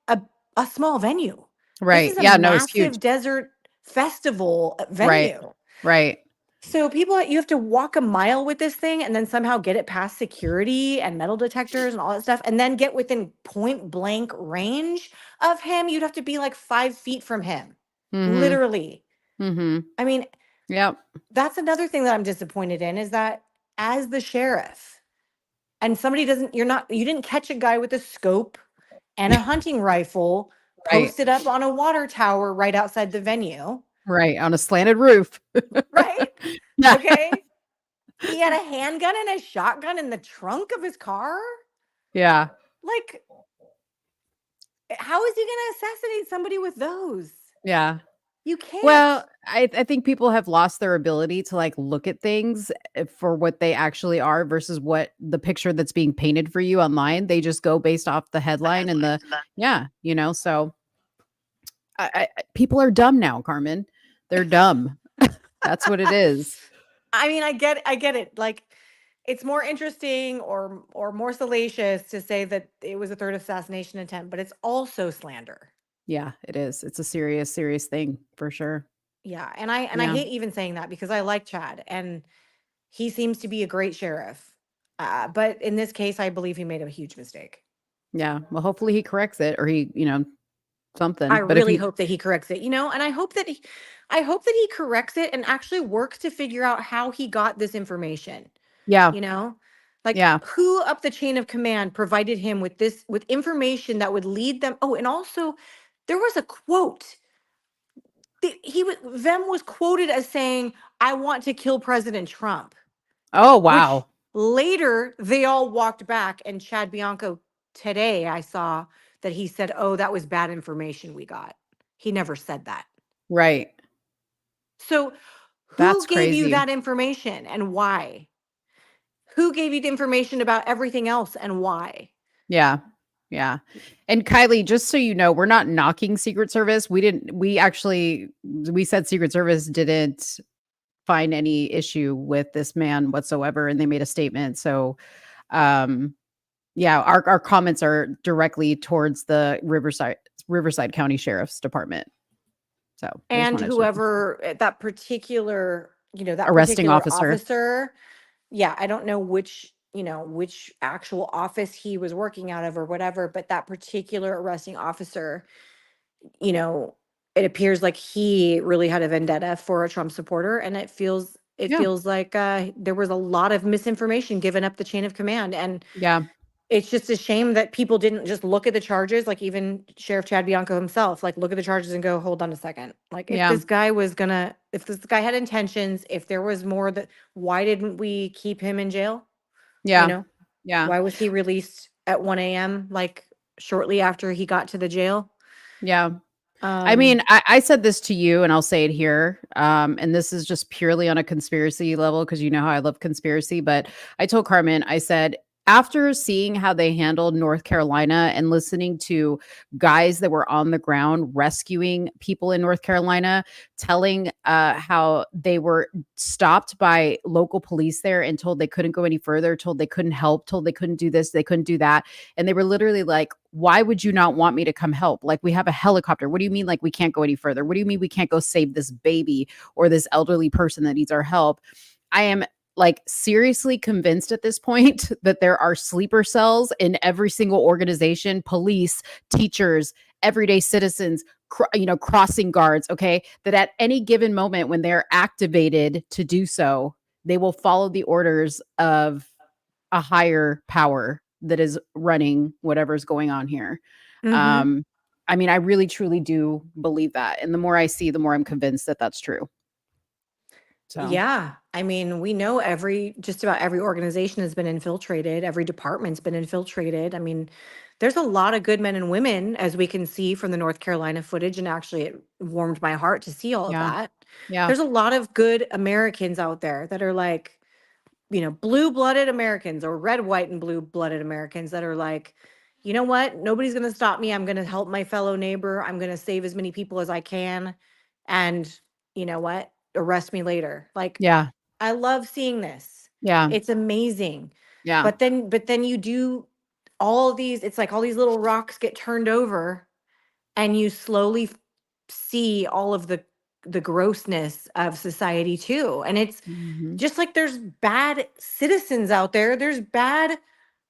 a small venue. Right. This is a Yeah. No, it's huge. massive desert festival Right. venue. Right. So you have to walk a mile with this thing and then somehow get it past security and metal detectors and all that stuff, and then get within point blank range of him. You'd have to be like 5 feet from him. Mhm. Literally. Mhm. I mean, Yep. that's another thing that I'm disappointed in, is that as the sheriff and somebody you didn't catch a guy with a scope and a hunting rifle Right. posted up on a water tower right outside the venue. Right. On a slanted roof. Right? Yeah. Okay. He had a handgun and a shotgun in the trunk of his car. Yeah. Like, how is he going to assassinate somebody with those? Yeah. You can't. Well, I think people have lost their ability to like look at things for what they actually are versus what the picture that's being painted for you online. They just go based off the headline and so people are dumb now, Carmen. They're dumb. That's what it is. I mean, I get it. Like, it's more interesting or more salacious to say that it was a third assassination attempt, but it's also slander. Yeah, it is. It's a serious, serious thing for sure. Yeah, and I Yeah. hate even saying that because I like Chad and he seems to be a great sheriff. But in this case, I believe he made a huge mistake. Yeah. Well, hopefully he corrects it or he, something. I But if really he, hope that he corrects it, and I hope that he corrects it and actually works to figure out how he got this information. yeah, Like yeah, who up the chain of command provided him with information that would lead them. Oh, and also there was a quote Vem was quoted as saying, "I want to kill President Trump." Oh, Which wow. later they all walked back, and Chad Bianco today I saw that he said, "Oh, that was bad information we got." He never said that. Right. So who That's gave you crazy. that information and why? Who gave you the information about everything else and why? Yeah. Yeah. And Kylie, just so you know, we're not knocking Secret Service. We said Secret Service didn't find any issue with this man whatsoever, and they made a statement. So yeah, our comments are directly towards the Riverside County Sheriff's Department. So I just And wanted to whoever that particular, that arresting particular officer. officer, yeah, I don't know which actual office he was working out of or whatever, but that particular arresting officer, it appears like he really had a vendetta for a Trump supporter, and it feels Yeah. like there was a lot of misinformation given up the chain of command, and Yeah. it's just a shame that people didn't just look at the charges, like even Sheriff Chad Bianco himself, like look at the charges and go, hold on a second. Like if Yeah. this guy had intentions, if there was more why didn't we keep him in jail? Yeah. Yeah. Why was he released at 1 a.m. like shortly after he got to the jail? Yeah. I mean, I said this to you and I'll say it here. And this is just purely on a conspiracy level because you know how I love conspiracy. But I told Carmen, I said, after seeing how they handled North Carolina and listening to guys that were on the ground rescuing people in North Carolina, telling how they were stopped by local police there and told they couldn't go any further, told they couldn't help, told they couldn't do this, they couldn't do that. And they were literally like, why would you not want me to come help? Like, we have a helicopter. What do you mean, like, we can't go any further? What do you mean we can't go save this baby or this elderly person that needs our help? I am like seriously convinced at this point that there are sleeper cells in every single organization, police, teachers, everyday citizens, crossing guards, okay? That at any given moment when they're activated to do so, they will follow the orders of a higher power that is running whatever's going on here. Mhm. I mean, I really truly do believe that. And the more I see, the more I'm convinced that that's true. So, Yeah. I mean, we know just about every organization has been infiltrated. Every department's been infiltrated. I mean, there's a lot of good men and women, as we can see from the North Carolina footage. And actually, it warmed my heart to see all of yeah. that. Yeah. There's a lot of good Americans out there that are like, blue-blooded Americans or red, white, and blue-blooded Americans that are like, you know what? Nobody's going to stop me. I'm going to help my fellow neighbor. I'm going to save as many people as I can. And you know what? Arrest me later. Like, Yeah. I love seeing this. Yeah. It's amazing. Yeah. But then you do all these, it's like all these little rocks get turned over and you slowly see all of the grossness of society too. And it's just like there's bad citizens out there. There's bad,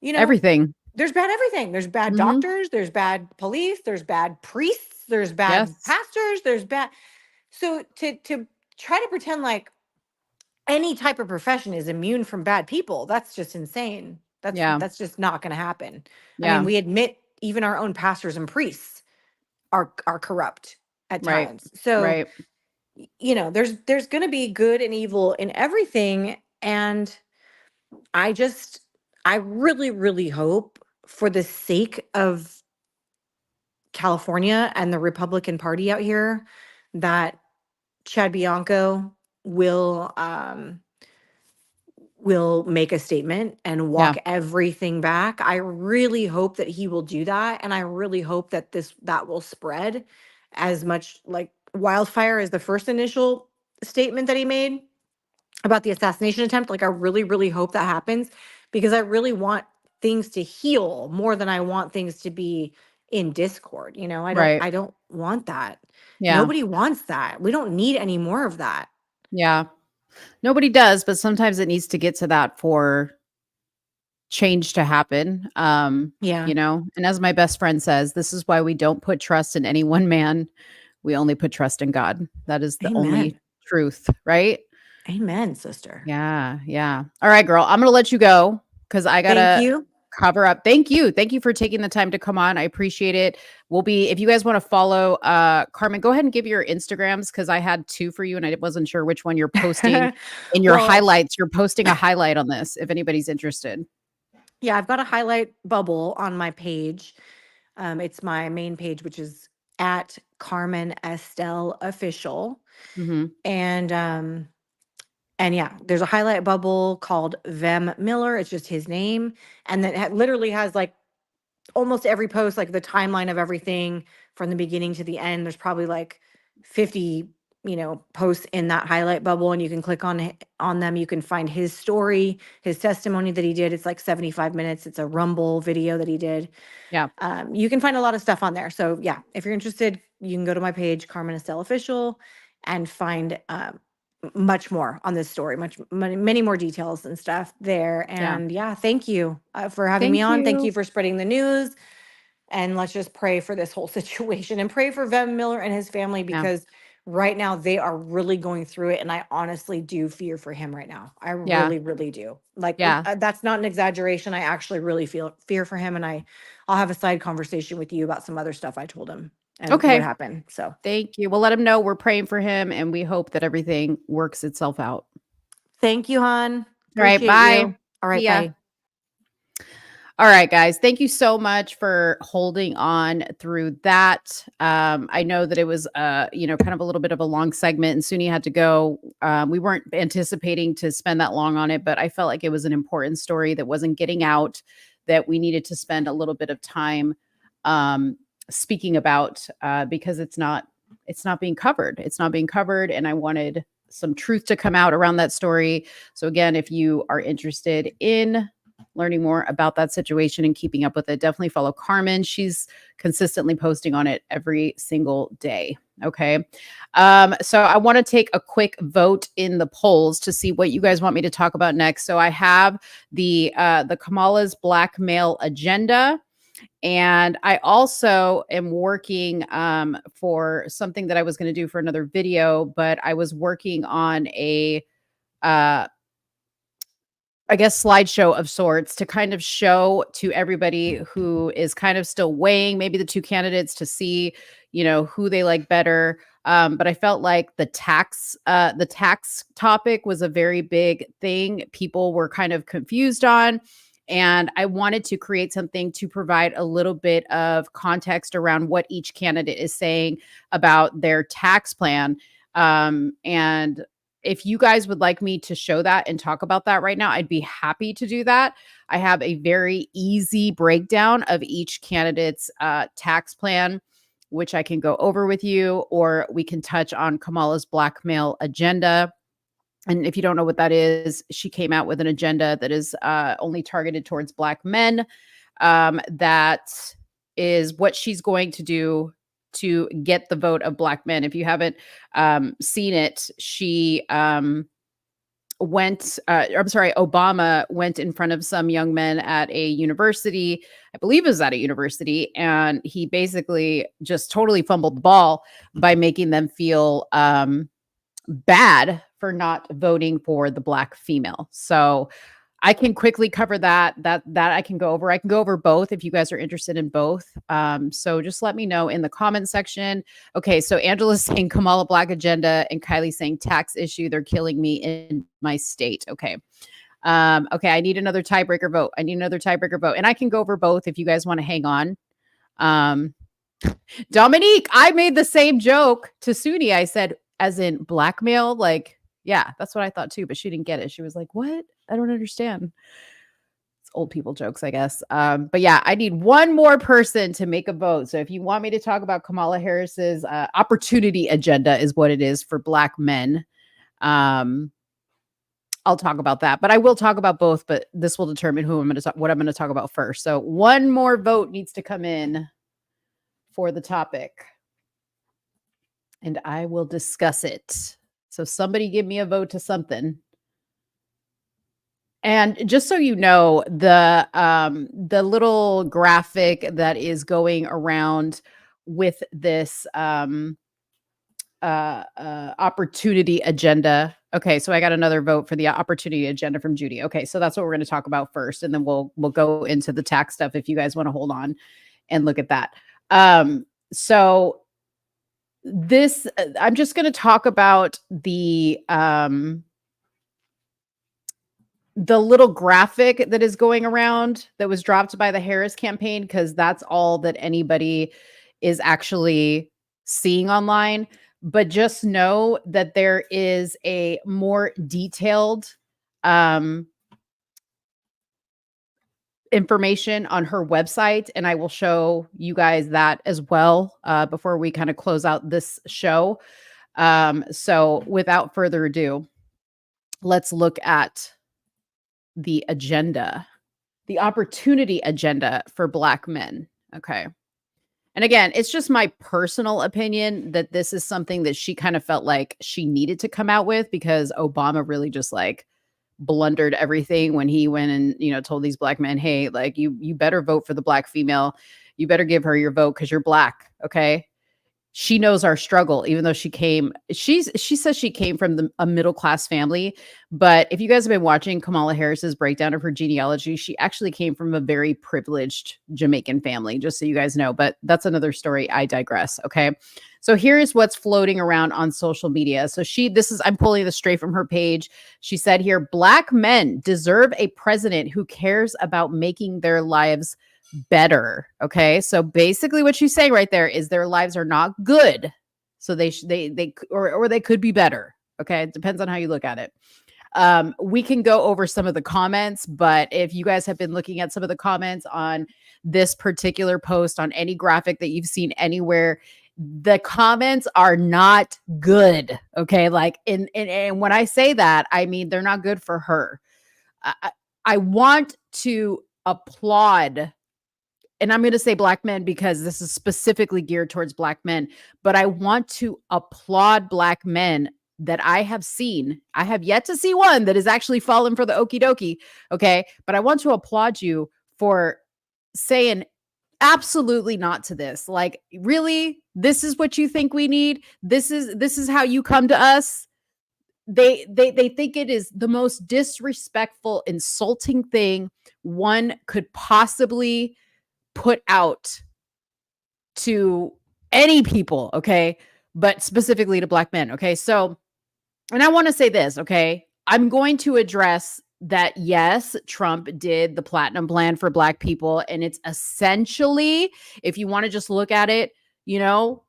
everything. There's bad everything. There's bad doctors, there's bad police, there's bad priests, there's bad Yes. pastors, there's bad. So to try to pretend like any type of profession is immune from bad people, that's just insane. That's just not going to happen. I Yeah. mean, we admit even our own pastors and priests are corrupt at Right. times. So, Right. there's going to be good and evil in everything, and I really, really hope, for the sake of California and the Republican Party out here, that Chad Bianco will make a statement and walk everything back. I really hope that he will do that, and I really hope that that will spread as much like wildfire as the first initial statement that he made about the assassination attempt. Like, I really, really hope that happens, because I really want things to heal more than I want things to be in discord. Right. I don't want that. Yeah. Nobody wants that. We don't need any more of that. Yeah. Nobody does, but sometimes it needs to get to that for change to happen. Yeah. And as my best friend says, this is why we don't put trust in any one man. We only put trust in God. That is the only truth, right? Amen, sister. Yeah. Yeah. All right, girl. I'm going to let you go because I got Thank you. cover up. Thank you. Thank you for taking the time to come on. I appreciate it. If you guys want to follow Carmen, go ahead and give your Instagrams, because I had 2 for you and I wasn't sure which one you're posting in your highlights. You're posting a highlight on this if anybody's interested. Yeah, I've got a highlight bubble on my page. It's my main page, which is at Carmen Estelle Official. And yeah, there's a highlight bubble called Vem Miller. It's just his name. And then it literally has like almost every post, like the timeline of everything from the beginning to the end. There's probably like 50, posts in that highlight bubble, and you can click on them. You can find his story, his testimony that he did. It's like 75 minutes. It's a Rumble video that he did. Yeah. You can find a lot of stuff on there. So yeah, if you're interested, you can go to my page, Carmen Estelle Official, and find much more on this story, many more details and stuff there. And yeah, thank you for having me on. Thank you for spreading the news. And let's just pray for this whole situation and pray for Vem Miller and his family, because right now they are really going through it. And I honestly do fear for him right now. I really, really do. Like, that's not an exaggeration. I actually really fear for him. And I'll have a side conversation with you about some other stuff I told him and what happened. So thank you. We'll let him know we're praying for him, and we hope that everything works itself out. Thank you, hon. All right. Bye. You. All right. Bye. All right, guys. Thank you so much for holding on through that. I know that it was, kind of a little bit of a long segment, and Soonie had to go. We weren't anticipating to spend that long on it, but I felt like it was an important story that wasn't getting out, that we needed to spend a little bit of time speaking about, because it's not being covered. It's not being covered, and I wanted some truth to come out around that story. So again, if you are interested in learning more about that situation and keeping up with it, definitely follow Carmen. She's consistently posting on it every single day. Okay. So I want to take a quick vote in the polls to see what you guys want me to talk about next. So I have the Kamala's blackmail agenda. And I also am working for something that I was going to do for another video, but I was working on a slideshow of sorts to kind of show to everybody who is kind of still weighing maybe the 2 candidates to see, who they like better. But I felt like the tax topic was a very big thing. People were kind of confused on, and I wanted to create something to provide a little bit of context around what each candidate is saying about their tax plan. And if you guys would like me to show that and talk about that right now, I'd be happy to do that. I have a very easy breakdown of each candidate's tax plan, which I can go over with you, or we can touch on Kamala's blackmail agenda. And if you don't know what that is, she came out with an agenda that is only targeted towards Black men. That is what she's going to do to get the vote of Black men. If you haven't seen it, Obama went in front of some young men at a university, I believe it was at a university, and he basically just totally fumbled the ball by making them feel bad for not voting for the Black female. So I can quickly cover that I can go over. I can go over both if you guys are interested in both. So just let me know in the comment section. Okay, so Angela's saying Kamala Black agenda and Kylie saying tax issue. They're killing me in my state. Okay. Okay, I need another tiebreaker vote. And I can go over both if you guys want to hang on. Dominique, I made the same joke to Soonie. I said, as in blackmail, like, yeah, that's what I thought too, but she didn't get it. She was like, what? I don't understand. It's old people jokes, I guess. But yeah, I need one more person to make a vote. So if you want me to talk about Kamala Harris's opportunity agenda is what it is for Black men, I'll talk about that. But I will talk about both, but this will determine what I'm going to talk about first. So one more vote needs to come in for the topic, and I will discuss it. So somebody give me a vote to something. And just so you know, the little graphic that is going around with this opportunity agenda Okay, so I got another vote for the opportunity agenda from Judy. Okay, so that's what we're going to talk about first, and then we'll go into the tax stuff if you guys want to hold on and look at that. So this, I'm just going to talk about the little graphic that is going around that was dropped by the Harris campaign, because that's all that anybody is actually seeing online. But just know that there is a more detailed information on her website, and I will show you guys that as well before we kind of close out this show. So without further ado, let's look at the agenda, the opportunity agenda for Black men. Okay. And again, it's just my personal opinion that this is something that she kind of felt like she needed to come out with, because Obama really just like blundered everything when he went and, you know, told these Black men, hey, like you better vote for the Black female. You better give her your vote because you're Black. Okay. She knows our struggle, even though she says she came from a middle-class family. But if you guys have been watching Kamala Harris's breakdown of her genealogy, she actually came from a very privileged Jamaican family, just so you guys know. But that's another story. I digress. Okay. So here is what's floating around on social media. So I'm pulling this straight from her page. She said here, Black men deserve a president who cares about making their lives better. Okay. So basically what she's saying right there is their lives are not good. So they could be better. Okay. It depends on how you look at it. We can go over some of the comments, but if you guys have been looking at some of the comments on this particular post, on any graphic that you've seen anywhere, the comments are not good. Okay. Like, and when I say that, I mean, they're not good for her. I want to applaud, and I'm going to say Black men because this is specifically geared towards Black men, but I want to applaud Black men that I have seen. I have yet to see one that has actually fallen for the okie dokie. Okay. But I want to applaud you for saying absolutely not to this. Like, really, this is what you think we need? This is how you come to us? They think it is the most disrespectful, insulting thing one could possibly put out to any people, okay? But specifically to Black men, okay? So, and I want to say this, okay? I'm going to address that, yes, Trump did the platinum plan for Black people, and it's essentially, if you want to just look at it, you know,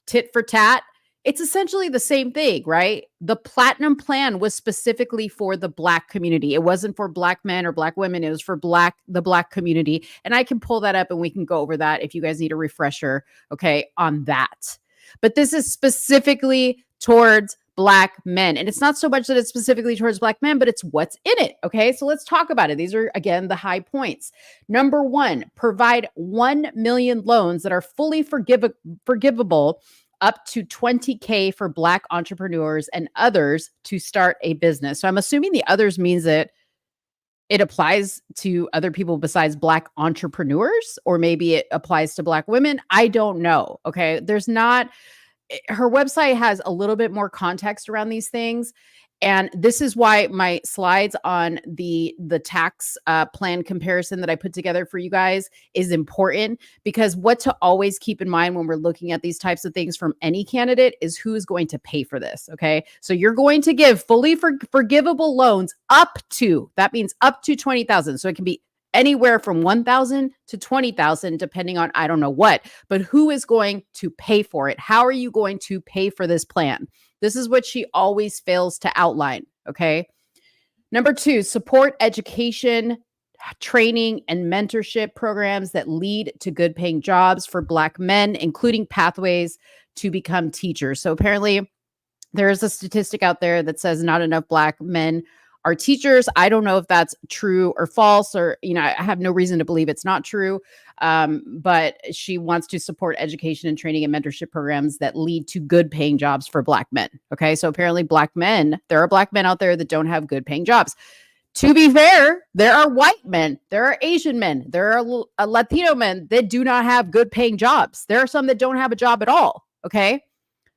tit for tat, it's essentially the same thing, right? The platinum plan was specifically for the Black community. It wasn't for Black men or Black women. It was for the Black community. And I can pull that up and we can go over that if you guys need a refresher, okay, on that. But this is specifically towards Black men. And it's not so much that it's specifically towards Black men, but it's what's in it. Okay. So let's talk about it. These are, again, the high points. Number one, provide 1 million loans that are fully forgivable up to $20K for Black entrepreneurs and others to start a business. So I'm assuming the others means that it applies to other people besides Black entrepreneurs, or maybe it applies to Black women. I don't know. Okay. Her website has a little bit more context around these things. And this is why my slides on the tax plan comparison that I put together for you guys is important, because what to always keep in mind when we're looking at these types of things from any candidate is who's going to pay for this. Okay. So you're going to give fully forgivable loans that means up to 20,000. So it can be anywhere from 1,000 to 20,000, depending on, I don't know what, but who is going to pay for it? How are you going to pay for this plan? This is what she always fails to outline. Okay. Number two, support education, training, and mentorship programs that lead to good paying jobs for Black men, including pathways to become teachers. So apparently there is a statistic out there that says not enough Black men are teachers. I don't know if that's true or false, or, you know, I have no reason to believe it's not true. But she wants to support education and training and mentorship programs that lead to good paying jobs for Black men. Okay. So apparently Black men, there are Black men out there that don't have good paying jobs. To be fair, there are white men, there are Asian men, there are Latino men that do not have good paying jobs. There are some that don't have a job at all. Okay.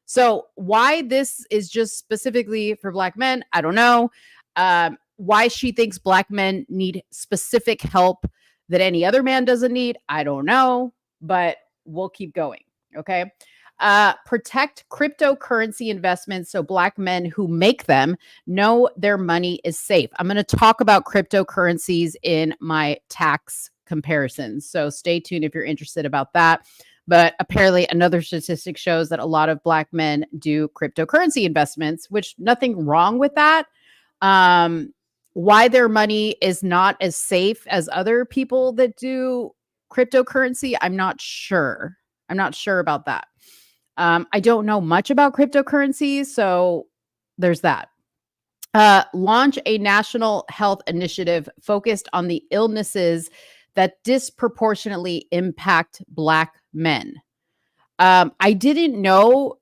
So why this is just specifically for Black men, I don't know. Why she thinks Black men need specific help that any other man doesn't need, I don't know, but we'll keep going. Okay. Protect cryptocurrency investments so Black men who make them know their money is safe. I'm going to talk about cryptocurrencies in my tax comparisons. So stay tuned if you're interested about that. But apparently another statistic shows that a lot of Black men do cryptocurrency investments, which nothing wrong with that. Why their money is not as safe as other people that do cryptocurrency, I'm not sure. I'm not sure about that. I don't know much about cryptocurrencies, so there's that. Launch a national health initiative focused on the illnesses that disproportionately impact Black men. I didn't know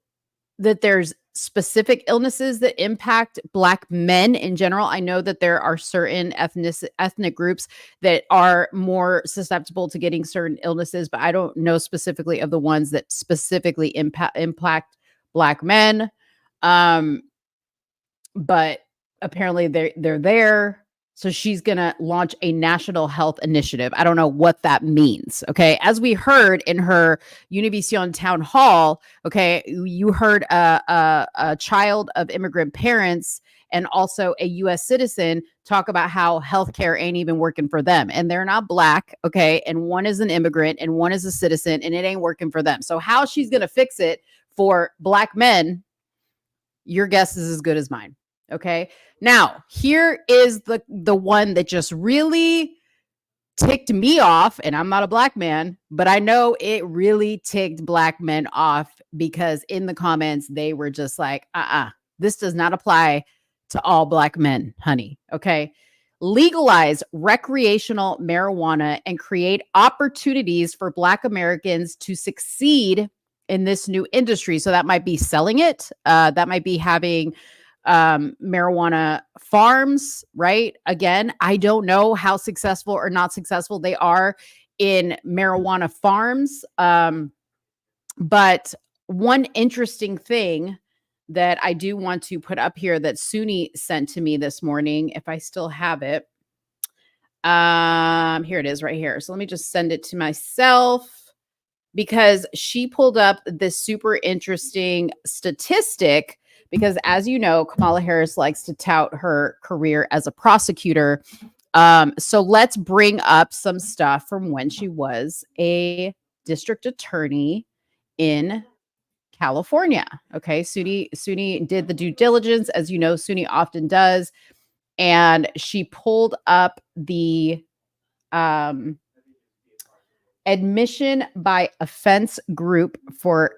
that there's specific illnesses that impact Black men in general. I know that there are certain ethnic groups that are more susceptible to getting certain illnesses, but I don't know specifically of the ones that specifically impact Black men. But apparently they're there. So she's going to launch a national health initiative. I don't know what that means. Okay. As we heard in her Univision town hall, okay, you heard a child of immigrant parents and also a U.S. citizen talk about how healthcare ain't even working for them. And they're not Black. Okay. And one is an immigrant and one is a citizen and it ain't working for them. So how she's going to fix it for Black men, your guess is as good as mine. Okay. Now, here is the one that just really ticked me off, and I'm not a Black man, but I know it really ticked Black men off because in the comments, they were just like, this does not apply to all Black men, honey. Okay. Legalize recreational marijuana and create opportunities for Black Americans to succeed in this new industry. So that might be selling it. That might be having marijuana farms, right? Again, I don't know how successful or not successful they are in marijuana farms. But one interesting thing that I do want to put up here that Soonie sent to me this morning, if I still have it. Here it is right here. So let me just send it to myself because she pulled up this super interesting statistic. Because as you know, Kamala Harris likes to tout her career as a prosecutor. So let's bring up some stuff from when she was a district attorney in California. Okay, Soonie did the due diligence, as you know, Soonie often does. And she pulled up the admission by offense group for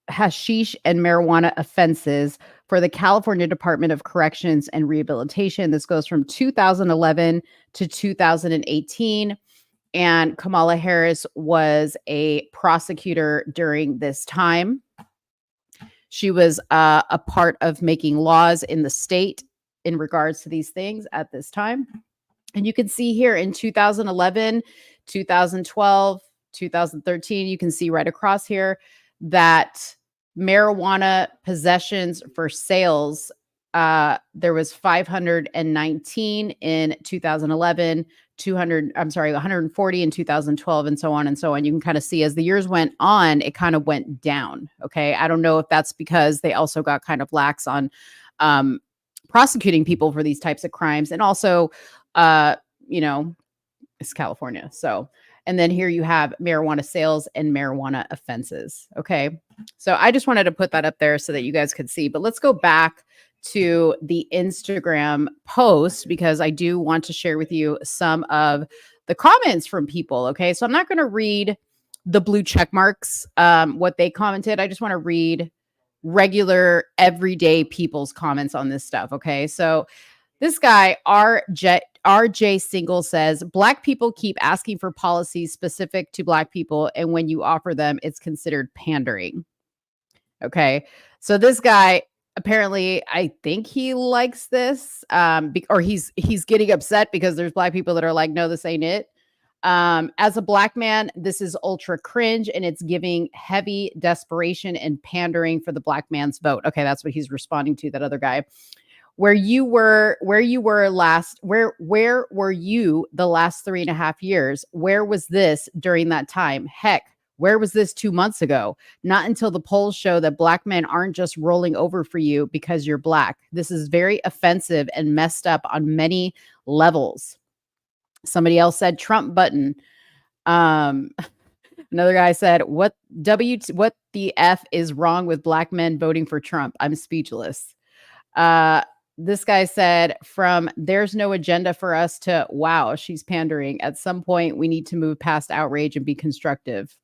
hashish and marijuana offenses for the California Department of Corrections and Rehabilitation. This goes from 2011 to 2018. And Kamala Harris was a prosecutor during this time. She was a part of making laws in the state in regards to these things at this time. And you can see here in 2011, 2012, 2013, you can see right across here that marijuana possessions for sales, there was 519 in 2011, 140 in 2012, and so on and so on. You can kind of see as the years went on, it kind of went down. Okay. I don't know if that's because they also got kind of lax on prosecuting people for these types of crimes. And also, it's California. So, and then here you have marijuana sales and marijuana offenses. Okay. So I just wanted to put that up there so that you guys could see. But let's go back to the Instagram post because I do want to share with you some of the comments from people. Okay. So I'm not going to read the blue check marks, what they commented. I just want to read regular everyday people's comments on this stuff. Okay. So this guy, RJ Single says, Black people keep asking for policies specific to Black people. And when you offer them, it's considered pandering. Okay. So this guy, apparently, I think he likes this, or he's getting upset because there's Black people that are like, no, this ain't it. As a black man, this is ultra cringe and it's giving heavy desperation and pandering for the black man's vote. Okay, that's what he's responding to, that other guy. Where were you the last 3.5 years? Where was this during that time? Heck, where was this 2 months ago? Not until the polls show that black men aren't just rolling over for you because you're black. This is very offensive and messed up on many levels. Somebody else said Trump button. Another guy said, what the F is wrong with black men voting for Trump? I'm speechless. This guy said, from there's no agenda for us to, wow, she's pandering. At some point, we need to move past outrage and be constructive.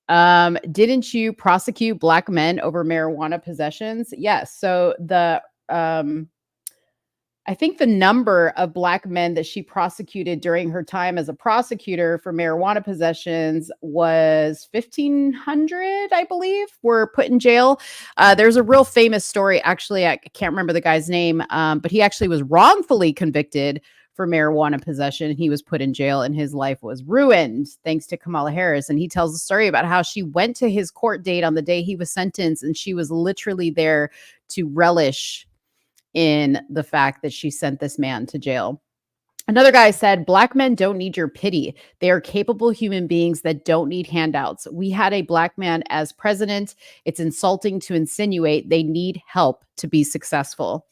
Didn't you prosecute black men over marijuana possessions? Yes. So I think the number of black men that she prosecuted during her time as a prosecutor for marijuana possessions was 1,500, I believe, were put in jail. There's a real famous story. Actually, I can't remember the guy's name, but he actually was wrongfully convicted for marijuana possession. He was put in jail and his life was ruined thanks to Kamala Harris. And he tells a story about how she went to his court date on the day he was sentenced, and she was literally there to relish in the fact that she sent this man to jail. Another guy said, black men don't need your pity. They are capable human beings that don't need handouts. We had a black man as president. It's insulting to insinuate they need help to be successful.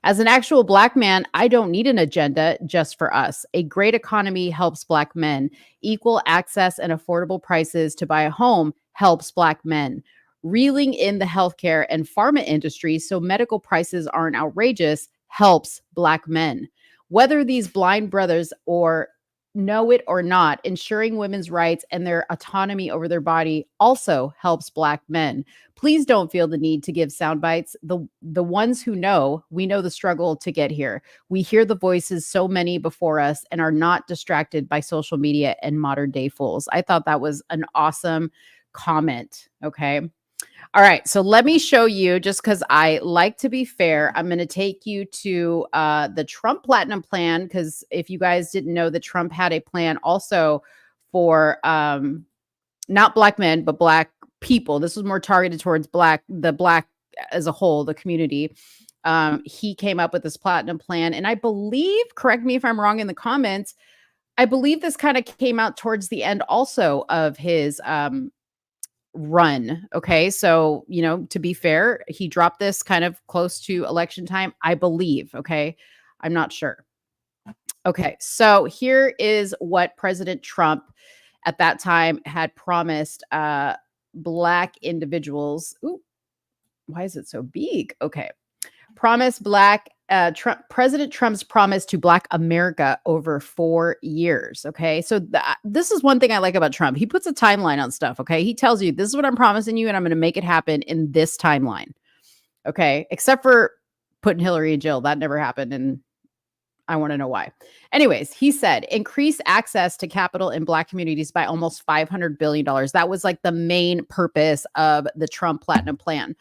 As an actual black man, I don't need an agenda just for us. A great economy helps black men. Equal access and affordable prices to buy a home helps black men. Reeling in the healthcare and pharma industry so medical prices aren't outrageous helps black men. Whether these blind brothers or know it or not, ensuring women's rights and their autonomy over their body also helps black men. Please don't feel the need to give sound bites. The ones who know, we know the struggle to get here. We hear the voices so many before us and are not distracted by social media and modern day fools. I thought that was an awesome comment. Okay. All right, so let me show you, just because I like to be fair, I'm going to take you to the Trump Platinum Plan, because if you guys didn't know that Trump had a plan also for not black men, but black people. This was more targeted towards the black as a whole, the community. He came up with this Platinum Plan, and I believe, correct me if I'm wrong in the comments, I believe this kind of came out towards the end also of his run. Okay. So, to be fair, he dropped this kind of close to election time, I believe. Okay. I'm not sure. Okay. So here is what President Trump at that time had promised black individuals. Ooh, why is it so big? Okay. President Trump's promise to Black America over 4 years. Okay. So this is one thing I like about Trump. He puts a timeline on stuff. Okay. He tells you, this is what I'm promising you, and I'm going to make it happen in this timeline. Okay. Except for putting Hillary in jail. That never happened. And I want to know why. Anyways, he said, increase access to capital in black communities by almost $500 billion. That was like the main purpose of the Trump Platinum Plan.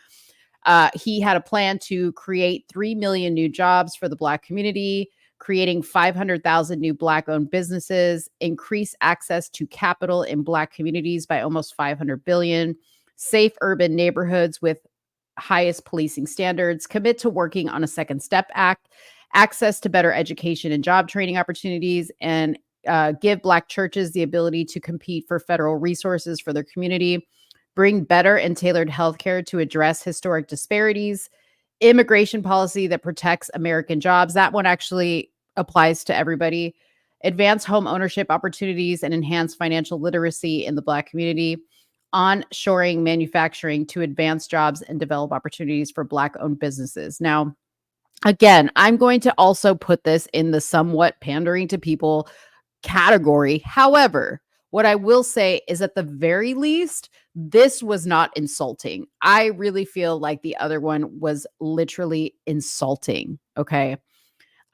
He had a plan to create 3 million new jobs for the black community, creating 500,000 new black-owned businesses, increase access to capital in black communities by almost $500 billion, safe urban neighborhoods with highest policing standards, commit to working on a Second Step Act, access to better education and job training opportunities, and give black churches the ability to compete for federal resources for their community, bring better and tailored healthcare to address historic disparities, immigration policy that protects American jobs. That one actually applies to everybody. Advance home ownership opportunities and enhance financial literacy in the black community. Onshoring manufacturing to advance jobs and develop opportunities for black-owned businesses. Now, again, I'm going to also put this in the somewhat pandering to people category. However, what I will say is, at the very least, this was not insulting. I really feel like the other one was literally insulting. Okay.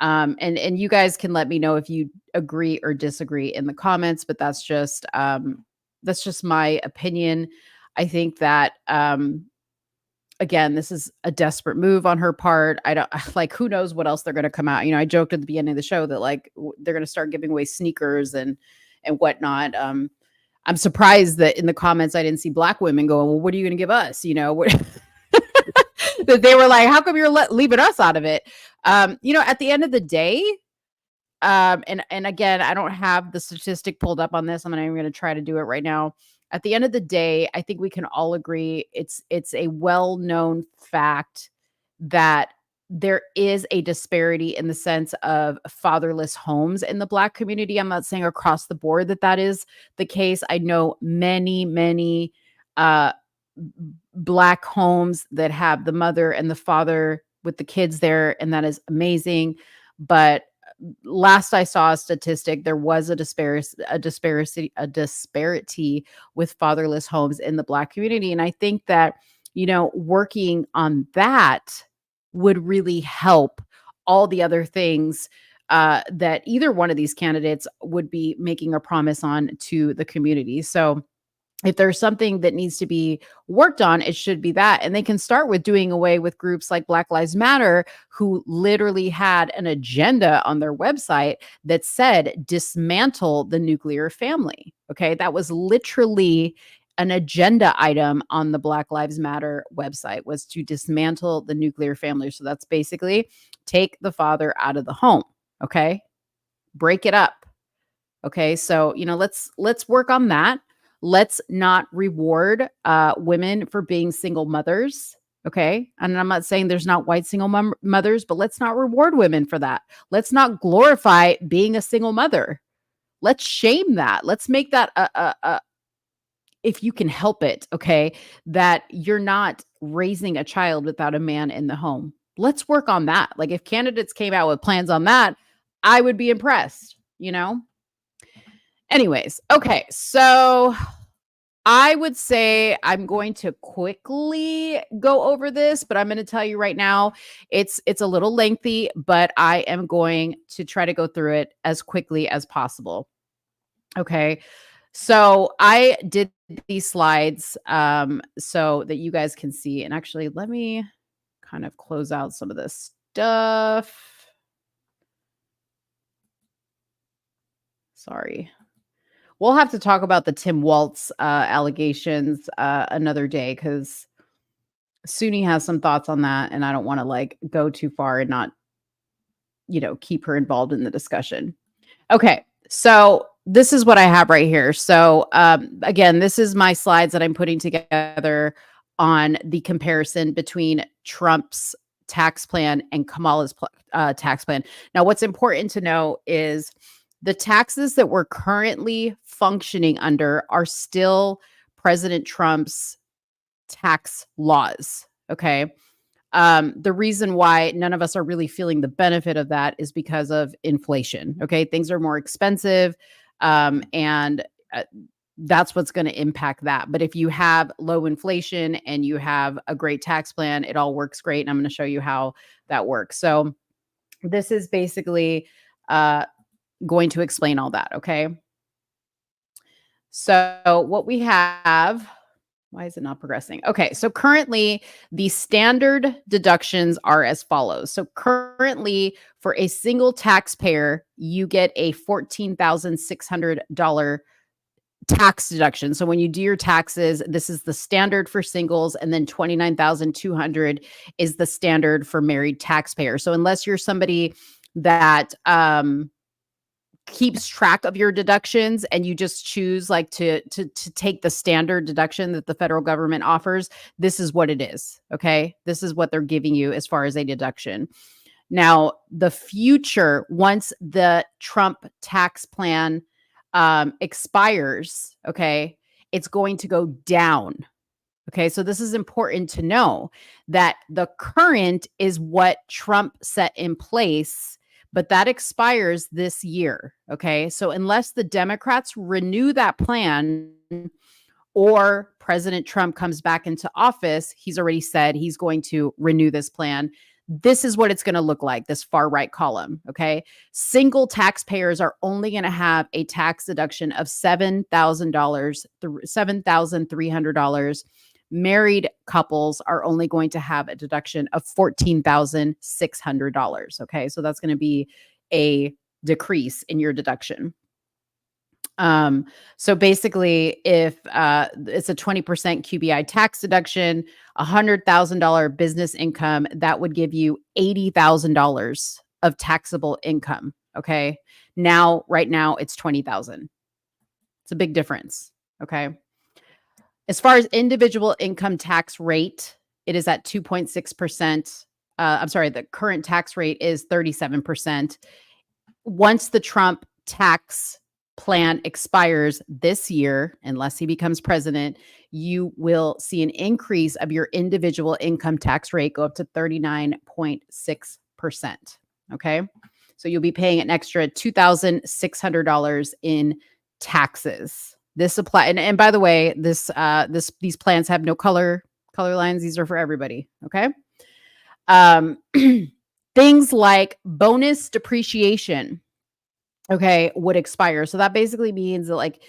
And you guys can let me know if you agree or disagree in the comments, but that's just my opinion. I think that, again, this is a desperate move on her part. I don't like, who knows what else they're going to come out. I joked at the beginning of the show that they're going to start giving away sneakers and and whatnot. I'm surprised that in the comments I didn't see Black women going, well, what are you going to give us? That they were like, how come you're leaving us out of it? At the end of the day, and again, I don't have the statistic pulled up on this. I'm not even going to try to do it right now. At the end of the day, I think we can all agree it's a well-known fact that there is a disparity in the sense of fatherless homes in the Black community. I'm not saying across the board that is the case. I know many Black homes that have the mother and the father with the kids there, and that is amazing. But last I saw a statistic, there was a disparity with fatherless homes in the Black community. And I think that, working on that would really help all the other things that either one of these candidates would be making a promise on to the community. So if there's something that needs to be worked on, it should be that. And they can start with doing away with groups like Black Lives Matter, who literally had an agenda on their website that said, dismantle the nuclear family. Okay. That was literally an agenda item on the Black Lives Matter website, was to dismantle the nuclear family. So that's basically take the father out of the home. Okay. Break it up. Okay. So, let's work on that. Let's not reward women for being single mothers. Okay. And I'm not saying there's not white single mothers, but let's not reward women for that. Let's not glorify being a single mother. Let's shame that. Let's make that if you can help it, okay, that you're not raising a child without a man in the home. Let's work on that. Like, if candidates came out with plans on that, I would be impressed, Anyways, okay, so I would say I'm going to quickly go over this, but I'm going to tell you right now, it's a little lengthy, but I am going to try to go through it as quickly as possible. Okay, so I did these slides so that you guys can see, and actually, let me kind of close out some of this stuff. Sorry. We'll have to talk about the Tim Walz allegations another day, because Soonie has some thoughts on that, and I don't want to go too far and not, keep her involved in the discussion. Okay, so this is what I have right here. So again, this is my slides that I'm putting together on the comparison between Trump's tax plan and Kamala's tax plan. Now, what's important to know is the taxes that we're currently functioning under are still President Trump's tax laws. Okay. The reason why none of us are really feeling the benefit of that is because of inflation. Okay. Things are more expensive. And that's what's going to impact that. But if you have low inflation and you have a great tax plan, it all works great. And I'm going to show you how that works. So this is basically, going to explain all that. Okay. So what we have, why is it not progressing? Okay. So currently the standard deductions are as follows. So currently for a single taxpayer, you get a $14,600 tax deduction. So when you do your taxes, this is the standard for singles, and then $29,200 is the standard for married taxpayers. So unless you're somebody that, keeps track of your deductions and you just choose to take the standard deduction that the federal government offers, this is what it is. Okay. This is what they're giving you as far as a deduction. Now, the future, once the Trump tax plan expires, okay, it's going to go down. Okay. So this is important to know, that the current is what Trump set in place, but that expires this year. Okay. So unless the Democrats renew that plan or President Trump comes back into office, he's already said he's going to renew this plan. This is what it's going to look like, this far right column. Okay. Single taxpayers are only going to have a tax deduction of $7,000, $7,300. Married couples are only going to have a deduction of $14,600. Okay. So that's going to be a decrease in your deduction. So basically, if it's a 20% QBI tax deduction, $100,000 business income, that would give you $80,000 of taxable income. Okay. Now, right now, it's 20,000. It's a big difference. Okay. As far as individual income tax rate, it is at 2.6%. I'm sorry, the current tax rate is 37%. Once the Trump tax plan expires this year, unless he becomes president, you will see an increase of your individual income tax rate go up to 39.6%. Okay. So you'll be paying an extra $2,600 in taxes. This apply, and by the way, these plans have no color lines. These are for everybody. Okay. Things like bonus depreciation, okay, would expire. So that basically means that, like,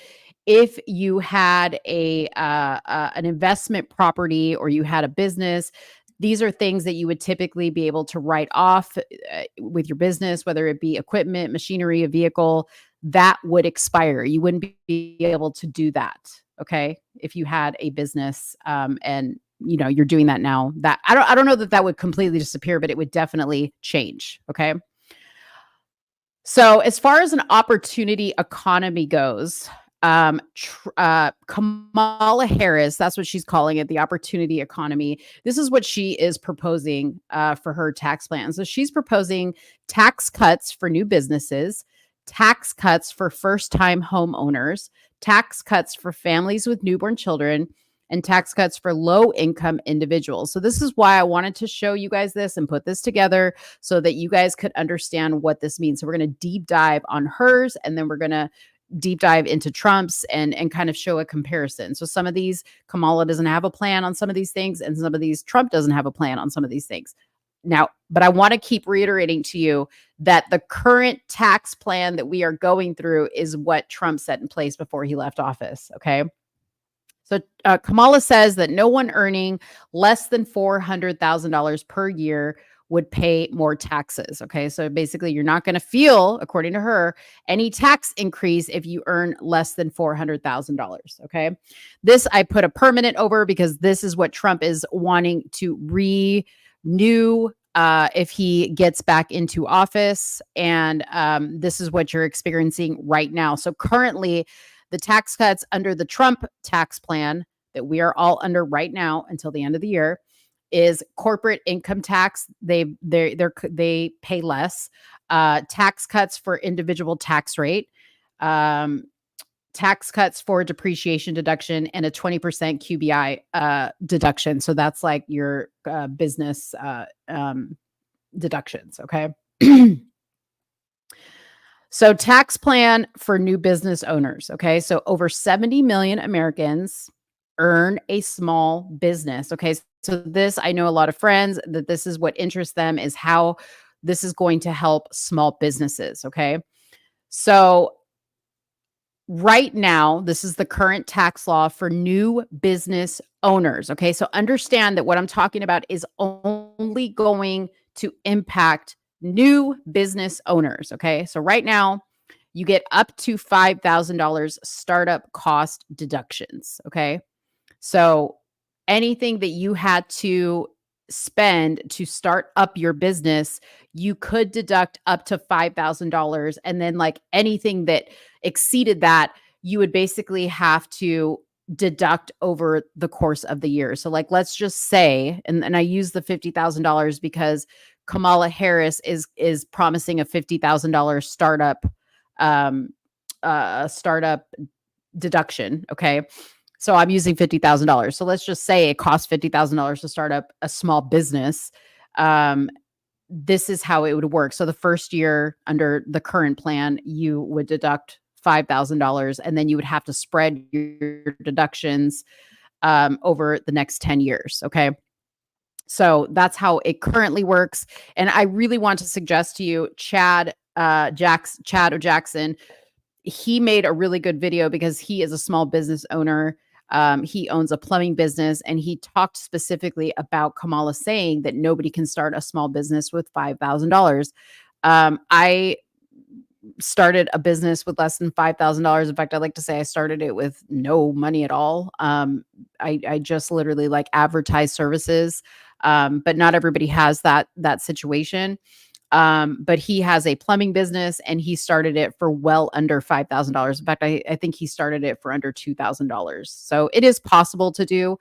if you had an investment property or you had a business, these are things that you would typically be able to write off with your business, whether it be equipment, machinery, a vehicle, that would expire. You wouldn't be able to do that, okay, if you had a business and you're doing that now. That I don't know that would completely disappear, but it would definitely change, okay? So as far as an opportunity economy goes, Kamala Harris, that's what she's calling it, the opportunity economy. This is what she is proposing for her tax plan. So she's proposing tax cuts for new businesses, tax cuts for first-time homeowners, tax cuts for families with newborn children, and tax cuts for low-income individuals. So this is why I wanted to show you guys this and put this together so that you guys could understand what this means. So we're going to deep dive on hers, and then we're going to deep dive into Trump's and kind of show a comparison. So some of these, Kamala doesn't have a plan on some of these things, and some of these, Trump doesn't have a plan on some of these things. Now, but I want to keep reiterating to you that the current tax plan that we are going through is what Trump set in place before he left office, okay? So Kamala says that no one earning less than $400,000 per year would pay more taxes. Okay. So basically, you're not going to feel, according to her, any tax increase if you earn less than $400,000. Okay. This I put a permanent over because this is what Trump is wanting to renew if he gets back into office. And this is what you're experiencing right now. So currently, the tax cuts under the Trump tax plan that we are all under right now until the end of the year is corporate income tax. They pay less. Tax cuts for individual tax rate. Tax cuts for depreciation deduction, and a 20% QBI deduction. So that's like your business deductions. Okay. So tax plan for new business owners. Okay. So over 70 million Americans earn a small business. Okay. So this, I know a lot of friends that this is what interests them, is how this is going to help small businesses. Okay. So right now, this is the current tax law for new business owners. Okay. So understand that what I'm talking about is only going to impact new business owners. Okay. So right now, you get up to $5,000 startup cost deductions. Okay. So anything that you had to spend to start up your business, you could deduct up to $5,000. And then, like, anything that exceeded that, you would basically have to deduct over the course of the year. So, like, let's just say, and I use the $50,000 because Kamala Harris is promising a $50,000 startup deduction. Okay. So I'm using $50,000. So let's just say it costs $50,000 to start up a small business. This is how it would work. So the first year under the current plan, you would deduct $5,000, and then you would have to spread your deductions over the next 10 years. Okay. So that's how it currently works. And I really want to suggest to you, Chad O'Jackson, he made a really good video because he is a small business owner. He owns a plumbing business, and he talked specifically about Kamala saying that nobody can start a small business with $5,000. started a business with less than $5,000. In fact, I like to say I started it with no money at all. I just literally like advertise services, but not everybody has that situation. But he has a plumbing business and he started it for well under $5,000. In fact, I think he started it for under $2,000. So it is possible to do.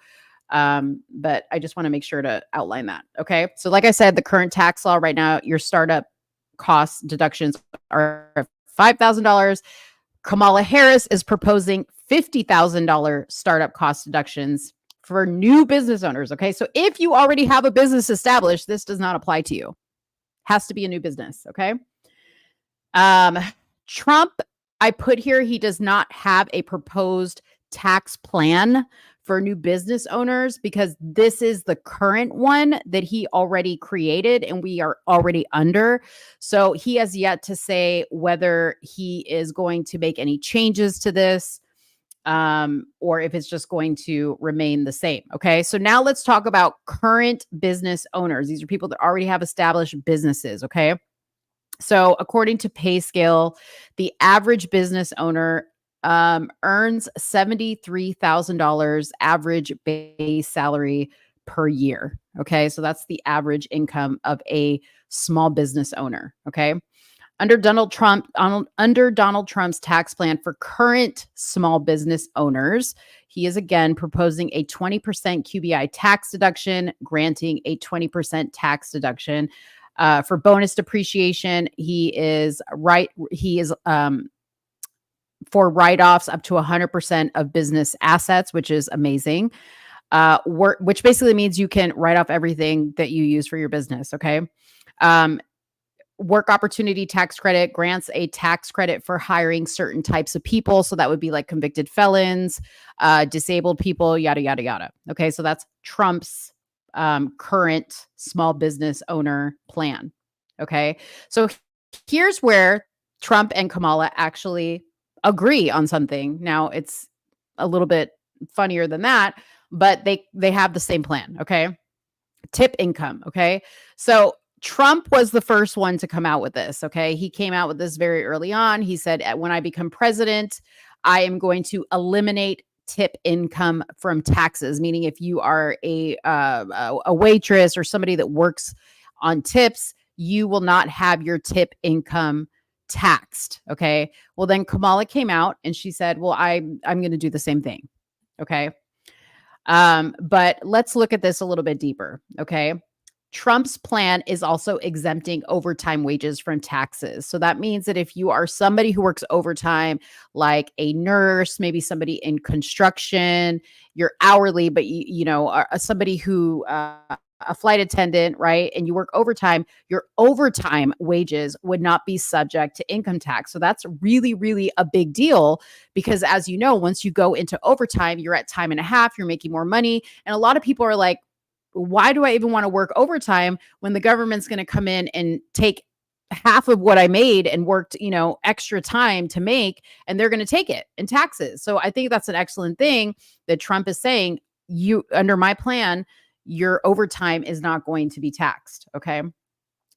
But I just want to make sure to outline that. Okay. So like I said, the current tax law right now, your startup cost deductions are $5,000. Kamala Harris is proposing $50,000 startup cost deductions for new business owners. Okay. So if you already have a business established, this does not apply to you. Has to be a new business. Okay. Trump, I put here, he does not have a proposed tax plan for new business owners because this is the current one that he already created and we are already under. So he has yet to say whether he is going to make any changes to this or if it's just going to remain the same. Okay. So now let's talk about current business owners. These are people that already have established businesses. Okay. So according to Pay Scale, the average business owner earns $73,000 average base salary per year. Okay. So that's the average income of a small business owner. Okay. Under Donald Trump's tax plan for current small business owners, he is again proposing a 20% QBI tax deduction, granting a 20% tax deduction for bonus depreciation. He is for write-offs up to 100% of business assets, which is amazing. Which basically means you can write off everything that you use for your business. Okay. Work opportunity tax credit grants a tax credit for hiring certain types of people. So that would be like convicted felons, disabled people, yada, yada, yada. Okay. So that's Trump's current small business owner plan. Okay. So here's where Trump and Kamala actually agree on something. Now it's a little bit funnier than that, but they have the same plan. Okay. Tip income. Okay. So Trump was the first one to come out with this. Okay. He came out with this very early on. He said, when I become president, I am going to eliminate tip income from taxes, meaning if you are a waitress or somebody that works on tips, you will not have your tip income taxed. Okay. Well, then Kamala came out and she said, well, I'm going to do the same thing. Okay. But let's look at this a little bit deeper. Okay. Trump's plan is also exempting overtime wages from taxes. So that means that if you are somebody who works overtime, like a nurse, maybe somebody in construction, you're hourly, but you know, are somebody who, a flight attendant, right? And you work overtime, your overtime wages would not be subject to income tax. So that's really, really a big deal because as you know, once you go into overtime, you're at time and a half, you're making more money. And a lot of people are like, why do I even want to work overtime when the government's going to come in and take half of what I made and worked, you know, extra time to make, and they're going to take it in taxes. So I think that's an excellent thing that Trump is saying, you, under my plan, your overtime is not going to be taxed. Okay.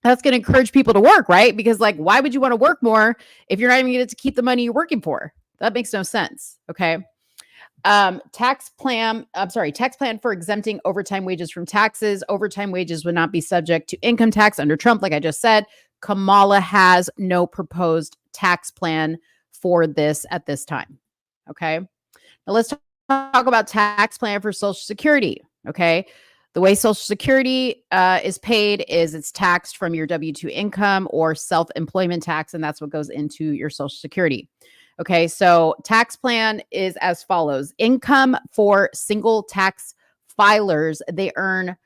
That's going to encourage people to work, right? Because like, why would you want to work more if you're not even going to keep the money you're working for? That makes no sense. Okay. Tax plan for exempting overtime wages from taxes. Overtime wages would not be subject to income tax under Trump. Like I just said, Kamala has no proposed tax plan for this at this time. Okay. Now let's talk about tax plan for Social Security. Okay. The way Social Security is paid is it's taxed from your W-2 income or self-employment tax, and that's what goes into your Social Security. Okay, so tax plan is as follows. Income for single tax filers, they earn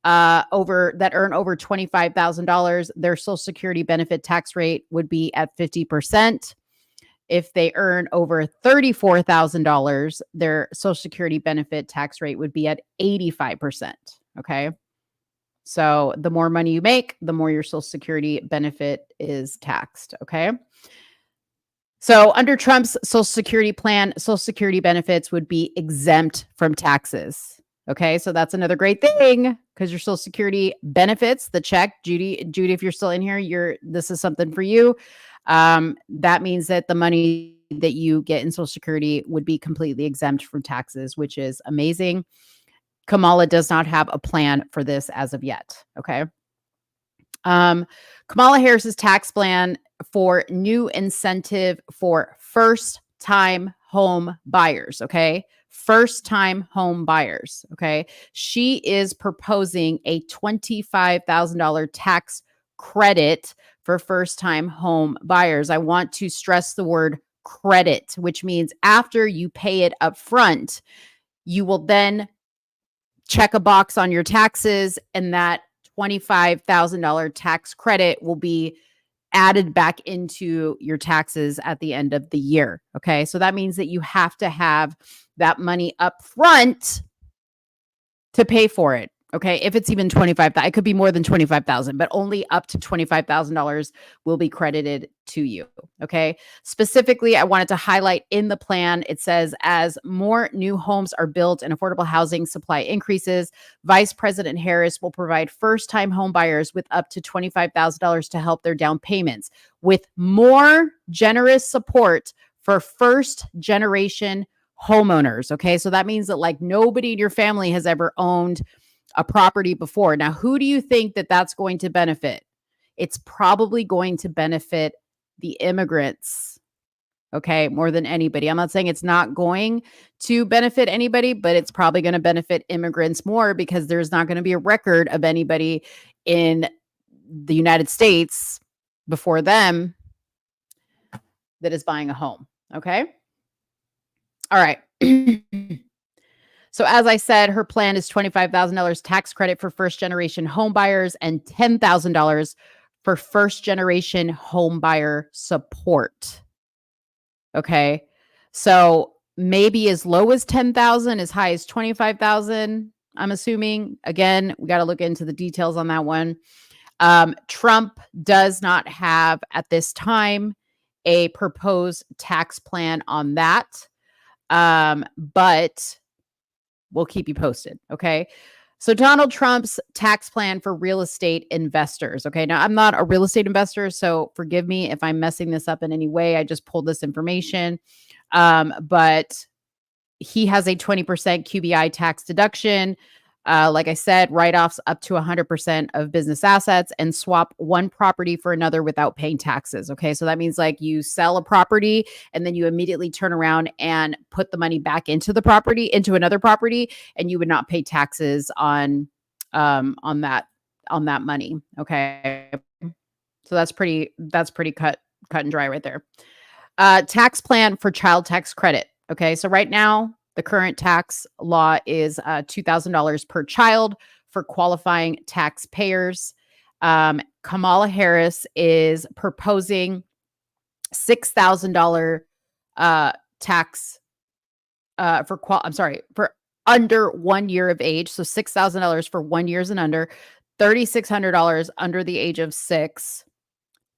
over $25,000, their Social Security benefit tax rate would be at 50%. If they earn over $34,000, their Social Security benefit tax rate would be at 85%. Okay. So the more money you make, the more your Social Security benefit is taxed. Okay. So under Trump's Social Security plan, Social Security benefits would be exempt from taxes. Okay. So that's another great thing because your Social Security benefits, the check, Judy, if you're still in here, this is something for you. That means that the money that you get in Social Security would be completely exempt from taxes, which is amazing. Kamala does not have a plan for this as of yet. Okay. Kamala Harris's tax plan for new incentive for first-time home buyers. Okay. First-time home buyers. Okay. She is proposing a $25,000 tax credit for first-time home buyers. I want to stress the word credit, which means after you pay it up front, you will then check a box on your taxes, and that $25,000 tax credit will be added back into your taxes at the end of the year. Okay. So that means that you have to have that money up front to pay for it. Okay. If it's even 25,000, it could be more than 25,000, but only up to $25,000 will be credited to you. Okay. Specifically, I wanted to highlight in the plan, it says, as more new homes are built and affordable housing supply increases, Vice President Harris will provide first-time home buyers with up to $25,000 to help their down payments, with more generous support for first-generation homeowners. Okay. So that means that like nobody in your family has ever owned a property before. Now, who do you think that that's going to benefit? It's probably going to benefit the immigrants, okay, more than anybody. I'm not saying it's not going to benefit anybody, but it's probably going to benefit immigrants more because there's not going to be a record of anybody in the United States before them that is buying a home, okay? All right. So as I said, her plan is $25,000 tax credit for first-generation home buyers and $10,000 for first-generation home buyer support. Okay. So maybe as low as 10,000, as high as 25,000, I'm assuming. Again, we got to look into the details on that one. Trump does not have at this time a proposed tax plan on that. But we'll keep you posted. Okay. So Donald Trump's tax plan for real estate investors. Okay. Now I'm not a real estate investor, so forgive me if I'm messing this up in any way. I just pulled this information. But he has a 20% QBI tax deduction. Like I said, write-offs up to 100% of business assets, and swap one property for another without paying taxes. Okay. So that means like you sell a property and then you immediately turn around and put the money back into the property, into another property, and you would not pay taxes on that money. Okay. So that's pretty cut and dry right there. Tax plan for child tax credit. Okay. So right now, the current tax law is $2,000 per child for qualifying taxpayers. Kamala Harris is proposing $6,000 tax for under 1 year of age. So $6,000 for 1 year and under, $3,600 under the age of 6,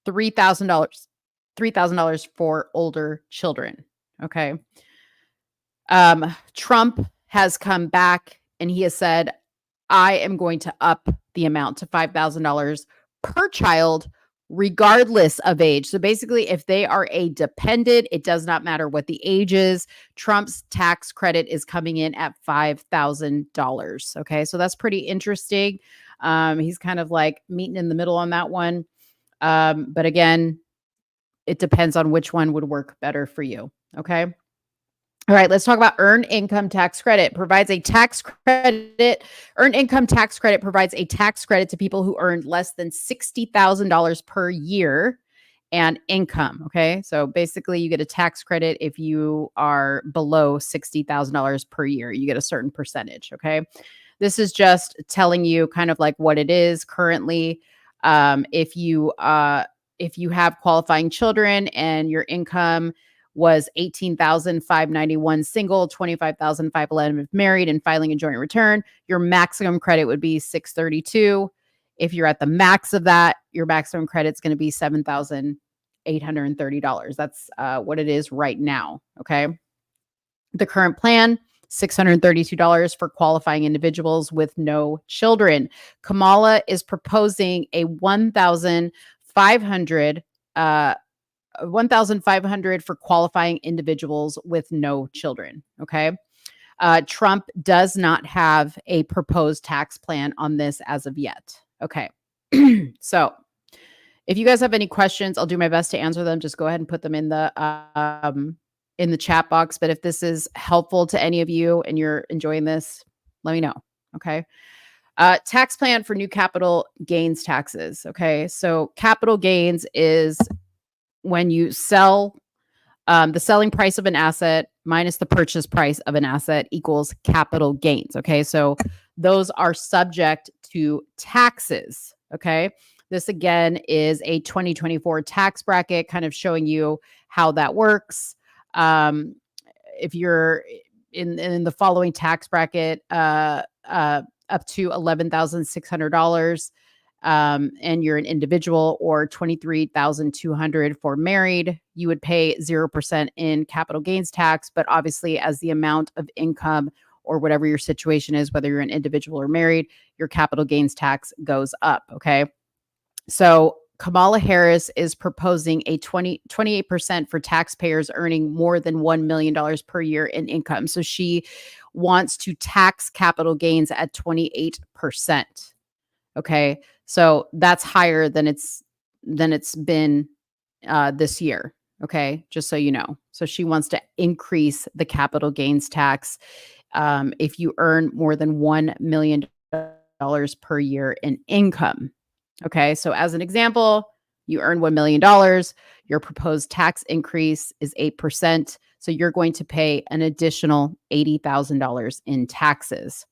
$3,000 for older children. Okay. Trump has come back and he has said, I am going to up the amount to $5,000 per child, regardless of age. So basically, if they are a dependent, it does not matter what the age is. Trump's tax credit is coming in at $5,000. Okay. So that's pretty interesting. He's kind of like meeting in the middle on that one. But again, it depends on which one would work better for you. Okay. All right, let's talk about earned income tax credit. Provides a tax credit. Earned income tax credit provides a tax credit to people who earned less than $60,000 per year and income. Okay, so basically, you get a tax credit if you are below $60,000 per year. You get a certain percentage. Okay, this is just telling you kind of like what it is currently. If you have qualifying children and your income was $18,591 single, $25,511 if married, and filing a joint return, your maximum credit would be $632. If you're at the max of that, your maximum credit's going to be $7,830. That's what it is right now. Okay. The current plan, $632 for qualifying individuals with no children. Kamala is proposing a $1,500 $1,500 for qualifying individuals with no children. Okay. Trump does not have a proposed tax plan on this as of yet. Okay. So if you guys have any questions, I'll do my best to answer them. Just go ahead and put them in the chat box. But if this is helpful to any of you and you're enjoying this, let me know. Okay. Tax plan for new capital gains taxes. Okay. So capital gains is when you sell the selling price of an asset minus the purchase price of an asset equals capital gains. Okay. So those are subject to taxes. Okay. This again is a 2024 tax bracket, kind of showing you how that works. If you're in the following tax bracket, up to $11,600, and you're an individual, or $23,200 for married, you would pay 0% in capital gains tax. But obviously, as the amount of income or whatever your situation is, whether you're an individual or married, your capital gains tax goes up. Okay. So Kamala Harris is proposing a 28% for taxpayers earning more than $1 million per year in income. So she wants to tax capital gains at 28%. Okay. So that's higher than it's been this year. Okay. Just so you know. So she wants to increase the capital gains tax if you earn more than $1 million per year in income. Okay, so as an example, you earn $1 million. Your proposed tax increase is 8%. So you're going to pay an additional $80,000 in taxes.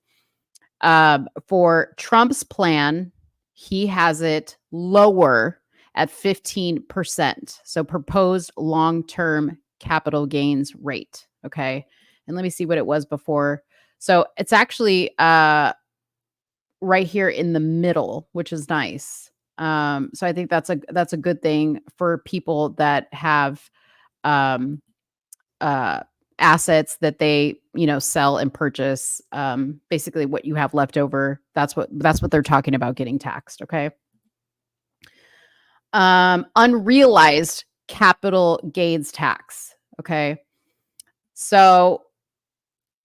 For Trump's plan, he has it lower at 15%. So proposed long-term capital gains rate. Okay, and let me see what it was before. So it's actually right here in the middle, which is nice. So I think that's a good thing for people that have assets that they, sell and purchase. Basically what you have left over, that's what they're talking about getting taxed. Okay. Unrealized capital gains tax. Okay. So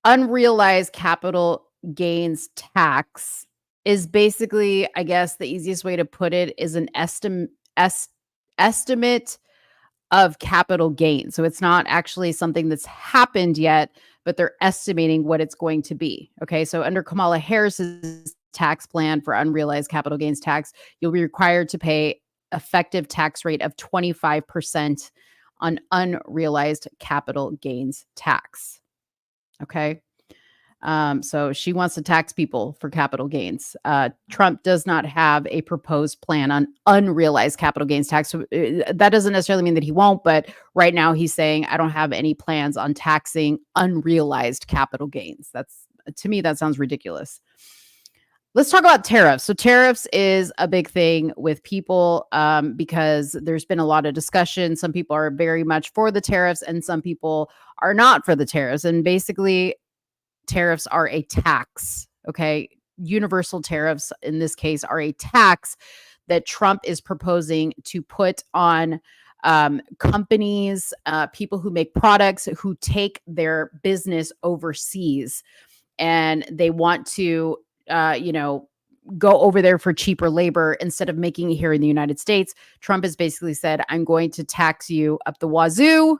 unrealized capital gains tax is basically, I guess the easiest way to put it is an estimate of capital gain. So it's not actually something that's happened yet, but they're estimating what it's going to be. Okay. So under Kamala Harris's tax plan for unrealized capital gains tax, you'll be required to pay effective tax rate of 25% on unrealized capital gains tax. Okay. So she wants to tax people for capital gains. Trump does not have a proposed plan on unrealized capital gains tax. So that doesn't necessarily mean that he won't, but right now he's saying, I don't have any plans on taxing unrealized capital gains. To me, that sounds ridiculous. Let's talk about tariffs. So tariffs is a big thing with people because there's been a lot of discussion. Some people are very much for the tariffs and some people are not for the tariffs. And basically, tariffs are a tax. Okay. Universal tariffs in this case are a tax that Trump is proposing to put on companies, people who make products, who take their business overseas and they want to, go over there for cheaper labor instead of making it here in the United States. Trump has basically said, I'm going to tax you up the wazoo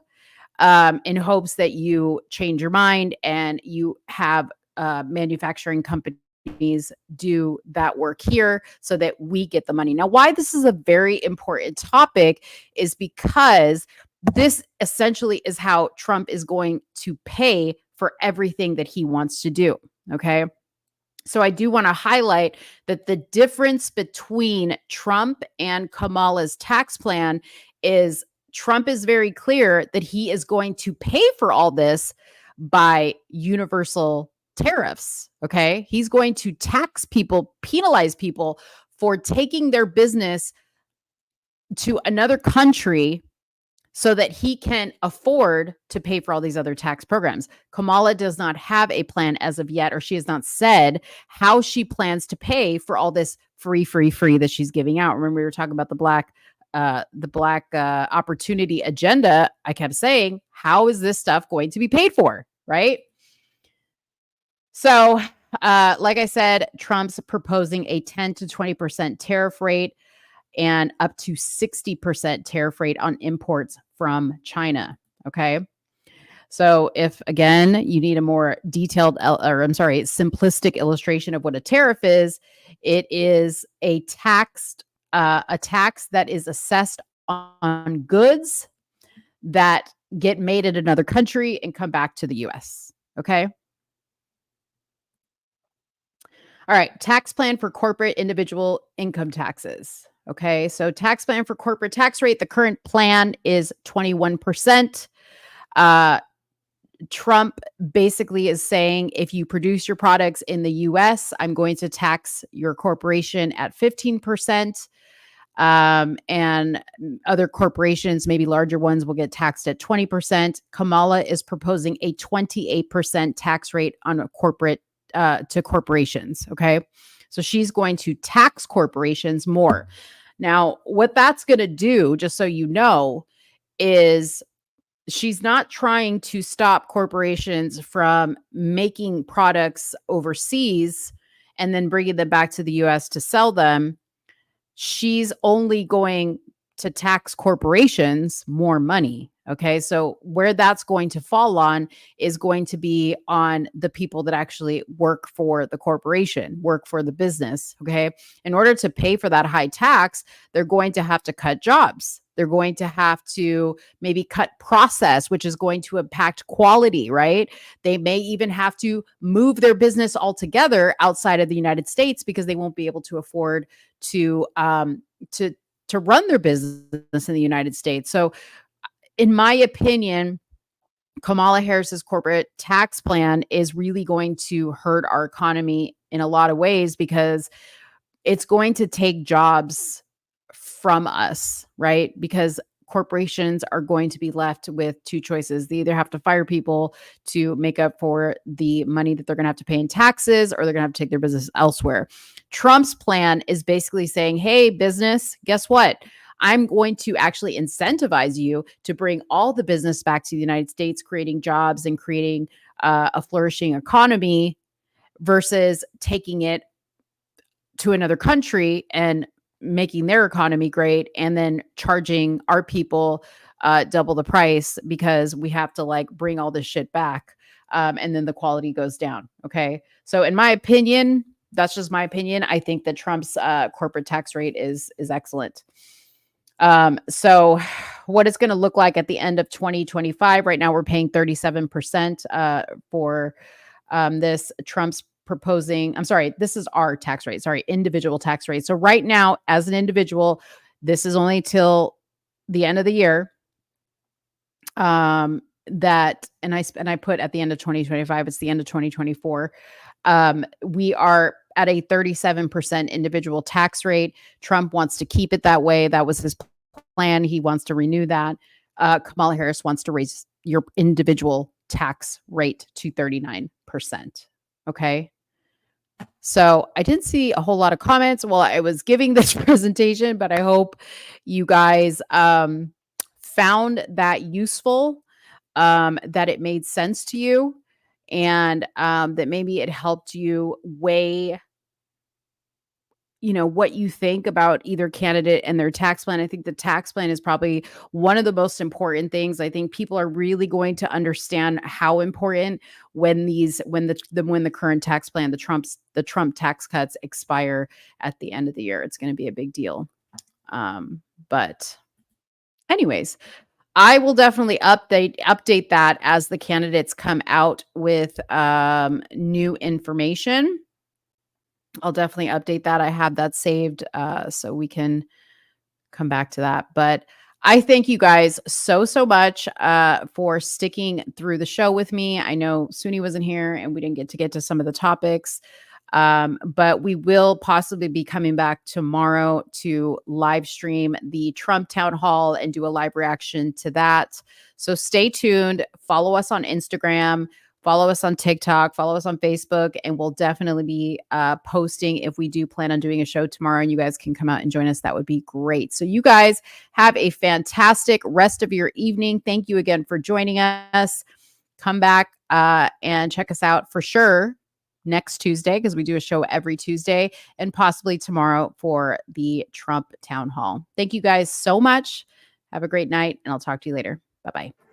in hopes that you change your mind and you have manufacturing companies do that work here so that we get the money. Now, why this is a very important topic is because this essentially is how Trump is going to pay for everything that he wants to do. Okay. So I do want to highlight that the difference between Trump and Kamala's tax plan is Trump is very clear that he is going to pay for all this by universal tariffs. Okay. He's going to tax people, penalize people for taking their business to another country so that he can afford to pay for all these other tax programs. Kamala does not have a plan as of yet, or she has not said how she plans to pay for all this free that she's giving out. Remember, we were talking about the Black opportunity agenda, I kept saying, how is this stuff going to be paid for? Right. So, like I said, Trump's proposing a 10 to 20% tariff rate and up to 60% tariff rate on imports from China. Okay. So if again, you need a more detailed simplistic illustration of what a tariff is, it is a tax that is assessed on goods that get made in another country and come back to the US. Okay. All right, tax plan for corporate individual income taxes. Okay, so tax plan for corporate tax rate, the current plan is 21%. Trump basically is saying, if you produce your products in the US, I'm going to tax your corporation at 15%. And other corporations, maybe larger ones, will get taxed at 20%. Kamala is proposing a 28% tax rate on a corporate to corporations. Okay. So she's going to tax corporations more. Now, what that's going to do, just so you know, is she's not trying to stop corporations from making products overseas and then bringing them back to the US to sell them. She's only going to tax corporations more money. Okay. So where that's going to fall on is going to be on the people that actually work for the corporation, work for the business. Okay. In order to pay for that high tax, they're going to have to cut jobs. They're going to have to maybe cut process, which is going to impact quality, right? They may even have to move their business altogether outside of the United States because they won't be able to afford to run their business in the United States. So in my opinion, Kamala Harris's corporate tax plan is really going to hurt our economy in a lot of ways because it's going to take jobs from us, right? Because corporations are going to be left with two choices. They either have to fire people to make up for the money that they're going to have to pay in taxes, or they're going to have to take their business elsewhere. Trump's plan is basically saying, hey, business, guess what? I'm going to actually incentivize you to bring all the business back to the United States, creating jobs and creating a flourishing economy versus taking it to another country and making their economy great and then charging our people double the price because we have to like bring all this shit back. And then the quality goes down. Okay. So in my opinion, that's just my opinion. I think that Trump's corporate tax rate is excellent. So what it's going to look like at the end of 2025, right now we're paying 37% for this. Trump's proposing, this is our tax rate, individual tax rate. So right now, as an individual, this is only till the end of the year. I put at the end of 2025, it's the end of 2024. We are at a 37% individual tax rate. Trump wants to keep it that way. That was his plan. He wants to renew that. Kamala Harris wants to raise your individual tax rate to 39%. Okay. So I didn't see a whole lot of comments while I was giving this presentation, but I hope you guys found that useful, that it made sense to you, and that maybe it helped you weigh, what you think about either candidate and their tax plan. I think the tax plan is probably one of the most important things. I think people are really going to understand how important when the current tax plan, the Trump tax cuts expire at the end of the year. It's going to be a big deal. But anyways, I will definitely update that as the candidates come out with new information. I'll definitely update that. I have that saved so we can come back to that. But I thank you guys so much for sticking through the show with me. I know Soonie wasn't here and we didn't get to some of the topics, but we will possibly be coming back tomorrow to live stream the Trump town hall and do a live reaction to that. So stay tuned. Follow us on Instagram. Follow us on TikTok, follow us on Facebook, and we'll definitely be posting if we do plan on doing a show tomorrow and you guys can come out and join us. That would be great. So you guys have a fantastic rest of your evening. Thank you again for joining us. Come back and check us out for sure next Tuesday, because we do a show every Tuesday, and possibly tomorrow for the Trump town hall. Thank you guys so much. Have a great night, and I'll talk to you later. Bye-bye.